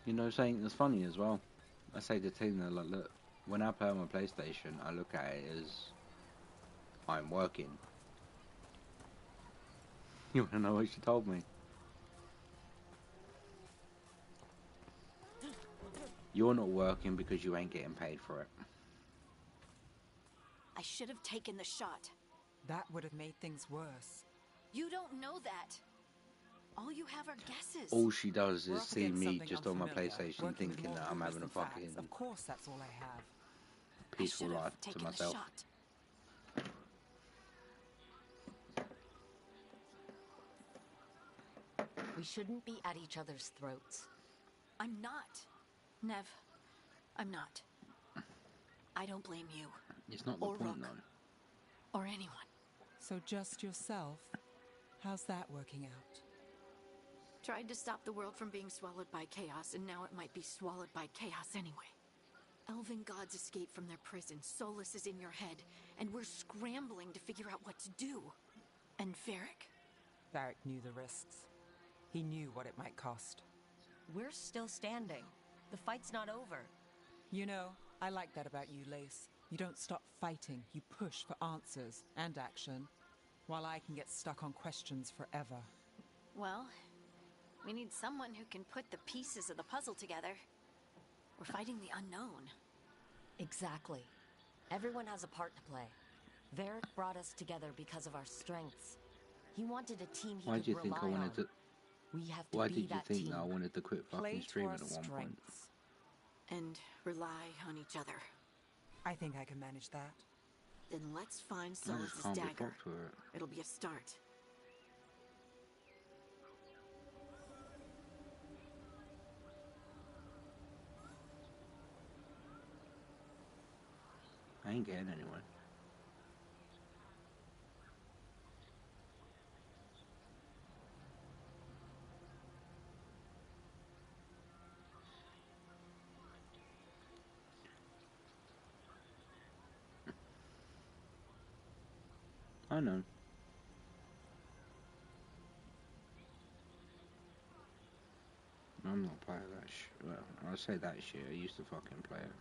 [SPEAKER 4] You know, something that's funny as well. I say to Tina, like, look, when I play on my PlayStation, I look at it as I'm working. You wanna know what she told me? You're not working because you ain't getting paid for it.
[SPEAKER 5] I should have taken the shot.
[SPEAKER 7] That would have made things worse.
[SPEAKER 5] You don't know that. All you have are guesses.
[SPEAKER 4] All she does
[SPEAKER 7] We're
[SPEAKER 4] is
[SPEAKER 7] up
[SPEAKER 4] see
[SPEAKER 7] against
[SPEAKER 4] me
[SPEAKER 7] something
[SPEAKER 4] just on my
[SPEAKER 7] unfamiliar,
[SPEAKER 4] PlayStation
[SPEAKER 7] working with
[SPEAKER 4] thinking
[SPEAKER 7] more
[SPEAKER 4] that I'm
[SPEAKER 7] rumors
[SPEAKER 4] having a
[SPEAKER 7] than facts.
[SPEAKER 4] fucking
[SPEAKER 7] Of course, that's all I have.
[SPEAKER 4] peaceful
[SPEAKER 5] I should have
[SPEAKER 4] life to
[SPEAKER 5] taken
[SPEAKER 4] myself.
[SPEAKER 5] the shot.
[SPEAKER 2] We shouldn't be at each other's throats.
[SPEAKER 5] I'm not. Nev, I'm not. I don't blame you.
[SPEAKER 4] It's not the
[SPEAKER 5] or
[SPEAKER 4] point,
[SPEAKER 5] Rook,
[SPEAKER 4] though.
[SPEAKER 5] or anyone.
[SPEAKER 7] So just yourself? How's that working out?
[SPEAKER 5] Tried to stop the world from being swallowed by chaos, and now it might be swallowed by chaos anyway. Elven gods escaped from their prison, Solus is in your head, and we're scrambling to figure out what to do. And Varric?
[SPEAKER 7] Varric knew the risks. He knew what it might cost.
[SPEAKER 2] We're still standing. The fight's not over.
[SPEAKER 7] You know, I like that about you, Lace. You don't stop fighting, you push for answers and action, while I can get stuck on questions forever.
[SPEAKER 5] Well, we need someone who can put the pieces of the puzzle together. We're fighting the unknown.
[SPEAKER 2] Exactly. Everyone has a part to play. Varric brought us together because of our strengths. He wanted a team he
[SPEAKER 4] Why
[SPEAKER 2] could
[SPEAKER 4] do you think I
[SPEAKER 2] rely
[SPEAKER 4] wanted
[SPEAKER 2] on.
[SPEAKER 4] to?
[SPEAKER 2] We have to
[SPEAKER 4] Why
[SPEAKER 2] be
[SPEAKER 4] did you
[SPEAKER 2] that
[SPEAKER 4] think
[SPEAKER 2] team.
[SPEAKER 4] that I wanted to quit
[SPEAKER 7] Play
[SPEAKER 4] fucking
[SPEAKER 7] to
[SPEAKER 4] streaming
[SPEAKER 7] our
[SPEAKER 4] at one point?
[SPEAKER 7] strengths.
[SPEAKER 5] And rely on each other.
[SPEAKER 7] I think I can manage that.
[SPEAKER 5] Then let's find
[SPEAKER 4] I just
[SPEAKER 5] Solus's
[SPEAKER 4] can't be
[SPEAKER 5] dagger.
[SPEAKER 4] fucked with it.
[SPEAKER 5] It'll be a start.
[SPEAKER 4] I ain't getting anywhere. I know. I'm not playing that shit. Well, I say that shit. I used to fucking play it.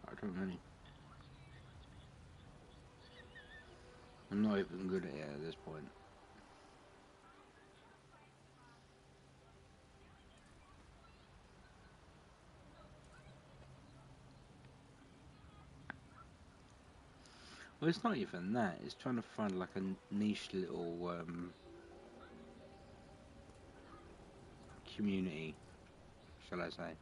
[SPEAKER 4] I don't really. I'm not even good at it at this point. Well, it's not even that. It's trying to find like a niche little community, shall I say.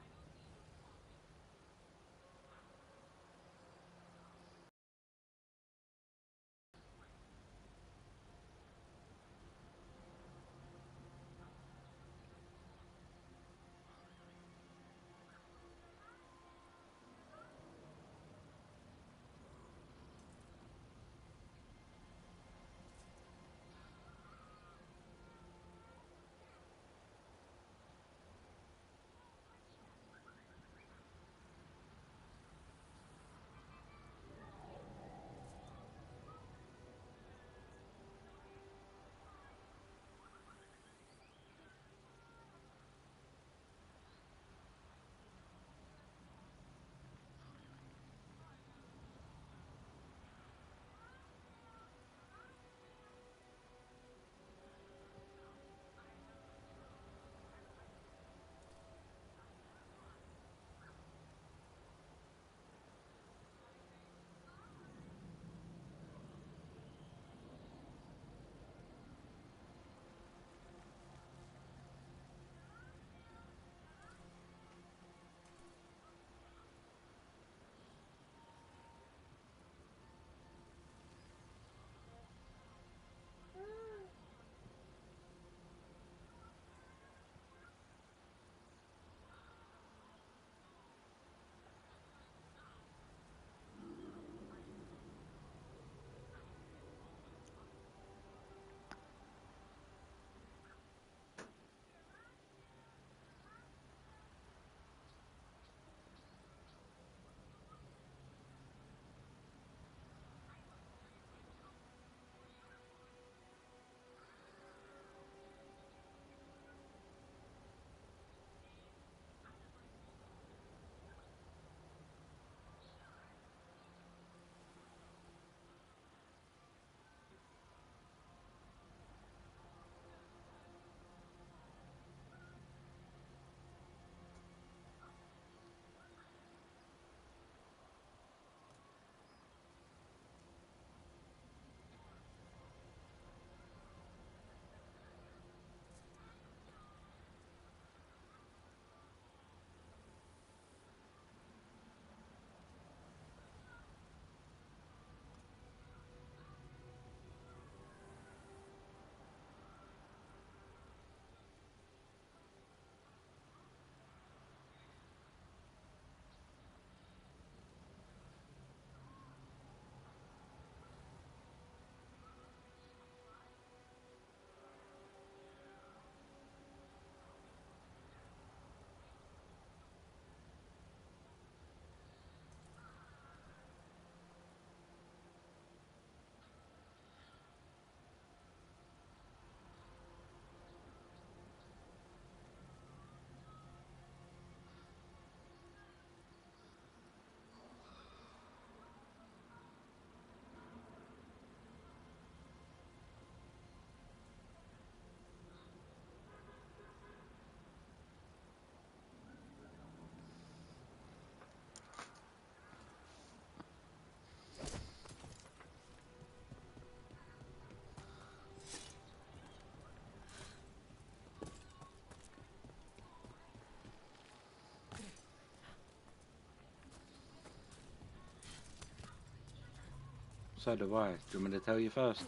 [SPEAKER 4] So do I. Do you want me to tell you first?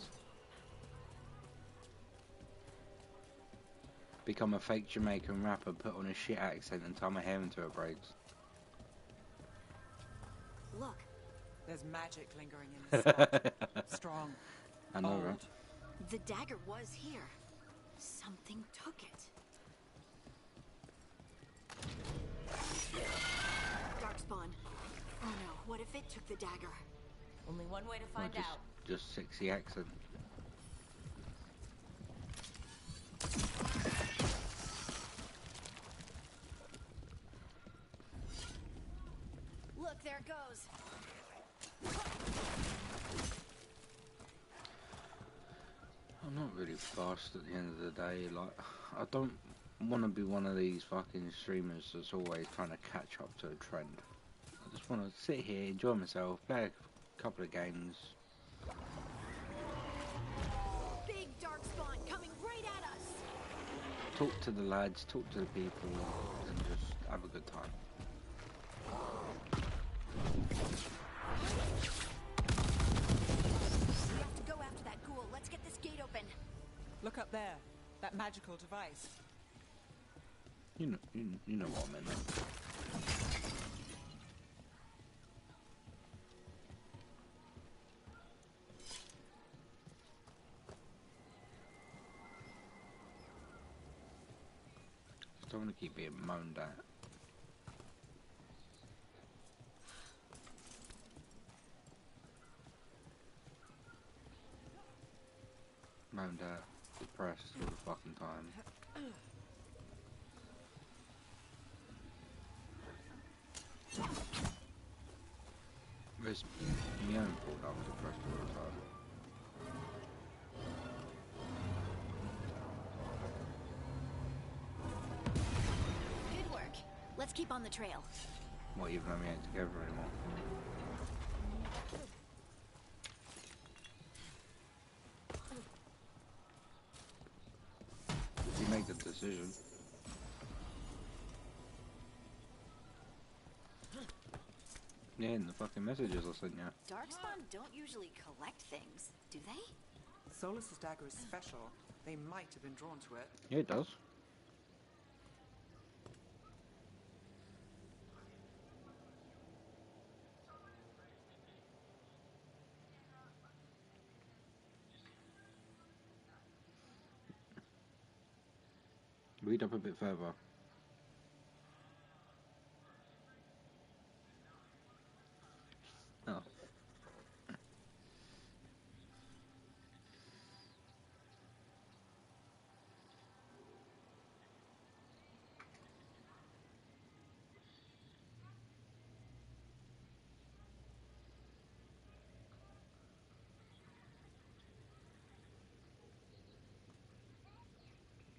[SPEAKER 4] Become a fake Jamaican rapper, put on a shit accent and tie my hair into her braids.
[SPEAKER 16] Look.
[SPEAKER 7] There's magic lingering in this spot. Strong.
[SPEAKER 4] I know,
[SPEAKER 7] Old.
[SPEAKER 4] right?
[SPEAKER 5] The dagger was here. Something took it. Darkspawn. Oh no, what if it took the dagger?
[SPEAKER 3] Only one way to find out.
[SPEAKER 4] Just sexy accent.
[SPEAKER 5] There it goes.
[SPEAKER 4] I'm not really fast at the end of the day. Like, I don't want to be one of these fucking streamers that's always trying to catch up to a trend. I just want to sit here, enjoy myself, play a couple of games.
[SPEAKER 5] Big dark spawn coming right at us.
[SPEAKER 4] Talk to the lads, talk to the people, and just have a good time.
[SPEAKER 5] We have to go after that ghoul. Let's get this gate open.
[SPEAKER 7] Look up there. That magical device.
[SPEAKER 4] You know what I mean. Just don't want to keep being moaned at. Moaned at, depressed all the fucking time. It's my own fault I'm depressed all the time.
[SPEAKER 5] Good work. Let's keep on the trail.
[SPEAKER 4] What, even though we ain't together anymore? You make the decision. Yeah, in the fucking messages I sent you.
[SPEAKER 5] Darkspawn don't usually collect things, do they?
[SPEAKER 7] Solus's dagger is special. They might have been drawn to it.
[SPEAKER 4] Yeah, it does. Read up a bit further. Oh.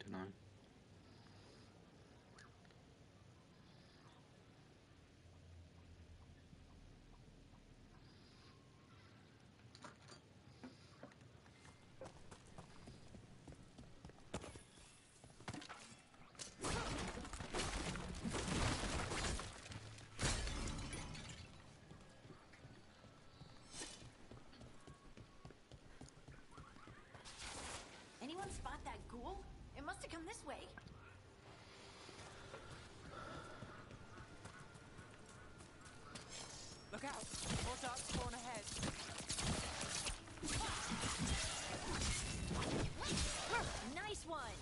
[SPEAKER 4] Dunno.
[SPEAKER 5] Anyone spot that ghoul? It must have come this way.
[SPEAKER 7] Look out! More dark spawn ahead.
[SPEAKER 5] Nice one!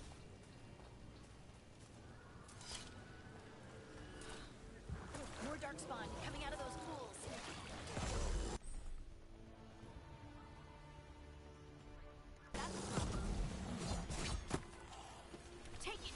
[SPEAKER 5] More darkspawn coming out of those pools. Take it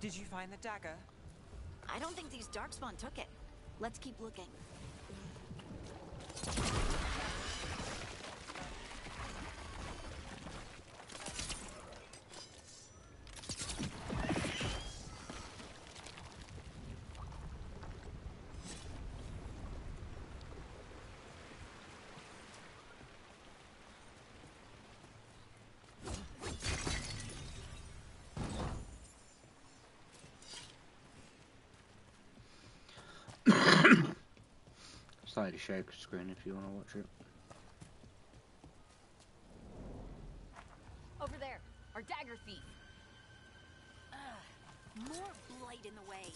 [SPEAKER 7] Did you find the dagger?
[SPEAKER 5] I don't think these Darkspawn took it. Let's keep looking.
[SPEAKER 4] Started to share screen if you want to watch it.
[SPEAKER 5] Over there, our dagger thief. More blight in the way.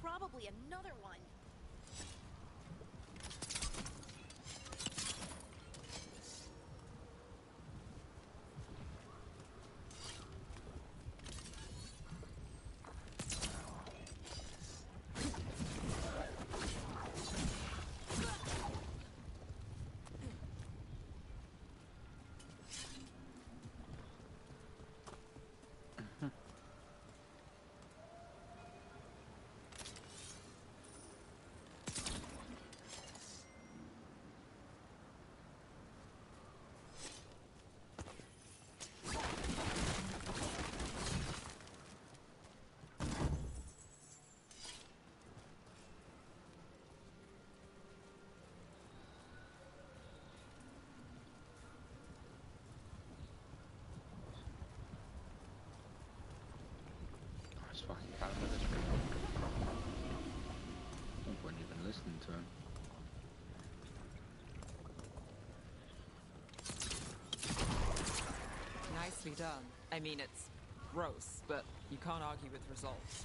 [SPEAKER 5] Probably another one.
[SPEAKER 4] Fucking calendar this week. No point even listening to him.
[SPEAKER 7] Nicely done. I mean, it's gross, but you can't argue with results.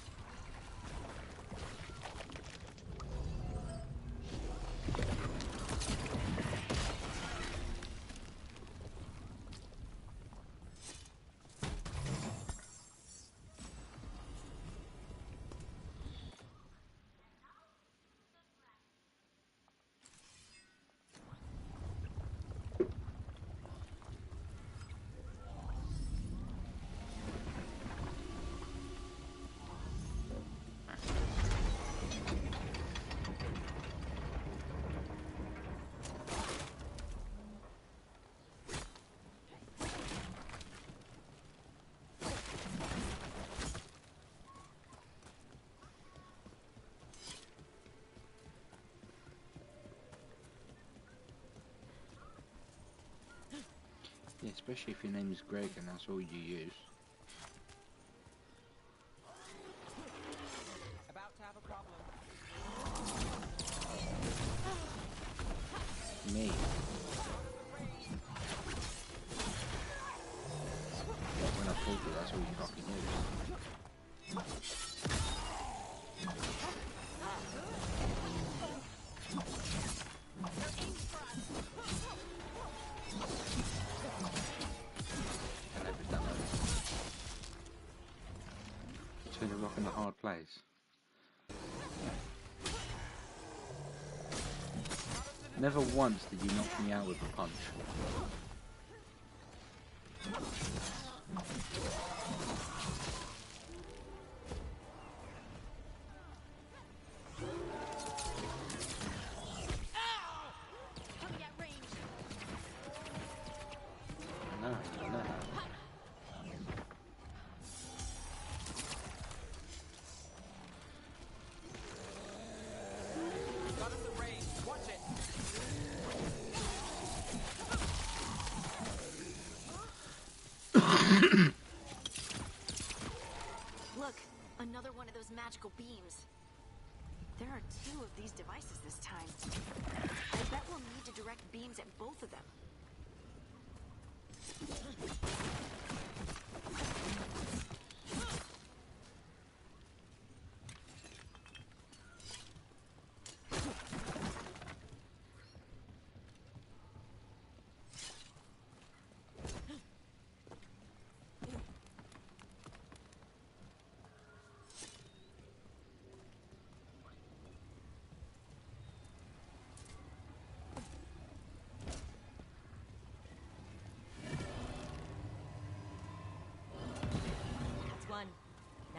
[SPEAKER 4] Yeah, especially if your name is Greg and that's all you use.
[SPEAKER 7] About to have a problem.
[SPEAKER 4] Me. When I told you that's all you fucking use. Between a rock and a hard place. Never once did you knock me out with a punch. No.
[SPEAKER 7] Got us a range. Watch it.
[SPEAKER 5] Look, another one of those magical beams. There are 2 of these devices this time. I bet we'll need to direct beams at both of them.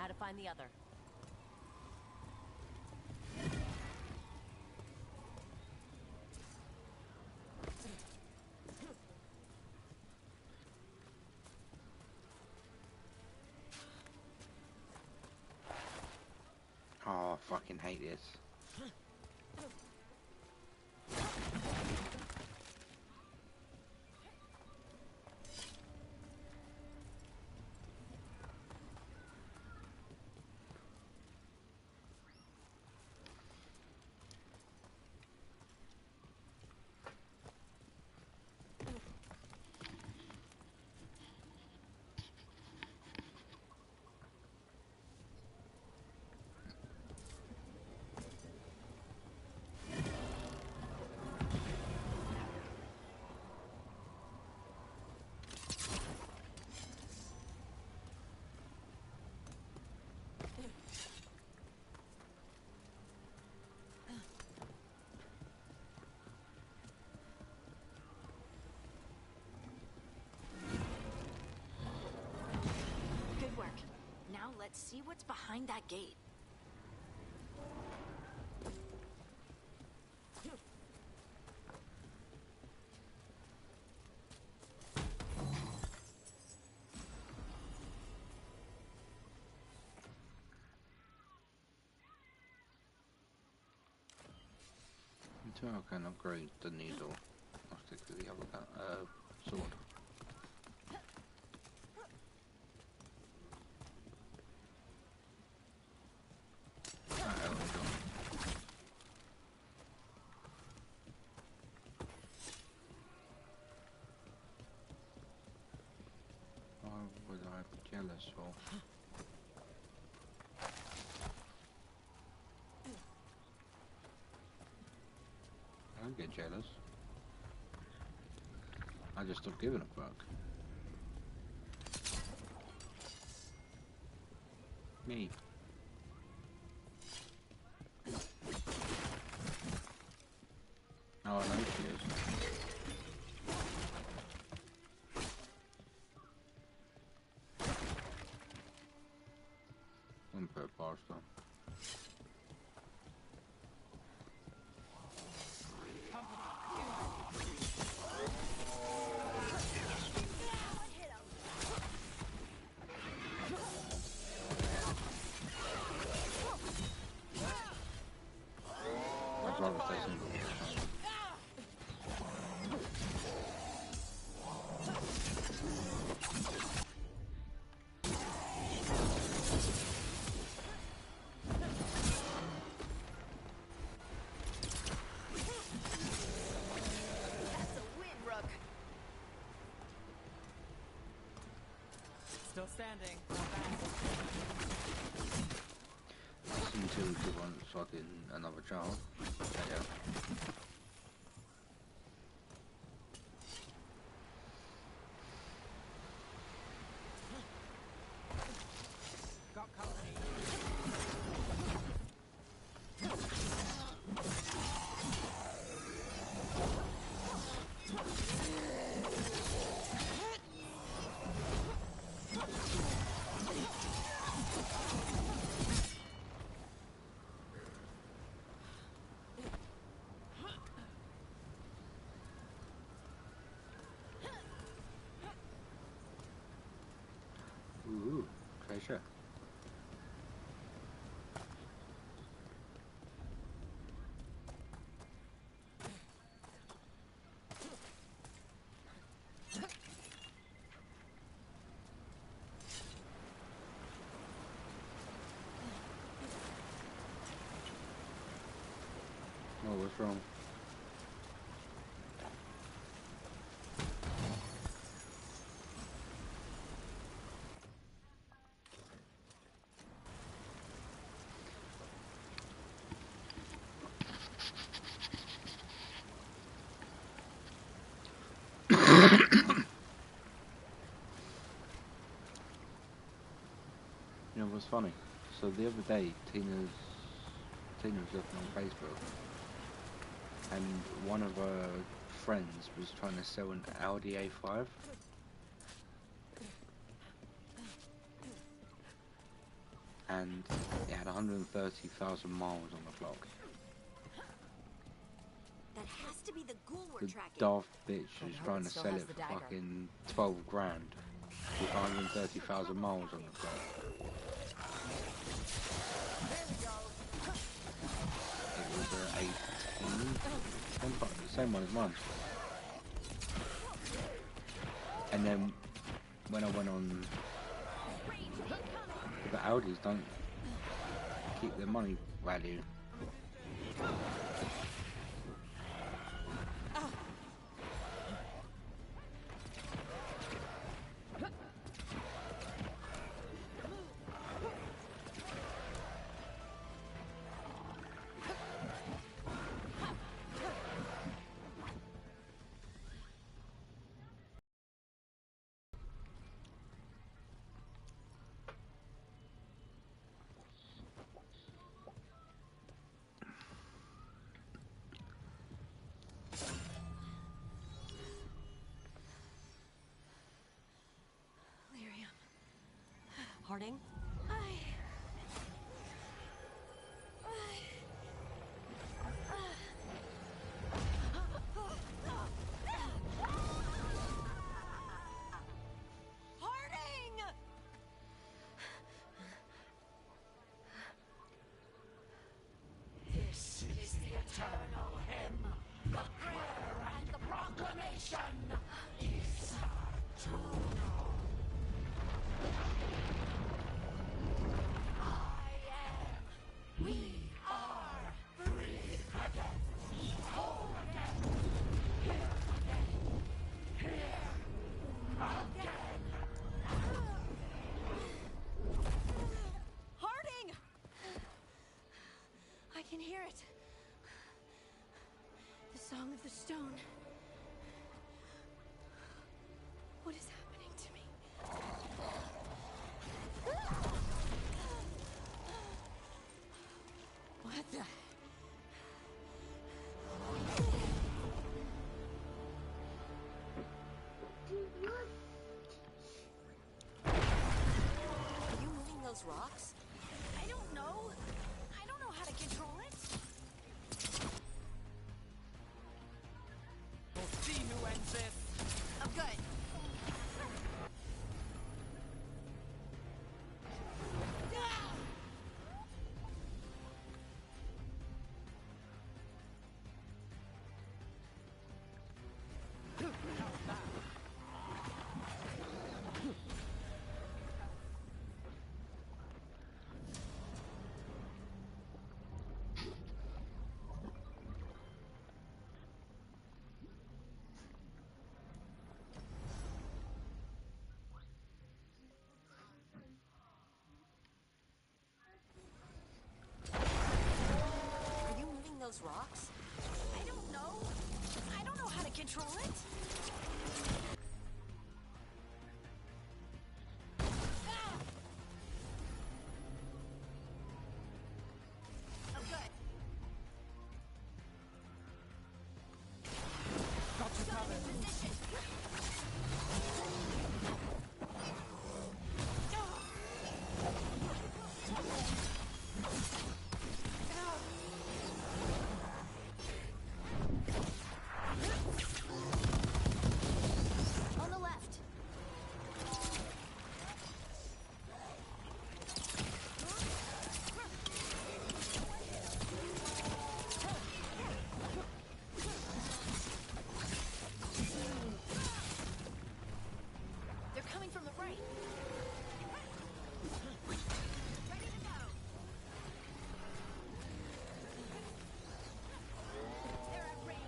[SPEAKER 2] Now to find the other.
[SPEAKER 4] Oh, I fucking hate this.
[SPEAKER 5] Good work. Now let's see what's behind that gate.
[SPEAKER 4] Until I can upgrade the needle, I'll stick with the other sword. Why would I be jealous for? I don't get jealous. I just stopped giving a fuck. Me. Oh, I know she is. One per pasta. I'd rather stay single.
[SPEAKER 7] Still standing.
[SPEAKER 4] That's until she wants fucking another child. Yeah.
[SPEAKER 7] Got company.
[SPEAKER 4] Ooh, treasure. Oh, what's wrong? You know what's funny? So the other day, Tina was looking on Facebook, and one of her friends was trying to sell an Audi A5. and it had 130,000 miles on the clock.
[SPEAKER 5] That has to be the ghoul we're
[SPEAKER 4] The
[SPEAKER 5] tracking.
[SPEAKER 4] daft bitch is
[SPEAKER 5] hope
[SPEAKER 4] trying
[SPEAKER 5] it
[SPEAKER 4] to
[SPEAKER 5] still
[SPEAKER 4] sell
[SPEAKER 5] has
[SPEAKER 4] it
[SPEAKER 5] the
[SPEAKER 4] for
[SPEAKER 5] dagger.
[SPEAKER 4] fucking 12 grand with 130,000 miles on the clock. It was the same one as mine. And then when I went on, the Audis don't keep their money value.
[SPEAKER 5] Harding?
[SPEAKER 6] This is the eternal hymn, the prayer and the proclamation. Is to know. We are free again, whole again, here again, here again.
[SPEAKER 5] Harding! I can hear it. The Song of the Stone. What is happening to me? What the?
[SPEAKER 2] Are you moving those rocks?
[SPEAKER 5] I don't know. I don't know how to control it.
[SPEAKER 6] We'll see who ends this.
[SPEAKER 5] I'm good.
[SPEAKER 2] Are you moving those rocks?
[SPEAKER 5] I don't know. I don't know how to control it. I'm good.
[SPEAKER 6] Got you covered.
[SPEAKER 5] On the left. They're coming from the right. Ready to go. They're at range.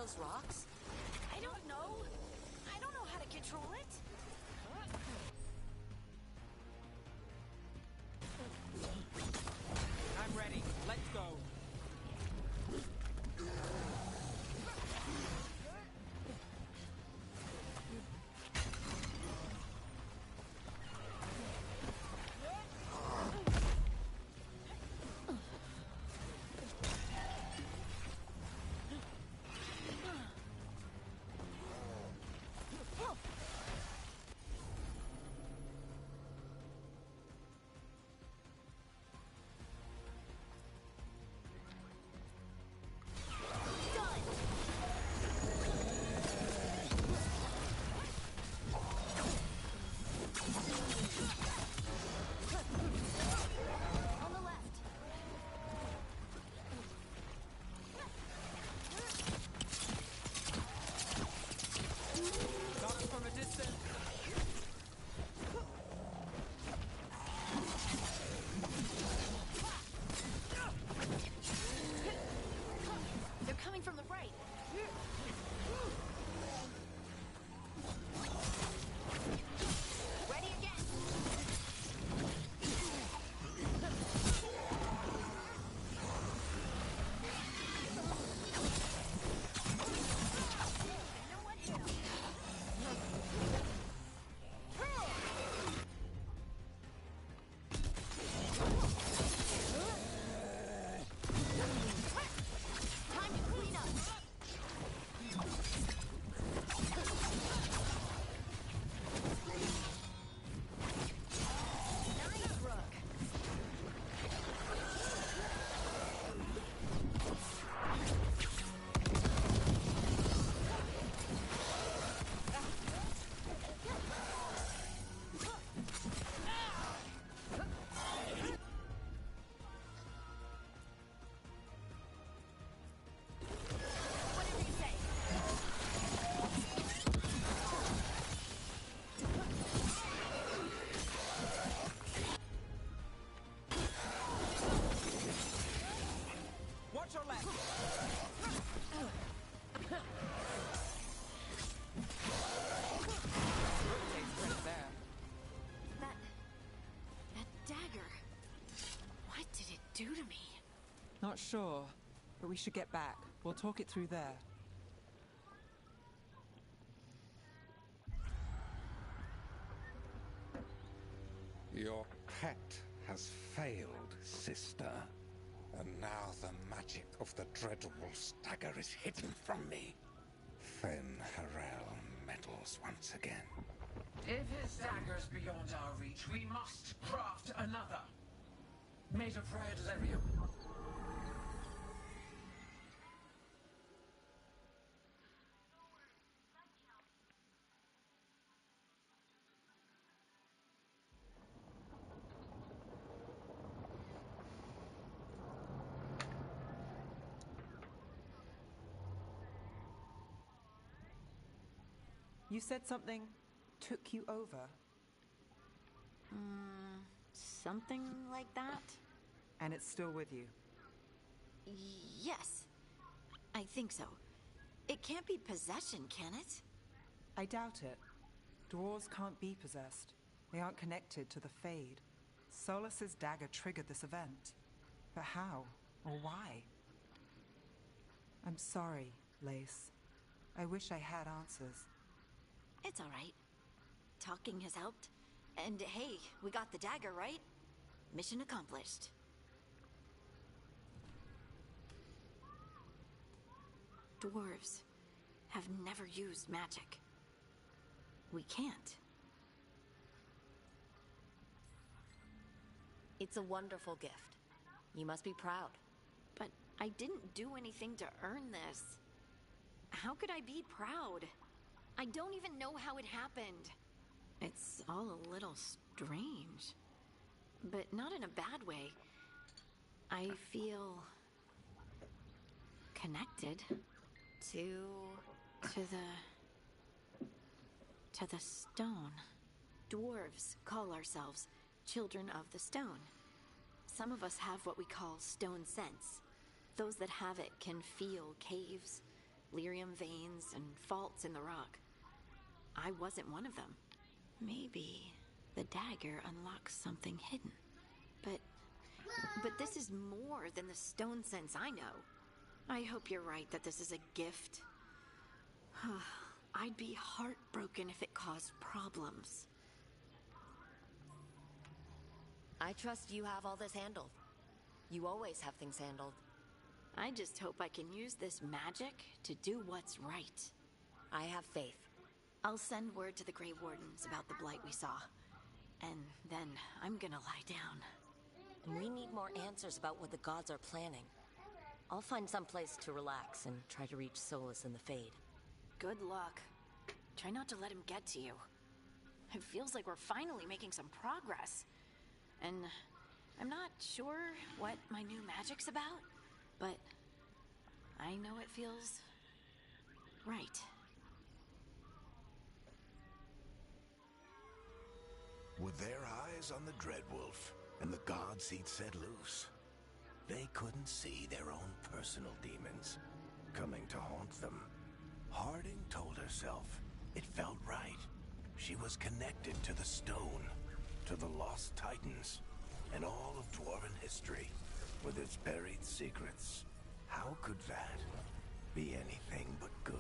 [SPEAKER 5] those rocks? I don't know. I don't know how to control it.
[SPEAKER 7] I'm ready. Let's go.
[SPEAKER 5] Do to me?
[SPEAKER 7] Not sure, but we should get back. We'll talk it through there.
[SPEAKER 18] Your pet has failed, sister. And now the magic of the Dreadwolf's dagger is hidden from me. Fenn Harel meddles once again.
[SPEAKER 19] If his dagger's beyond our reach, we must craft another. Made of red lyrium.
[SPEAKER 7] You said something took you over?
[SPEAKER 5] Something like that?
[SPEAKER 7] And it's still with you?
[SPEAKER 5] Yes. I think so. It can't be possession, can it?
[SPEAKER 7] I doubt it. Dwarves can't be possessed. They aren't connected to the Fade. Solas's dagger triggered this event. But how? Or why? I'm sorry, Lace. I wish I had answers.
[SPEAKER 5] It's all right. Talking has helped. And hey, we got the dagger, right? Mission accomplished. Dwarves have never used magic. We can't.
[SPEAKER 2] It's a wonderful gift. You must be proud.
[SPEAKER 5] But I didn't do anything to earn this. How could I be proud? I don't even know how it happened. It's all a little strange. But not in a bad way. I feel connected to the stone. Dwarves call ourselves children of the stone. Some of us have what we call stone sense. Those that have it can feel caves, lyrium veins and faults in the rock. I wasn't one of them. Maybe the dagger unlocks something hidden. But this is more than the stone sense I know. I hope you're right that this is a gift. I'd be heartbroken if it caused problems.
[SPEAKER 2] I trust you have all this handled. You always have things handled.
[SPEAKER 5] I just hope I can use this magic to do what's right.
[SPEAKER 2] I have faith.
[SPEAKER 5] I'll send word to the Grey Wardens about the blight we saw. And then I'm gonna lie down.
[SPEAKER 2] And we need more answers about what the gods are planning. I'll find some place to relax and try to reach solace in the Fade.
[SPEAKER 5] Good luck. Try not to let him get to you. It feels like we're finally making some progress. And I'm not sure what my new magic's about, but I know it feels right.
[SPEAKER 1] With their eyes on the Dreadwolf and the gods he'd set loose, they couldn't see their own personal demons coming to haunt them. Harding told herself it felt right. She was connected to the stone, to the lost titans, and all of Dwarven history with its buried secrets. How could that be anything but good?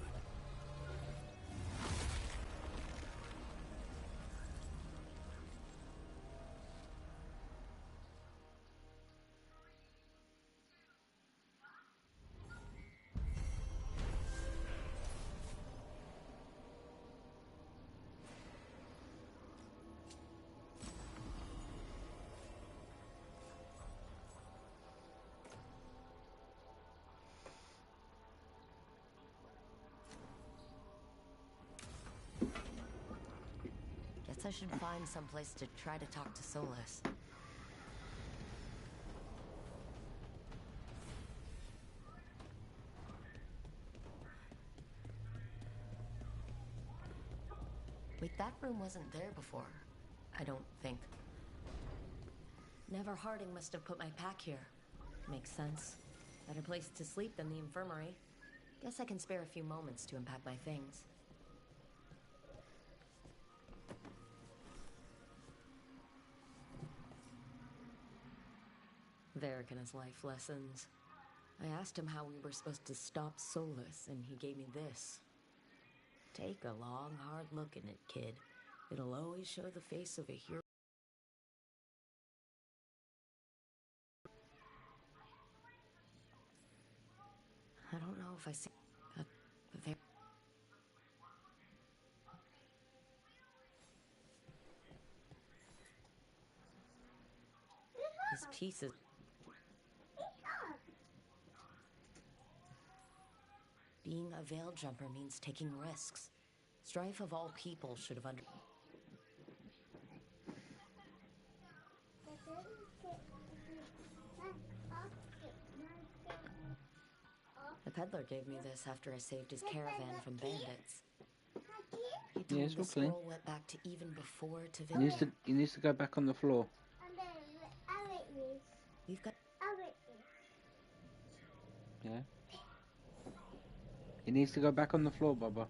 [SPEAKER 2] Guess I should find some place to try to talk to Solus. Wait, that room wasn't there before. I don't think. Never Harding must have put my pack here. Makes sense. Better place to sleep than the infirmary. Guess I can spare a few moments to unpack my things. Varric and his life lessons. I asked him how we were supposed to stop Solus, and he gave me this. Take a long, hard look at it, kid. It'll always show the face of a hero. I don't know if I see there. His pieces. Being a veil jumper means taking risks. Strife of all people should have under. The peddler gave me this after I saved his caravan from bandits. He told me the scroll went back to even before Tavilla.
[SPEAKER 4] He needs to go back on the floor.
[SPEAKER 2] We've got.
[SPEAKER 4] Yeah. He needs to go back on the floor, Bubba.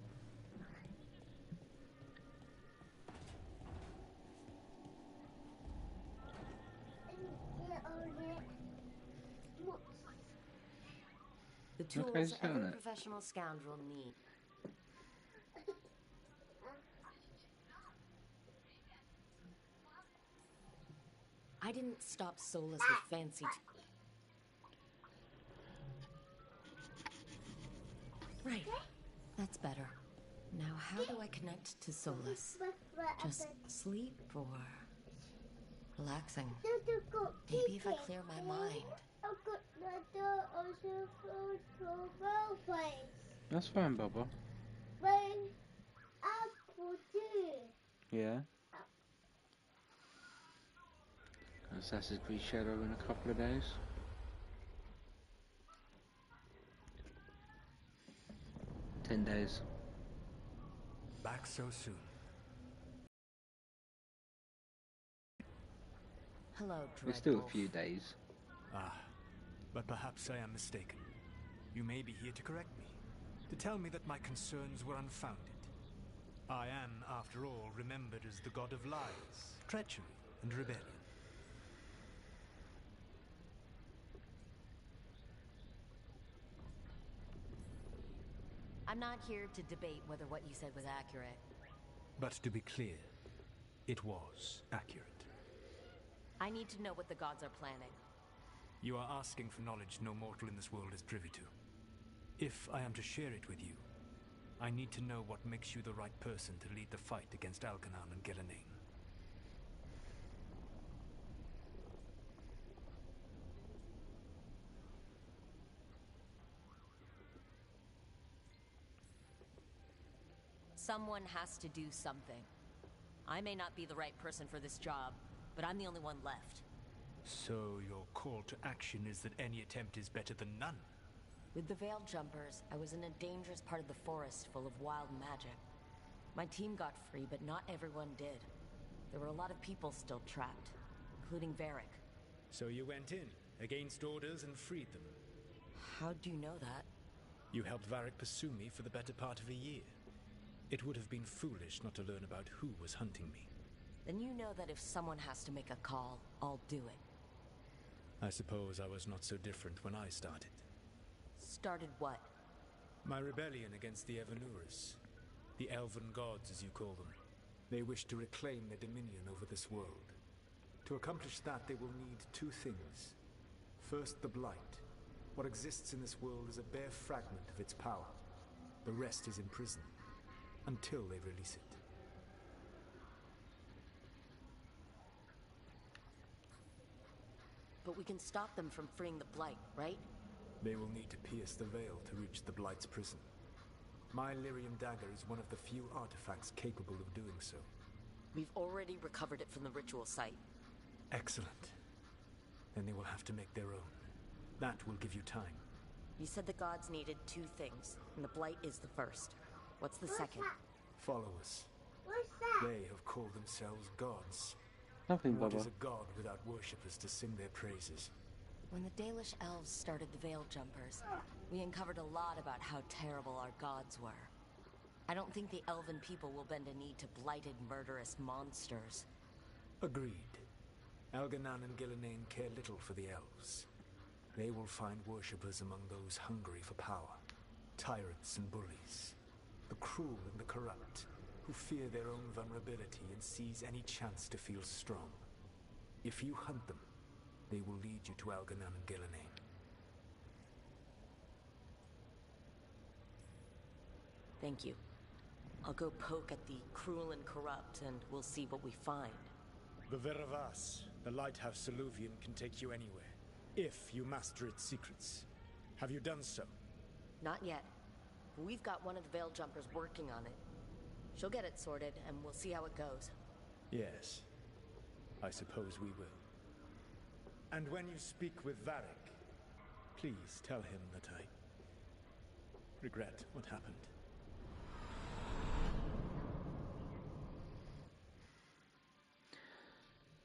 [SPEAKER 2] The tools every professional scoundrel need. I didn't stop Solus with fancy. Right. That's better. Now, how do I connect to Solus? Just sleep or relaxing? Maybe if I clear my mind.
[SPEAKER 4] That's fine, Bubba. Yeah. Assassin's Creed Shadow in a couple of days. $10.
[SPEAKER 10] Back so soon.
[SPEAKER 2] Hello, Dreadwolf.
[SPEAKER 4] It's still a few days.
[SPEAKER 10] Ah, but perhaps I am mistaken. You may be here to correct me.
[SPEAKER 9] To tell me that my concerns were unfounded. I am, after all, remembered as the god of lies, treachery, and rebellion.
[SPEAKER 2] I'm not here to debate whether what you said was accurate.
[SPEAKER 9] But to be clear, it was accurate.
[SPEAKER 2] I need to know what the gods are planning.
[SPEAKER 9] You are asking for knowledge no mortal in this world is privy to. If I am to share it with you, I need to know what makes you the right person to lead the fight against Algernon and Gillenane.
[SPEAKER 2] Someone has to do something. I may not be the right person for this job, but I'm the only one left.
[SPEAKER 9] So your call to action is that any attempt is better than none?
[SPEAKER 2] With the Veil Jumpers, I was in a dangerous part of the forest full of wild magic. My team got free, but not everyone did. There were a lot of people still trapped, including Varric.
[SPEAKER 9] So you went in, against orders, and freed them?
[SPEAKER 2] How do you know that?
[SPEAKER 9] You helped Varric pursue me for the better part of a year. It would have been foolish not to learn about who was hunting me.
[SPEAKER 2] Then you know that if someone has to make a call, I'll do it.
[SPEAKER 9] I suppose I was not so different when I started.
[SPEAKER 2] Started what?
[SPEAKER 9] My rebellion against the Evanuris. The Elven Gods, as you call them. They wish to reclaim their dominion over this world. To accomplish that, they will need two things. First, the Blight. What exists in this world is a bare fragment of its power. The rest is imprisoned, until they release it.
[SPEAKER 2] But we can stop them from freeing the Blight, right?
[SPEAKER 9] They will need to pierce the veil to reach the Blight's prison. My Lyrium dagger is one of the few artifacts capable of doing so.
[SPEAKER 2] We've already recovered it from the ritual site.
[SPEAKER 9] Excellent. Then they will have to make their own. That will give you time.
[SPEAKER 2] You said the gods needed two things, and the Blight is the first. What's the second?
[SPEAKER 9] Followers.
[SPEAKER 8] What's that?
[SPEAKER 9] They have called themselves gods.
[SPEAKER 4] Nothing,
[SPEAKER 9] What
[SPEAKER 4] Bubba.
[SPEAKER 9] is a god without worshippers to sing their praises?
[SPEAKER 2] When the Dalish elves started the Veil Jumpers, we uncovered a lot about how terrible our gods were. I don't think the elven people will bend a knee to blighted, murderous monsters.
[SPEAKER 9] Agreed. Algernon and Gillenane care little for the elves. They will find worshippers among those hungry for power. Tyrants and bullies. The cruel and the corrupt, who fear their own vulnerability and seize any chance to feel strong. If you hunt them, they will lead you to Algernon and Gillenane.
[SPEAKER 2] Thank you. I'll go poke at the cruel and corrupt, and we'll see what we find.
[SPEAKER 9] The Veravas, the lighthouse Soluvian, can take you anywhere, if you master its secrets. Have you done so?
[SPEAKER 2] Not yet. But we've got one of the Veil Jumpers working on it. She'll get it sorted, and we'll see how it goes.
[SPEAKER 9] Yes. I suppose we will. And when you speak with Varric, please tell him that I regret what happened.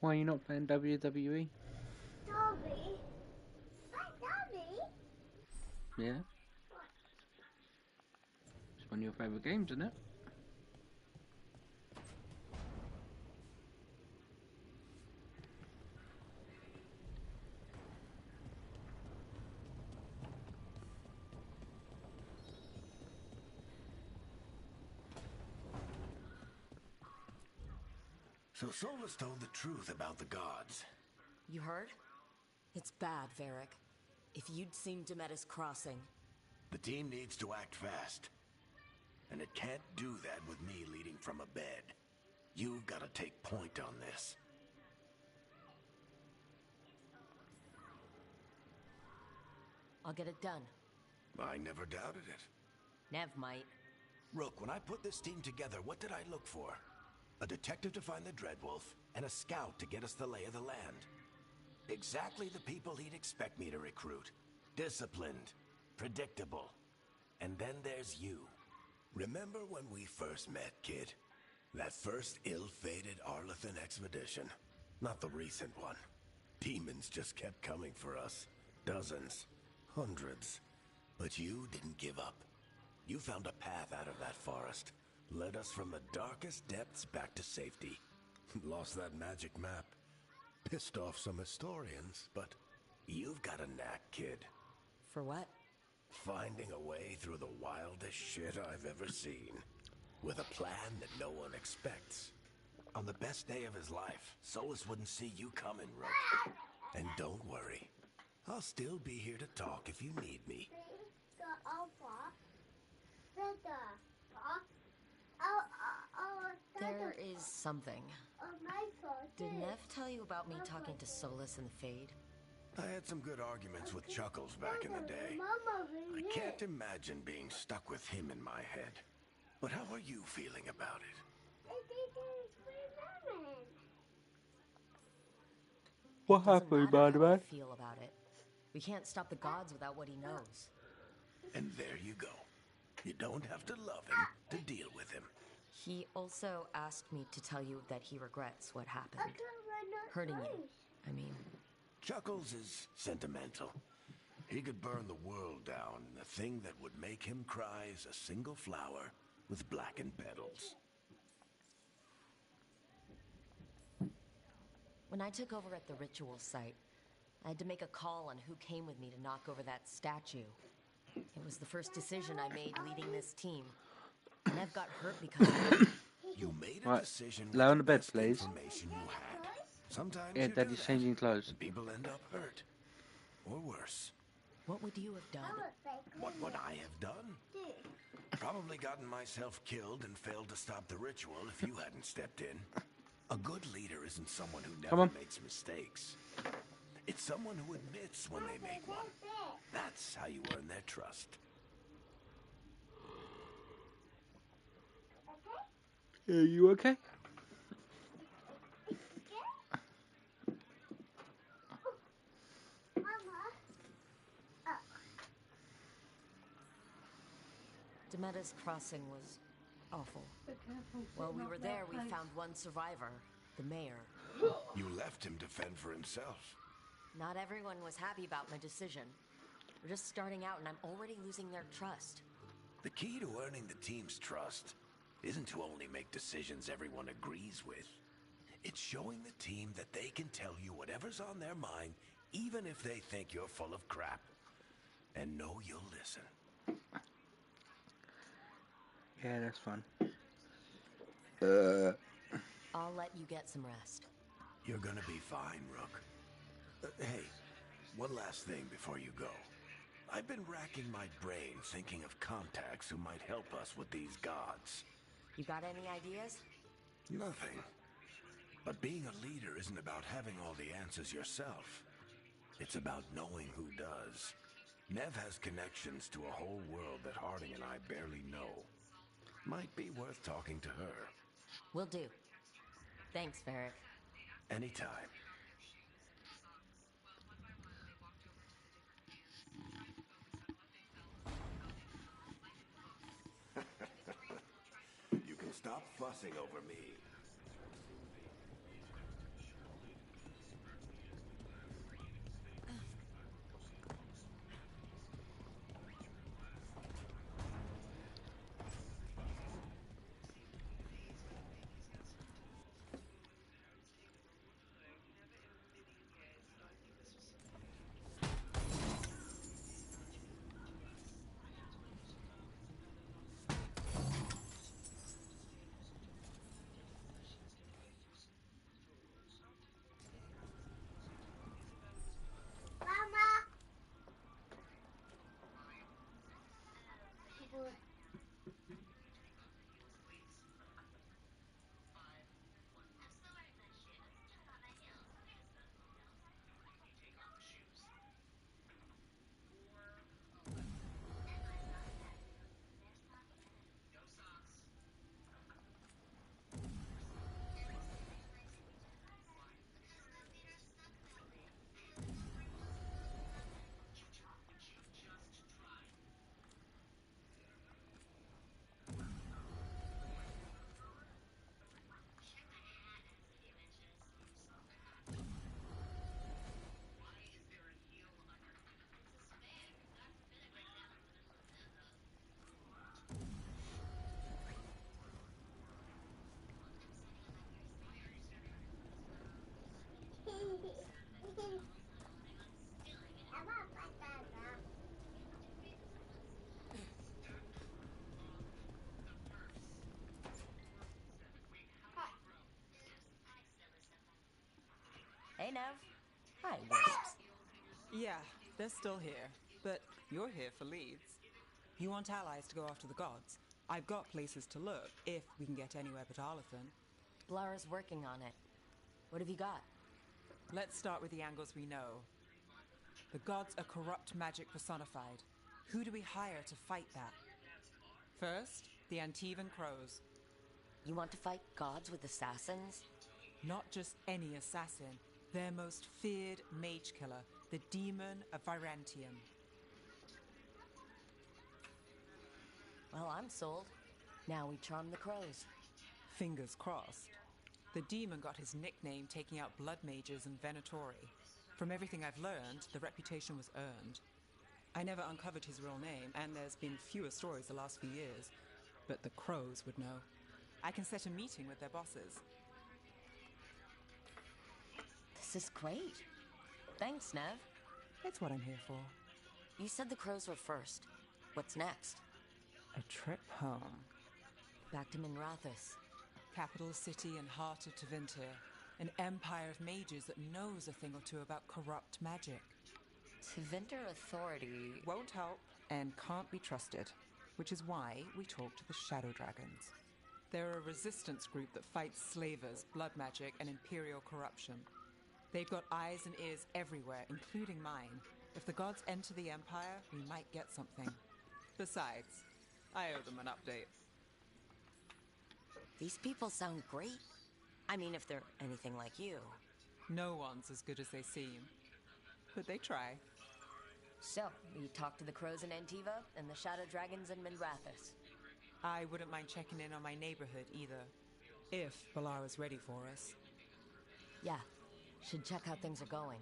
[SPEAKER 4] Why are you not playing WWE?
[SPEAKER 8] Dobby? Hi, Dobby.
[SPEAKER 4] Yeah? It's one of your favourite games, isn't it?
[SPEAKER 1] So Solus told the truth about the gods.
[SPEAKER 2] You heard? It's bad, Varric. If you'd seen Demetis crossing...
[SPEAKER 1] The team needs to act fast. And it can't do that with me leading from a bed. You've got to take point on this.
[SPEAKER 2] I'll get it done.
[SPEAKER 1] I never doubted it.
[SPEAKER 2] Nev might.
[SPEAKER 1] Rook, when I put this team together, what did I look for? A detective to find the Dreadwolf, and a scout to get us the lay of the land. Exactly the people he'd expect me to recruit. Disciplined, predictable. And then there's you. Remember when we first met, kid? That first ill-fated Arlathan expedition. Not the recent one. Demons just kept coming for us. Dozens. Hundreds. But you didn't give up. You found a path out of that forest. Led us from the darkest depths back to safety. Lost that magic map. Pissed off some historians, but you've got a knack, kid.
[SPEAKER 2] For what?
[SPEAKER 1] Finding a way through the wildest shit I've ever seen. With a plan that no one expects. On the best day of his life, Solus wouldn't see you coming, Rook. And don't worry. I'll still be here to talk if you need me.
[SPEAKER 2] There is something. Did Nev tell you about me talking to Solus and the Fade?
[SPEAKER 1] I had some good arguments with Chuckles back in the day. I can't imagine being stuck with him in my head. But how are you feeling about it?
[SPEAKER 2] What happened, man? Feel about it. We can't stop the gods without what he knows.
[SPEAKER 1] And there you go. You don't have to love him to deal with him.
[SPEAKER 2] He also asked me to tell you that he regrets what happened. Hurting you, I mean.
[SPEAKER 1] Chuckles is sentimental. He could burn the world down, and the thing that would make him cry is a single flower with blackened petals.
[SPEAKER 2] When I took over at the ritual site, I had to make a call on who came with me to knock over that statue. It was the first decision I made leading this team. Nev got hurt because of it.
[SPEAKER 1] You made a decision with
[SPEAKER 4] Lay on the
[SPEAKER 1] the
[SPEAKER 4] bed,
[SPEAKER 1] best
[SPEAKER 4] please.
[SPEAKER 1] information you had. Sometimes
[SPEAKER 4] Yeah,
[SPEAKER 1] you do
[SPEAKER 4] Daddy's
[SPEAKER 1] that.
[SPEAKER 4] changing clothes.
[SPEAKER 1] People end up hurt. Or worse.
[SPEAKER 2] What would you have done?
[SPEAKER 1] What would I have done? Probably gotten myself killed and failed to stop the ritual if you hadn't stepped in. A good leader isn't someone who never makes mistakes. It's someone who admits when they make one. That's how you earn their trust.
[SPEAKER 4] Are you okay?
[SPEAKER 2] Demeda's crossing was awful. While we were there, we found one survivor, the mayor.
[SPEAKER 1] You left him to fend for himself.
[SPEAKER 2] Not everyone was happy about my decision. We're just starting out and I'm already losing their trust.
[SPEAKER 1] The key to earning the team's trust isn't to only make decisions everyone agrees with. It's showing the team that they can tell you whatever's on their mind, even if they think you're full of crap. And know you'll listen.
[SPEAKER 4] Yeah, that's fun.
[SPEAKER 2] I'll let you get some rest.
[SPEAKER 1] You're gonna be fine, Rook. Hey, one last thing before you go. I've been racking my brain thinking of contacts who might help us with these gods.
[SPEAKER 2] You got any ideas?
[SPEAKER 1] Nothing. But being a leader isn't about having all the answers yourself. It's about knowing who does. Nev has connections to a whole world that Harding and I barely know. Might be worth talking to her.
[SPEAKER 2] Will do. Thanks, Varric.
[SPEAKER 1] Anytime. You can stop fussing over me.
[SPEAKER 2] Hey, Nev. Hi, Wisps.
[SPEAKER 7] Yeah, they're still here, but you're here for leads. You want allies to go after the gods? I've got places to look, if we can get anywhere but Arlathan.
[SPEAKER 2] Blara's working on it. What have you got?
[SPEAKER 7] Let's start with the angles we know. The gods are corrupt magic personified. Who do we hire to fight that? First, the Antivan Crows.
[SPEAKER 2] You want to fight gods with assassins?
[SPEAKER 7] Not just any assassin. Their most feared mage killer, the Demon of Virantium.
[SPEAKER 2] Well, I'm sold. Now we charm the crows.
[SPEAKER 7] Fingers crossed. The demon got his nickname taking out blood mages and Venatori. From everything I've learned, the reputation was earned. I never uncovered his real name, and there's been fewer stories the last few years. But the crows would know. I can set a meeting with their bosses.
[SPEAKER 2] This is great. Thanks, Nev.
[SPEAKER 7] It's what I'm here for.
[SPEAKER 2] You said the crows were first. What's next?
[SPEAKER 7] A trip home.
[SPEAKER 2] Back to Minrathous.
[SPEAKER 7] Capital city and heart of Tevinter. An empire of mages that knows a thing or two about corrupt magic.
[SPEAKER 2] Tevinter authority
[SPEAKER 7] won't help and can't be trusted, which is why we talk to the Shadow Dragons. They're a resistance group that fights slavers, blood magic, and imperial corruption. They've got eyes and ears everywhere, including mine. If the gods enter the empire, we might get something. Besides, I owe them an update.
[SPEAKER 2] These people sound great. I mean, if they're anything like you.
[SPEAKER 7] No one's as good as they seem. But they try.
[SPEAKER 2] So, we talked to the crows in Antiva and the Shadow Dragons in Minrathous.
[SPEAKER 7] I wouldn't mind checking in on my neighborhood either. If Baldurs ready for us.
[SPEAKER 2] Yeah, should check how things are going.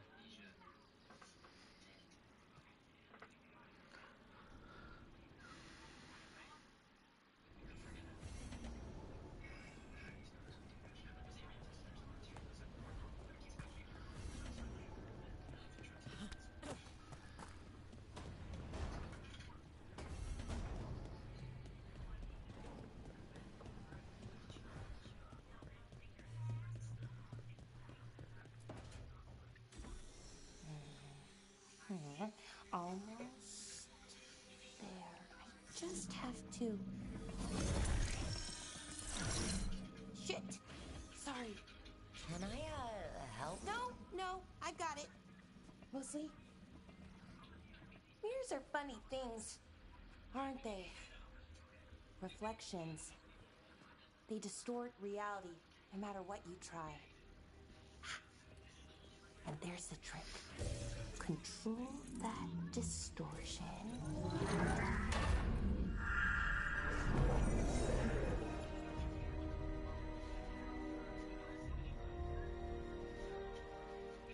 [SPEAKER 3] Almost there. I just have to... Shit! Sorry.
[SPEAKER 2] Can I, help?
[SPEAKER 3] No, I got it. Mostly, mirrors are funny things, aren't they? Reflections. They distort reality, no matter what you try. And there's the trick. Control that distortion.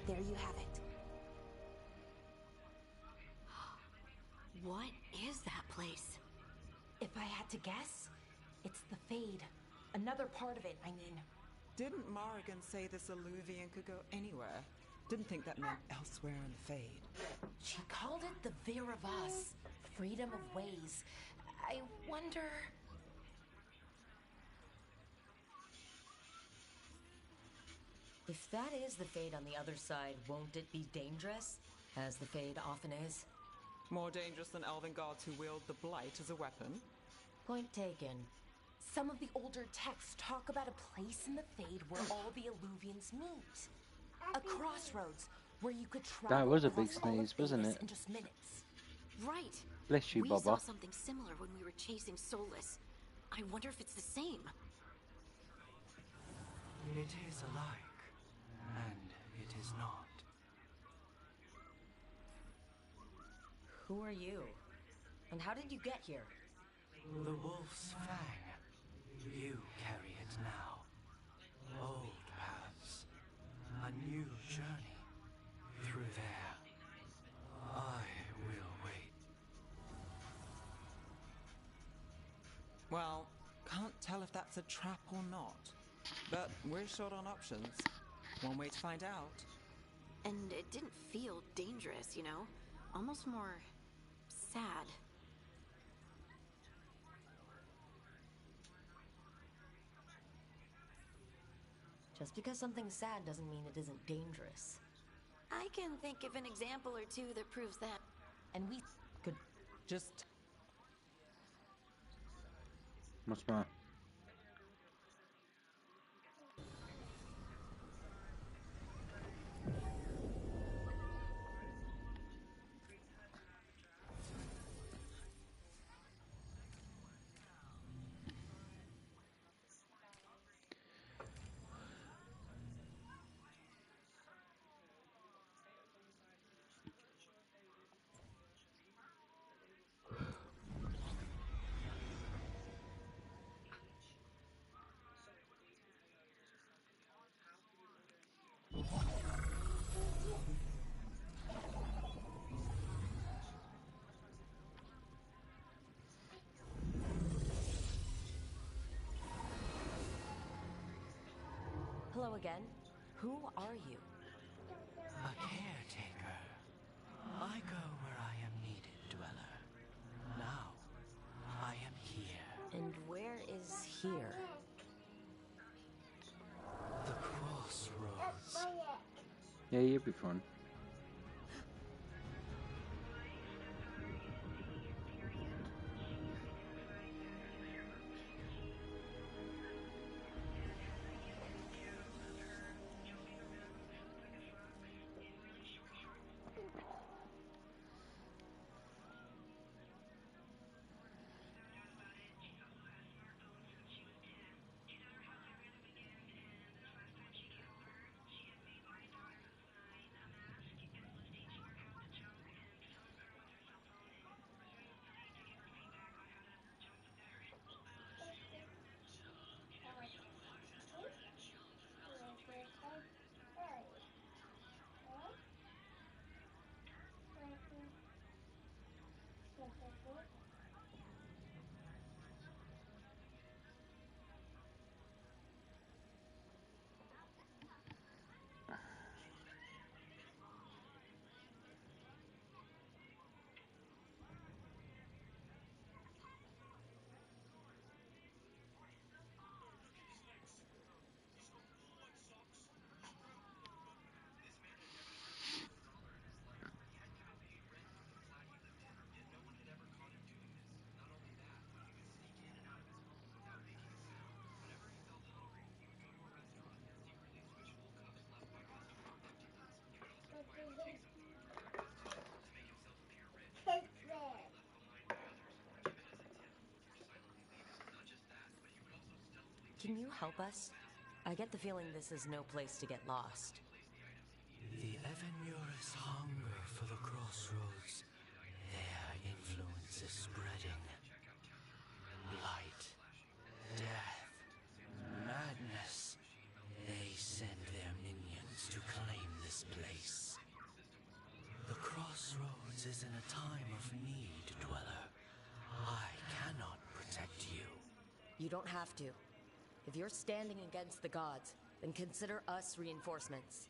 [SPEAKER 3] There you have it.
[SPEAKER 5] What is that place?
[SPEAKER 3] If I had to guess, it's the Fade. Another part of it, I mean.
[SPEAKER 7] Didn't Morrigan say this Alluvian could go anywhere? Didn't think that meant elsewhere in the Fade.
[SPEAKER 3] She called it the Viravas, freedom of ways. I wonder...
[SPEAKER 2] If that is the Fade on the other side, won't it be dangerous? As the Fade often is.
[SPEAKER 7] More dangerous than elven gods who wield the Blight as a weapon?
[SPEAKER 2] Point taken.
[SPEAKER 3] Some of the older texts talk about a place in the Fade where all the Alluvians meet. A crossroads where you could travel.
[SPEAKER 4] That was a big
[SPEAKER 3] across all of
[SPEAKER 4] sneeze, wasn't
[SPEAKER 3] Thedas
[SPEAKER 4] it?
[SPEAKER 3] in just minutes.
[SPEAKER 5] Right.
[SPEAKER 4] Bless you,
[SPEAKER 5] we
[SPEAKER 4] Baba.
[SPEAKER 5] saw something similar when we were chasing Solus. I wonder if it's the same.
[SPEAKER 20] It is alike, and it is not.
[SPEAKER 2] Who are you? And how did you get here?
[SPEAKER 20] The Wolf's Fang. You carry it now. Old paths. A new journey. Through there. I will wait.
[SPEAKER 7] Well, can't tell if that's a trap or not. But we're short on options. One way to find out.
[SPEAKER 5] And it didn't feel dangerous, you know? Almost more sad.
[SPEAKER 2] Just because something's sad doesn't mean it isn't dangerous.
[SPEAKER 5] I can think of an example or two that proves that.
[SPEAKER 2] And we could
[SPEAKER 7] just...
[SPEAKER 4] What's more?
[SPEAKER 2] Hello again. Who are you?
[SPEAKER 20] A caretaker. I go where I am needed, dweller. Now, I am here.
[SPEAKER 2] And where is here?
[SPEAKER 20] The crossroads.
[SPEAKER 4] Yeah, you'll be fine.
[SPEAKER 2] Can you help us? I get the feeling this is no place to get lost.
[SPEAKER 20] The Evanurus hunger for the crossroads. Their influence is spreading. Blight, death, madness. They send their minions to claim this place. The crossroads is in a time of need, dweller. I cannot protect you.
[SPEAKER 2] You don't have to. If you're standing against the gods, then consider us reinforcements.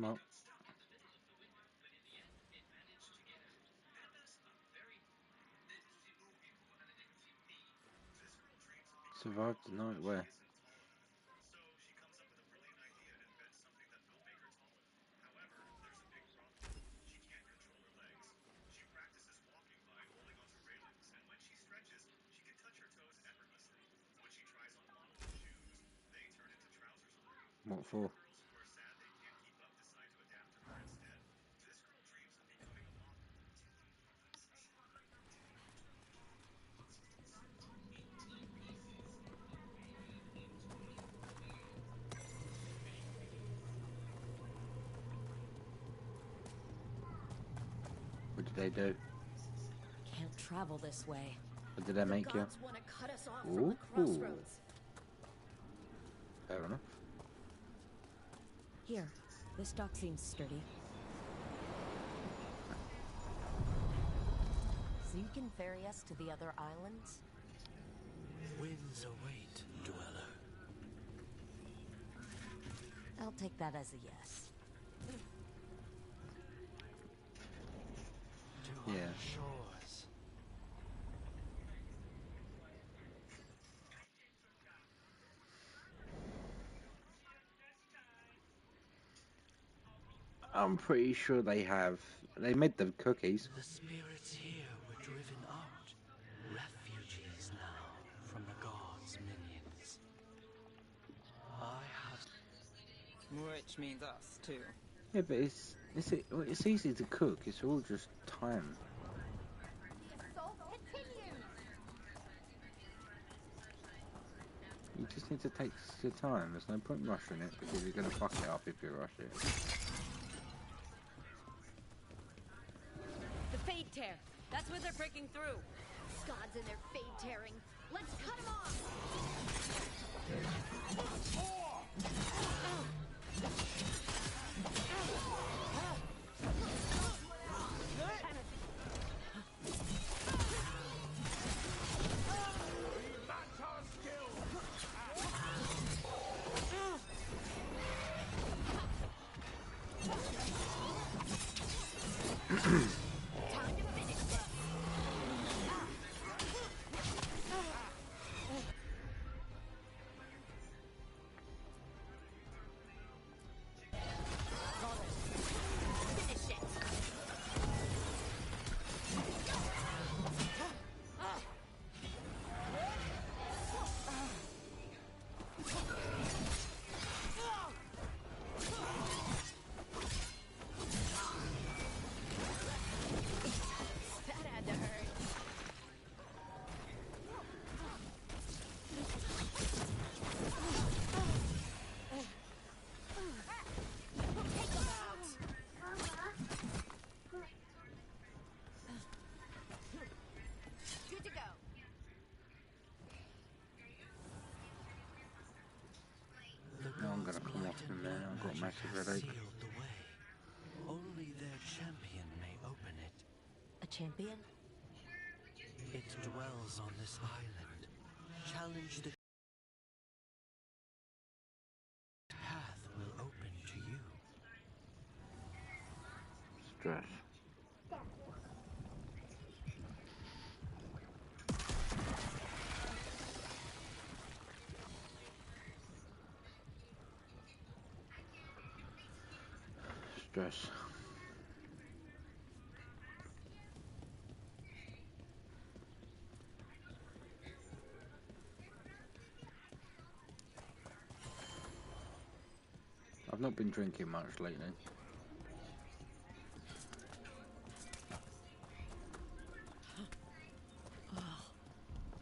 [SPEAKER 4] Well. Survived the night where? What for? What did they do?
[SPEAKER 2] Can't travel this way.
[SPEAKER 4] What did they make you?
[SPEAKER 2] Gods want to cut us off from the crossroads.
[SPEAKER 4] Fair enough.
[SPEAKER 2] Here, this dock seems sturdy. So you can ferry us to the other islands?
[SPEAKER 20] Winds await, dweller.
[SPEAKER 2] I'll take that as a yes.
[SPEAKER 20] To
[SPEAKER 4] Yeah.
[SPEAKER 20] other shores.
[SPEAKER 4] I'm pretty sure they have. They made the cookies.
[SPEAKER 20] The spirits here were driven out. Refugees now from the gods' minions. I have...
[SPEAKER 7] Which means us, too.
[SPEAKER 4] Yeah, but it's easy to cook. It's all just time. You just need to take your time. There's no point rushing it because you're gonna fuck it up if you rush it.
[SPEAKER 2] The Fade Tear. That's where they're breaking through. Gods and their Fade Tearing. Let's cut them off!
[SPEAKER 4] I'm gonna come off in a minute. I've got a massive headache.
[SPEAKER 20] Sealed the way. Only their champion may open it.
[SPEAKER 2] A champion?
[SPEAKER 20] It dwells on this island. Challenge the path will open to you.
[SPEAKER 4] Stress. Stress. I've not been drinking much lately.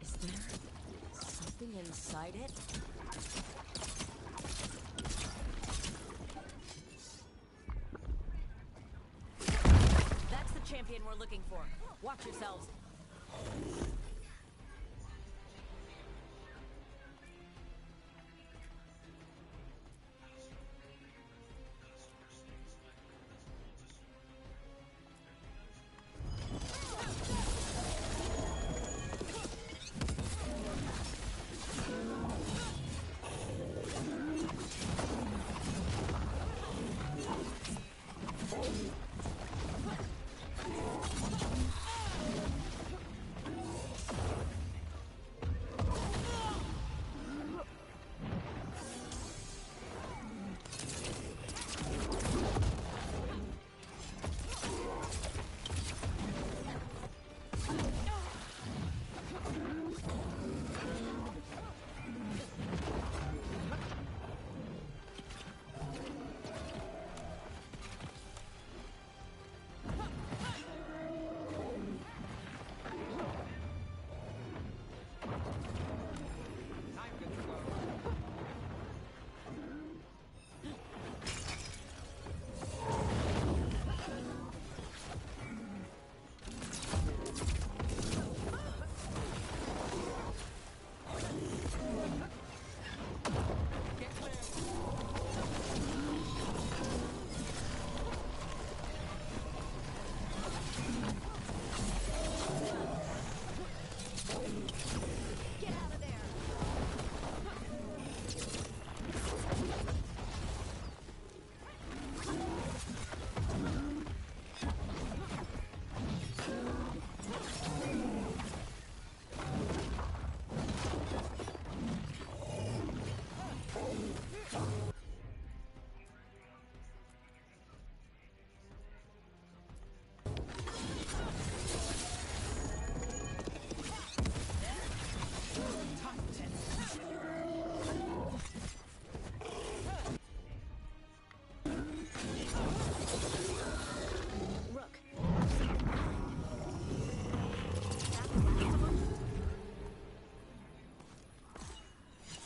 [SPEAKER 2] Is there something inside it? That's the champion we're looking for. Watch yourselves.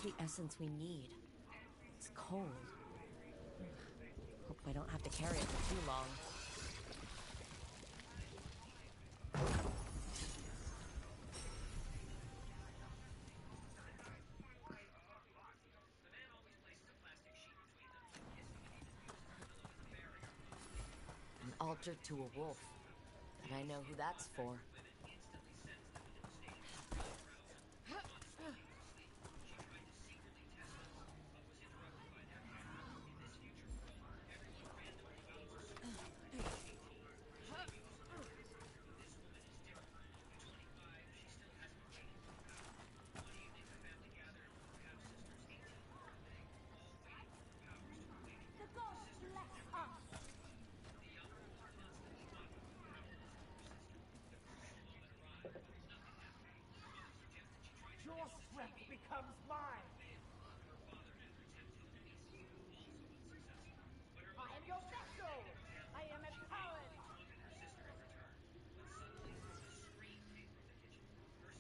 [SPEAKER 2] the essence we need. It's cold. Hope I don't have to carry it for too long. An altar to a wolf. And I know who that's for.
[SPEAKER 6] Your strength becomes mine. I am your vessel. I am empowered.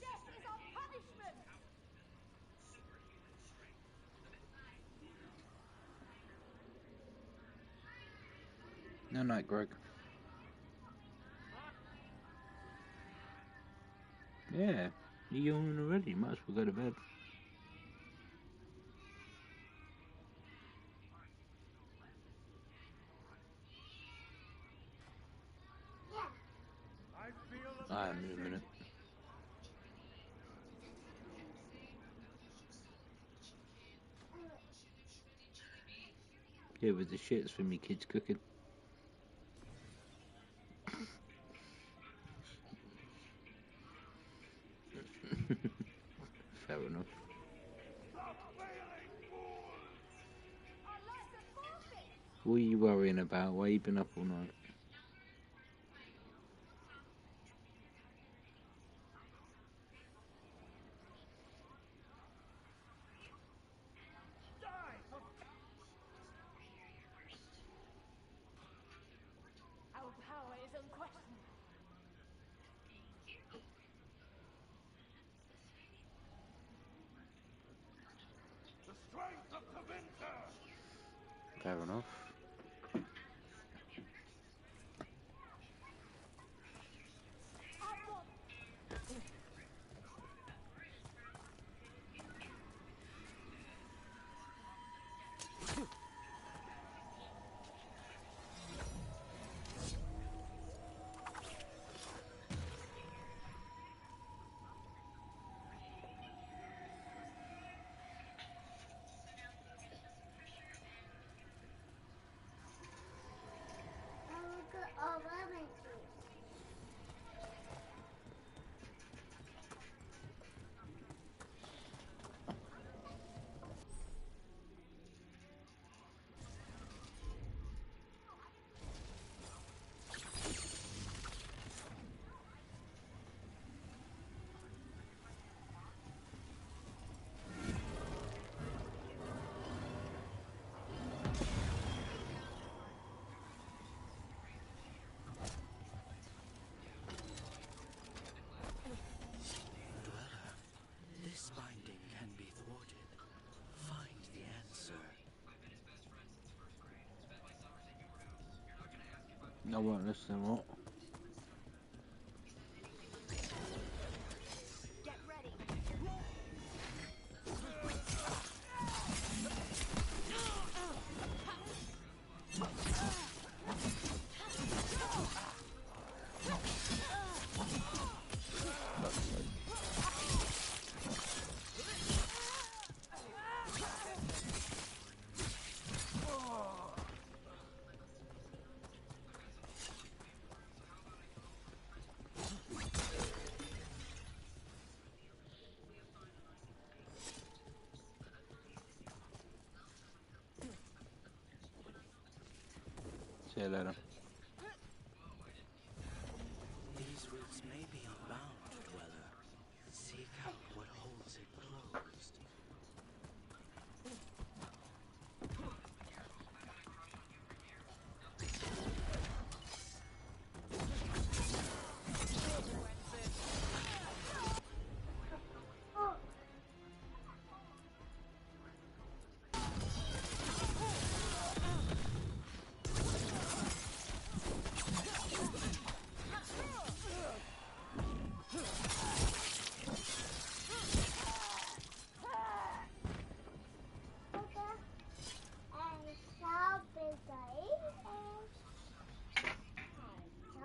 [SPEAKER 6] Death is our punishment.
[SPEAKER 4] No night, Greg. Yeah, you're yawning already. Might as well go to bed. I am in a minute. Yeah, with the shits for me kids cooking. Fair enough. What are you worrying about? Why you been up all night?
[SPEAKER 6] Our power is unquestioned.
[SPEAKER 13] The strength of the winter!
[SPEAKER 4] Fair enough.
[SPEAKER 20] This binding can be thwarted. Find the answer.
[SPEAKER 4] I won't listen, what?
[SPEAKER 6] Get ready.
[SPEAKER 4] See you later.
[SPEAKER 20] These roots may be unbound, Dweller. Seek out what holds it closed.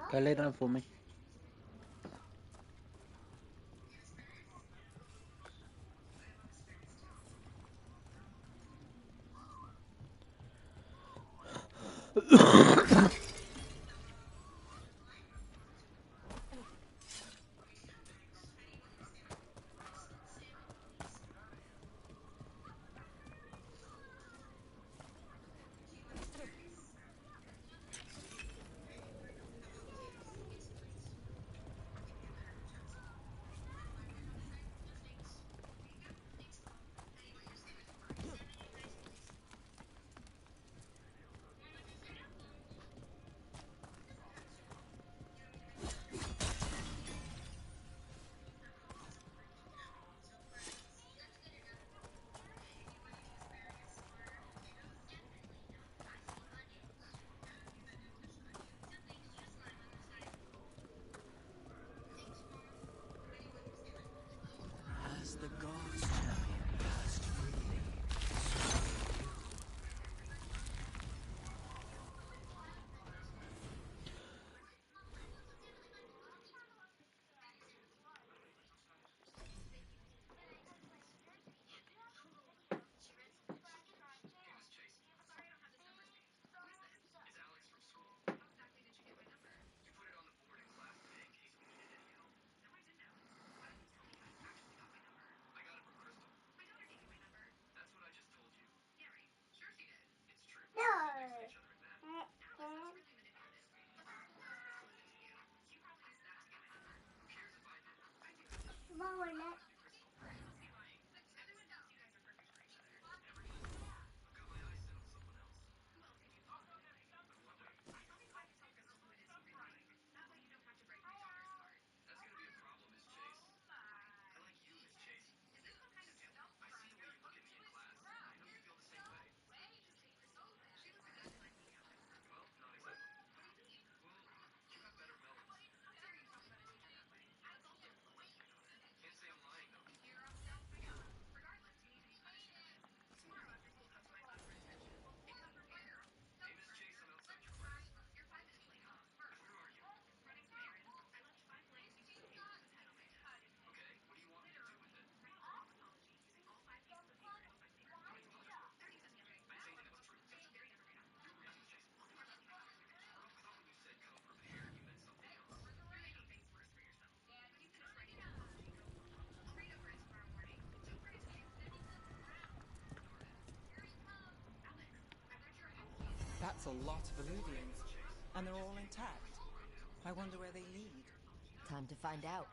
[SPEAKER 4] Go lay down for me.
[SPEAKER 20] As the gods' champion passed freely,
[SPEAKER 7] That's a lot of Illuvians, and they're all intact. I wonder where they lead.
[SPEAKER 2] Time to find out.